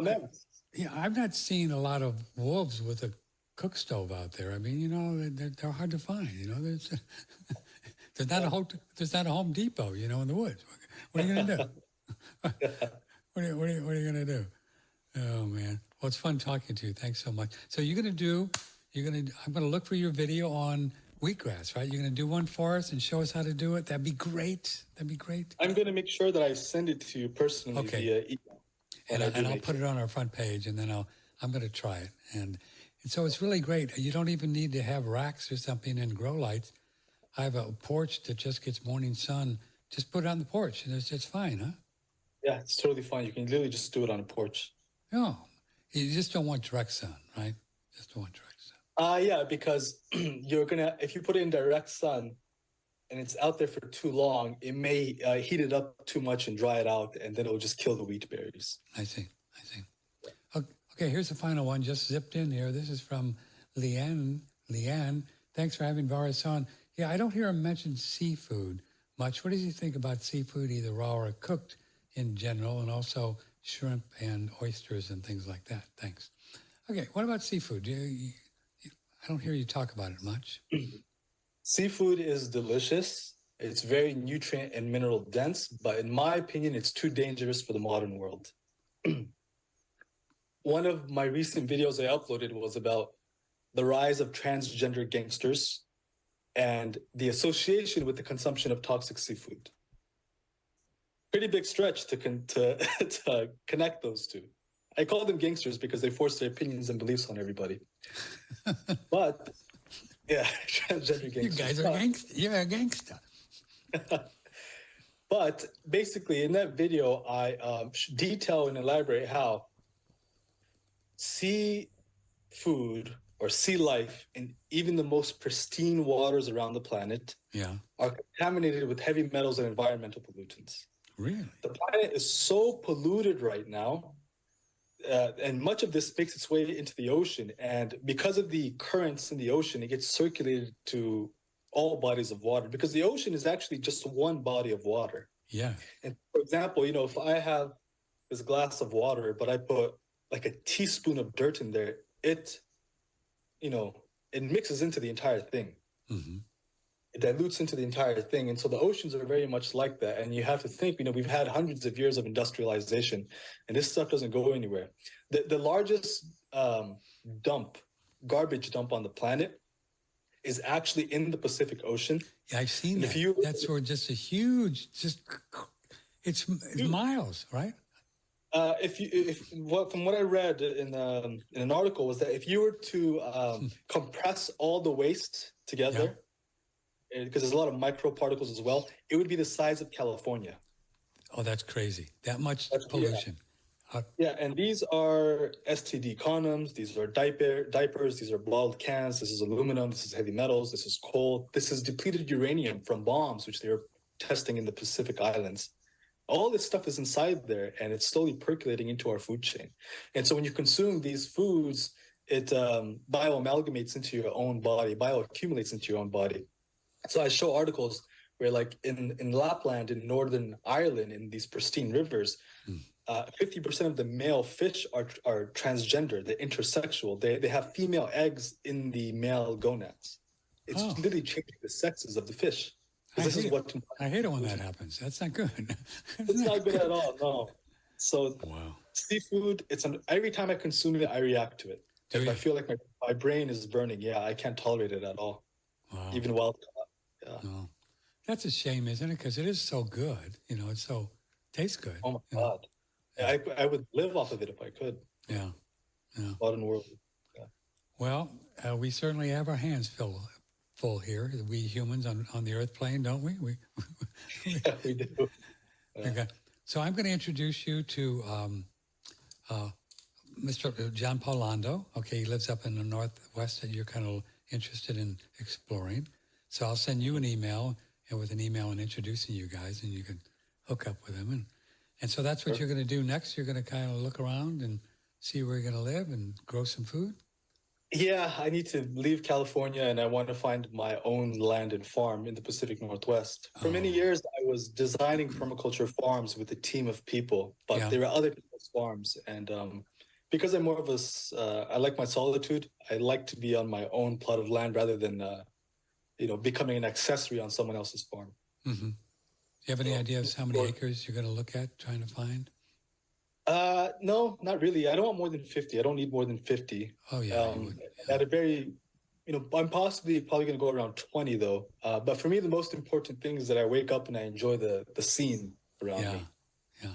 [SPEAKER 2] I've not seen a lot of wolves with a cook stove out there. I mean, they're hard to find. There's not a Home Depot, in the woods. What are you gonna do? What are you gonna do? Oh man. Well, it's fun talking to you. Thanks so much. So I'm gonna look for your video on wheatgrass, right? You're gonna do one for us and show us how to do it. That'd be great.
[SPEAKER 3] I'm gonna make sure that I send it to you personally via email.
[SPEAKER 2] And I'll put it on our front page, and then I'm gonna try it. And so it's really great. You don't even need to have racks or something and grow lights. I have a porch that just gets morning sun. Just put it on the porch, and it's fine, huh?
[SPEAKER 3] Yeah, it's totally fine. You can literally just do it on a porch.
[SPEAKER 2] No, you just don't want direct sun, right? Just don't want direct sun.
[SPEAKER 3] Yeah, because if you put it in direct sun and it's out there for too long, it may heat it up too much and dry it out, and then it will just kill the wheat berries.
[SPEAKER 2] I see. Okay, here's the final one, just zipped in here. This is from Leanne. Thanks for having Varis on. Yeah, I don't hear him mention seafood much. What does he think about seafood, either raw or cooked in general, and also shrimp and oysters and things like that? Thanks. Okay, what about seafood? I don't hear you talk about it much.
[SPEAKER 3] Seafood is delicious. It's very nutrient and mineral dense, but in my opinion, it's too dangerous for the modern world. one of my recent videos I uploaded was about the rise of transgender gangsters and the association with the consumption of toxic seafood. Pretty big stretch to connect those two. I call them gangsters because they force their opinions and beliefs on everybody. But yeah, transgender gangsters.
[SPEAKER 2] You guys are gangster. You're a gangster.
[SPEAKER 3] But basically, in that video, I detail and elaborate how sea food or sea life in even the most pristine waters around the planet are contaminated with heavy metals and environmental pollutants.
[SPEAKER 2] Really?
[SPEAKER 3] The planet is so polluted right now, and much of this makes its way into the ocean. And because of the currents in the ocean, it gets circulated to all bodies of water, because the ocean is actually just one body of water.
[SPEAKER 2] Yeah.
[SPEAKER 3] And for example, if I have this glass of water, but I put like a teaspoon of dirt in there, it mixes into the entire thing.
[SPEAKER 2] Mm-hmm.
[SPEAKER 3] It dilutes into the entire thing. And so the oceans are very much like that. And you have to think, we've had hundreds of years of industrialization, and this stuff doesn't go anywhere. The largest garbage dump on the planet is actually in the Pacific Ocean.
[SPEAKER 2] Yeah, I've seen that. That's where just a huge, it's miles, right?
[SPEAKER 3] From what I read in an article was that if you were to compress all the waste together, because there's a lot of microparticles as well, it would be the size of California.
[SPEAKER 2] Oh, that's crazy. That much pollution.
[SPEAKER 3] Yeah, and these are STD condoms, these are diapers, these are bottled cans, this is aluminum, this is heavy metals, this is coal, this is depleted uranium from bombs, which they were testing in the Pacific Islands. All this stuff is inside there, and it's slowly percolating into our food chain. And so when you consume these foods, it bioamalgamates into your own body, bioaccumulates into your own body. So I show articles where, like in Lapland, in Northern Ireland, in these pristine rivers, 50% of the male fish are transgender. They're intersexual. They have female eggs in the male gonads. It's literally changing the sexes of the fish.
[SPEAKER 2] I hate it when that happens. That's not good.
[SPEAKER 3] It's not good at all, no. So seafood, every time I consume it, I react to it. If I feel like my brain is burning, I can't tolerate it at all.
[SPEAKER 2] Wow.
[SPEAKER 3] Even wild.
[SPEAKER 2] No. That's a shame, isn't it? Because it is so good. It tastes good.
[SPEAKER 3] Oh my God. Yeah, I would live off of it if I could.
[SPEAKER 2] Yeah.
[SPEAKER 3] Modern world. Yeah.
[SPEAKER 2] Well, we certainly have our hands full here. We humans on the Earth plane, don't we?
[SPEAKER 3] Yeah, we do. Yeah.
[SPEAKER 2] Okay. So I'm going to introduce you to Mr. John Paulando. Okay, he lives up in the Northwest, and you're kind of interested in exploring. So I'll send you an email, and with an email and introducing you guys, and you can hook up with him. And so that's what you're going to do next. You're going to kind of look around and see where you're going to live and grow some food.
[SPEAKER 3] Yeah, I need to leave California, and I want to find my own land and farm in the Pacific Northwest. For many years, I was designing permaculture farms with a team of people, but there were other people's farms. And because I'm more of I like my solitude, I like to be on my own plot of land rather than becoming an accessory on someone else's farm.
[SPEAKER 2] Mm-hmm. Do you have any idea of how many acres you're going to look at trying to find?
[SPEAKER 3] No, not really. I don't want more than 50. I don't need more than 50.
[SPEAKER 2] Oh, yeah.
[SPEAKER 3] At a very, I'm probably going to go around 20 though. But for me, the most important thing is that I wake up and I enjoy the scene around me.
[SPEAKER 2] Yeah.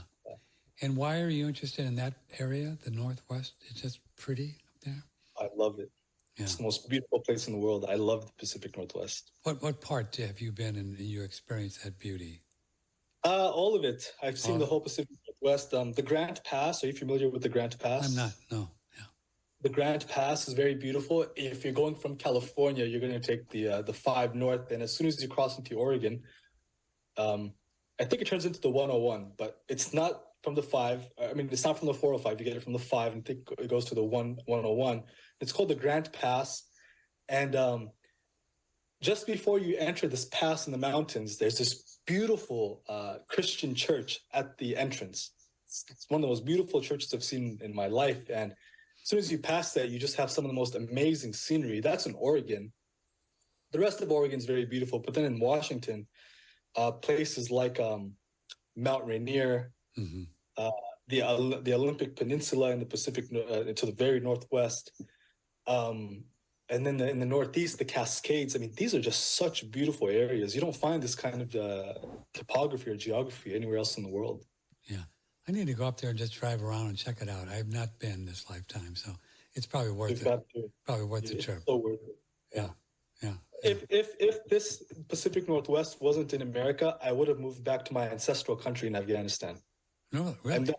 [SPEAKER 2] And why are you interested in that area, the Northwest? It's just pretty up there.
[SPEAKER 3] I love it. Yeah. It's the most beautiful place in the world. I love the Pacific Northwest.
[SPEAKER 2] What part have you been in your experience that beauty?
[SPEAKER 3] All of it. I've seen the whole Pacific Northwest. The Grant Pass. Are you familiar with the Grant Pass?
[SPEAKER 2] I'm not. No. Yeah.
[SPEAKER 3] The Grant Pass is very beautiful. If you're going from California, you're going to take the 5 north, and as soon as you cross into Oregon, I think it turns into the 101, but it's not from the 5. I mean, it's not from the 405. You get it from the 5, and I think it goes to the 101. It's called the Grant Pass, and just before you enter this pass in the mountains, there's this beautiful Christian church at the entrance. It's one of the most beautiful churches I've seen in my life. And as soon as you pass that, you just have some of the most amazing scenery. That's in Oregon. The rest of Oregon is very beautiful. But then in Washington, places like Mount Rainier, the Olympic Peninsula in the Pacific to the very northwest. And then in the Northeast, the Cascades. I mean, these are just such beautiful areas. You don't find this kind of topography or geography anywhere else in the world.
[SPEAKER 2] Yeah. I need to go up there and just drive around and check it out. I have not been this lifetime, so it's probably worth it. Probably worth the trip.
[SPEAKER 3] It's so worth it.
[SPEAKER 2] Yeah. Yeah.
[SPEAKER 3] If this Pacific Northwest wasn't in America, I would have moved back to my ancestral country in Afghanistan.
[SPEAKER 2] No, really?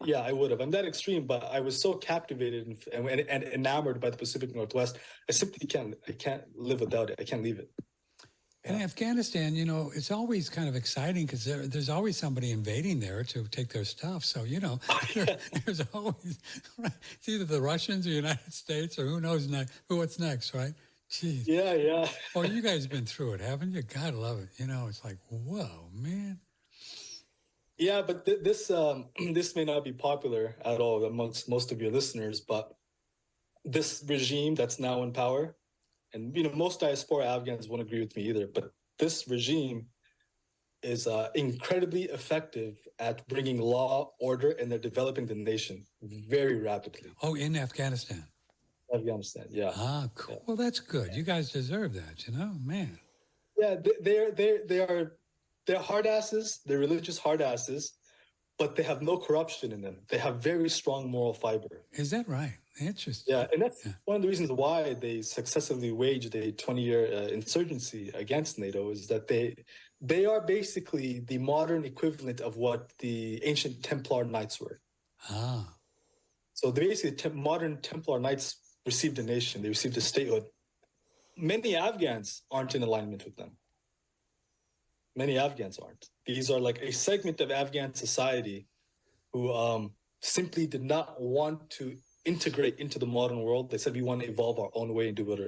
[SPEAKER 3] I would have. I'm that extreme, but I was so captivated and enamored by the Pacific Northwest. I simply can't live without it. I can't leave it.
[SPEAKER 2] And Afghanistan, you know, it's always kind of exciting because there's always somebody invading there to take their stuff. So, you know, there's always, it's either the Russians or the United States or who knows what's next, right? Jeez.
[SPEAKER 3] Yeah.
[SPEAKER 2] Well, you guys have been through it, haven't you? God love it. You know, it's like, whoa, man.
[SPEAKER 3] Yeah, but this may not be popular at all amongst most of your listeners, but this regime that's now in power, and you know, most diaspora Afghans won't agree with me either, but this regime is incredibly effective at bringing law, order, and they're developing the nation very rapidly.
[SPEAKER 2] Oh, in Afghanistan?
[SPEAKER 3] Afghanistan, yeah.
[SPEAKER 2] Ah, cool.
[SPEAKER 3] Yeah.
[SPEAKER 2] Well, that's good. You guys deserve that, you know, man.
[SPEAKER 3] Yeah, they're hard asses. They're religious hard asses, but they have no corruption in them. They have very strong moral fiber.
[SPEAKER 2] Is that right? Interesting.
[SPEAKER 3] Yeah, and that's one of the reasons why they successively waged a 20-year insurgency against NATO is that they are basically the modern equivalent of what the ancient Templar Knights were.
[SPEAKER 2] Ah.
[SPEAKER 3] So basically, modern Templar Knights received a nation. They received a statehood. Many Afghans aren't in alignment with them. Many Afghans aren't. These are like a segment of Afghan society who simply did not want to integrate into the modern world. They said, we want to evolve our own way and do it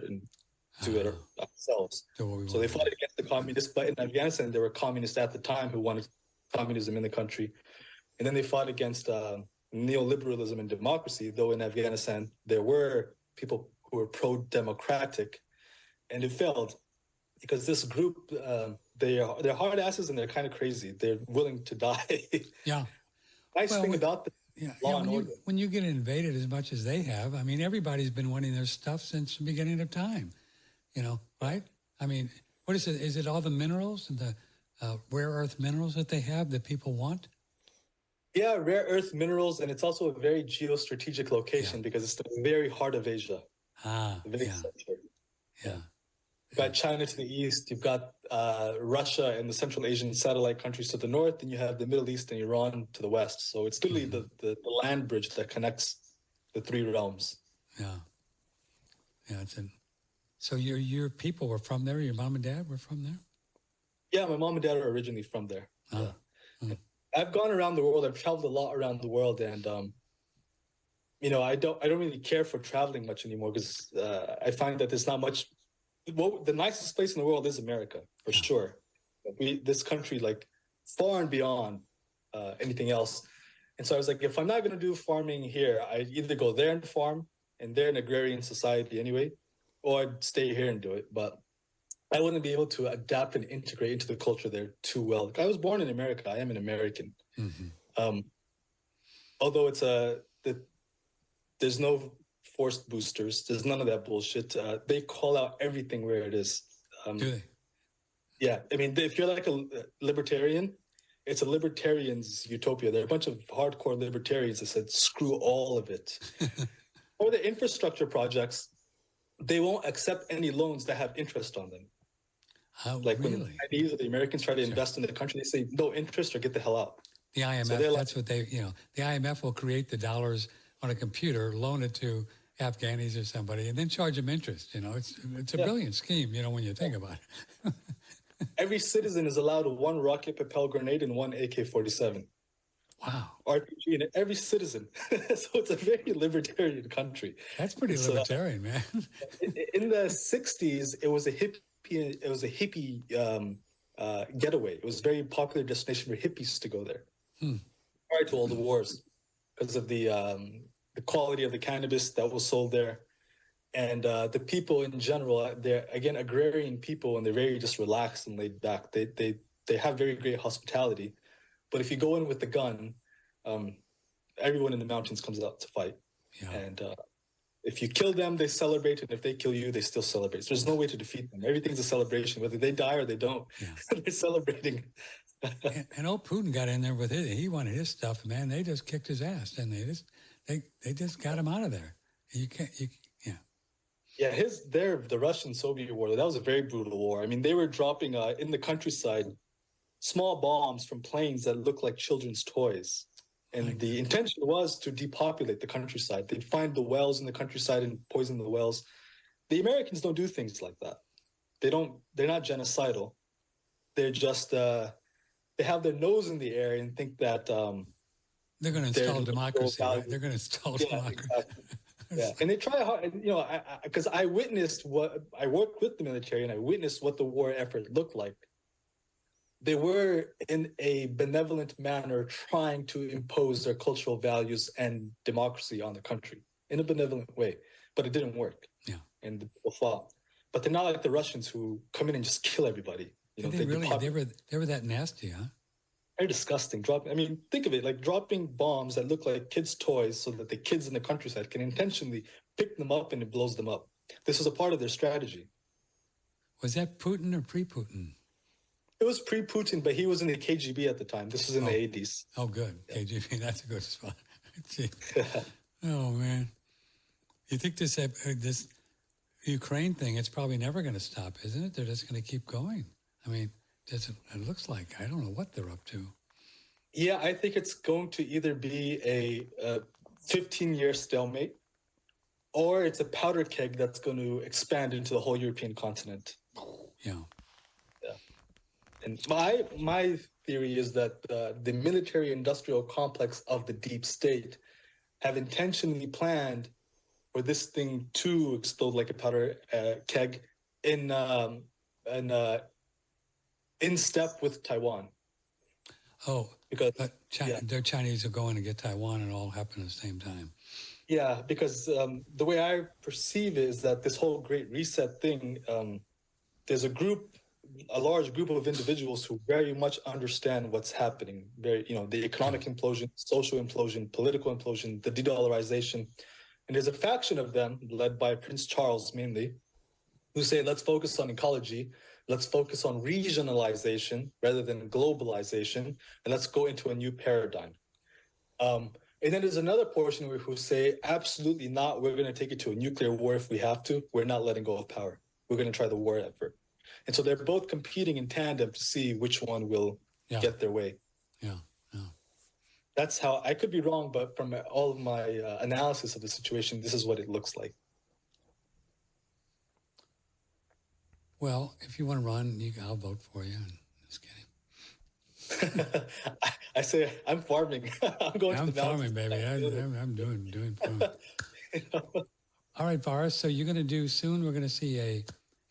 [SPEAKER 3] ourselves. So they fought against the communists, but in Afghanistan, there were communists at the time who wanted communism in the country. And then they fought against neoliberalism and democracy, though in Afghanistan, there were people who were pro-democratic, and it failed because this group, they're hard asses and they're kind of crazy. They're willing to die.
[SPEAKER 2] Yeah.
[SPEAKER 3] Nice thing about the law and order.
[SPEAKER 2] When you get invaded as much as they have, I mean, everybody's been wanting their stuff since the beginning of time, you know, right? I mean, what is it? Is it all the minerals and the rare earth minerals that they have that people want?
[SPEAKER 3] Yeah, rare earth minerals, and it's also a very geostrategic location because it's the very heart of Asia.
[SPEAKER 2] Ah,
[SPEAKER 3] Very
[SPEAKER 2] yeah.
[SPEAKER 3] center.
[SPEAKER 2] Yeah.
[SPEAKER 3] You've got China to the east, you've got Russia and the Central Asian satellite countries to the north, and you have the Middle East and Iran to the west. So it's literally the land bridge that connects the three realms.
[SPEAKER 2] Yeah. Yeah, so your people were from there? Your mom and dad were from there?
[SPEAKER 3] Yeah, my mom and dad are originally from there.
[SPEAKER 2] Oh.
[SPEAKER 3] Yeah. I've gone around the world. I've traveled a lot around the world, and you know, I don't really care for traveling much anymore because I find that there's not much. Well, the nicest place in the world is America, for sure. This country, like, far and beyond anything else. And so I was like, if I'm not going to do farming here, I'd either go there and farm, and they're an agrarian society anyway, or I'd stay here and do it. But I wouldn't be able to adapt and integrate into the culture there too well. Like, I was born in America. I am an American. Mm-hmm. Although there's no forced boosters. There's none of that bullshit. They call out everything where it is.
[SPEAKER 2] Do they?
[SPEAKER 3] Yeah. I mean, if you're like a libertarian, it's a libertarian's utopia. There are a bunch of hardcore libertarians that said, screw all of it. Or the infrastructure projects, they won't accept any loans that have interest on them.
[SPEAKER 2] Like
[SPEAKER 3] when the Chinese or the Americans try to invest in the country, they say, no interest or get the hell out.
[SPEAKER 2] The IMF,
[SPEAKER 3] So
[SPEAKER 2] that's what they, you know, the IMF will create the dollars on a computer, loan it to Afghanis or somebody, and then charge them interest. You know, it's a brilliant scheme, you know, when you think about it.
[SPEAKER 3] Every citizen is allowed one rocket-propelled grenade and one AK-47.
[SPEAKER 2] Wow.
[SPEAKER 3] RPG in every citizen. So it's a very libertarian country.
[SPEAKER 2] That's pretty libertarian, man.
[SPEAKER 3] In the 60s, it was a hippie getaway. It was a very popular destination for hippies to go there. Prior to all the wars, because of the quality of the cannabis that was sold there. And the people in general, they're, again, agrarian people, and they're very just relaxed and laid back. They have very great hospitality. But if you go in with the gun, everyone in the mountains comes out to fight.
[SPEAKER 2] Yeah.
[SPEAKER 3] And if you kill them, they celebrate. And if they kill you, they still celebrate. So there's no way to defeat them. Everything's a celebration, whether they die or they don't.
[SPEAKER 2] Yeah.
[SPEAKER 3] They're celebrating.
[SPEAKER 2] and old Putin got in there with it. He wanted his stuff, man. They just kicked his ass, and they just got him out of there. You can't.
[SPEAKER 3] Yeah, the Russian-Soviet war, that was a very brutal war. I mean, they were dropping in the countryside small bombs from planes that looked like children's toys. And the intention was to depopulate the countryside. They'd find the wells in the countryside and poison the wells. The Americans don't do things like that. They're not genocidal. They're just, they have their nose in the air and think that
[SPEAKER 2] they're going to install democracy. Right? They're going to install democracy.
[SPEAKER 3] Exactly. Yeah, and they try hard, because I witnessed I worked with the military and I witnessed what the war effort looked like. They were in a benevolent manner trying to impose their cultural values and democracy on the country in a benevolent way, but it didn't work. Yeah, and the people fought. But they're not like the Russians who come in and just kill everybody.
[SPEAKER 2] They were that nasty, huh?
[SPEAKER 3] They're disgusting. Think of it, like dropping bombs that look like kids' toys so that the kids in the countryside can intentionally pick them up and it blows them up. This was a part of their strategy.
[SPEAKER 2] Was that Putin or pre-Putin?
[SPEAKER 3] It was pre-Putin, but he was in the KGB at the time. This was in the 80s.
[SPEAKER 2] Oh, good. Yeah. KGB, that's a good spot. Oh, man. You think this Ukraine thing, it's probably never going to stop, isn't it? They're just going to keep going. I mean, it looks like, I don't know what they're up to.
[SPEAKER 3] Yeah, I think it's going to either be a 15-year stalemate or it's a powder keg that's going to expand into the whole European continent.
[SPEAKER 2] Yeah.
[SPEAKER 3] And my theory is that the military-industrial complex of the deep state have intentionally planned for this thing to explode like a powder keg in step with Taiwan.
[SPEAKER 2] Oh,
[SPEAKER 3] because
[SPEAKER 2] their Chinese are going to get Taiwan and all happen at the same time.
[SPEAKER 3] Yeah, because the way I perceive it is that this whole Great Reset thing, there's a large group of individuals who very much understand what's happening. The economic implosion, social implosion, political implosion, the de-dollarization. And there's a faction of them, led by Prince Charles mainly, who say, let's focus on ecology, let's focus on regionalization rather than globalization, and let's go into a new paradigm. And then there's another portion who say, absolutely not, we're going to take it to a nuclear war if we have to. We're not letting go of power. We're going to try the war effort. And so they're both competing in tandem to see which one will get their way.
[SPEAKER 2] Yeah.
[SPEAKER 3] That's how, I could be wrong, but from all of my analysis of the situation, this is what it looks like.
[SPEAKER 2] Well, if you want to run, I'll vote for you. Just kidding.
[SPEAKER 3] I say I'm farming. I'm going to the
[SPEAKER 2] farming, baby. I'm doing farming. All right, Varis. So you're going to do soon. We're going to see a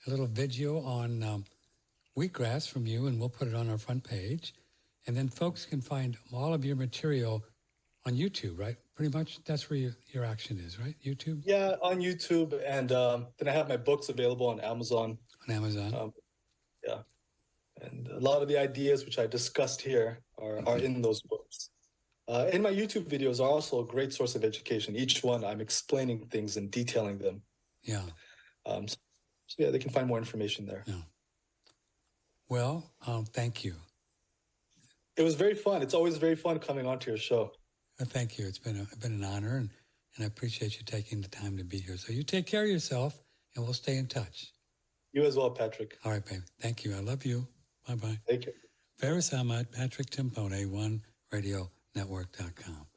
[SPEAKER 2] little video on wheatgrass from you, and we'll put it on our front page. And then folks can find all of your material on YouTube, right? Pretty much that's where your action is, right? YouTube?
[SPEAKER 3] Yeah, on YouTube. And then I have my books available on Amazon.
[SPEAKER 2] On Amazon?
[SPEAKER 3] Yeah. And a lot of the ideas which I discussed here are in those books. And my YouTube videos are also a great source of education. Each one, I'm explaining things and detailing them.
[SPEAKER 2] Yeah.
[SPEAKER 3] So yeah, they can find more information there.
[SPEAKER 2] Yeah. Well, thank you.
[SPEAKER 3] It was very fun. It's always very fun coming onto your show.
[SPEAKER 2] Thank you. It's been an honor, and I appreciate you taking the time to be here. So you take care of yourself, and we'll stay in touch.
[SPEAKER 3] You as well, Patrick.
[SPEAKER 2] All right, baby. Thank you. I love you. Bye-bye.
[SPEAKER 3] Thank you.
[SPEAKER 2] Varis Ahmad, Patrick Timpone, 1radionetwork.com.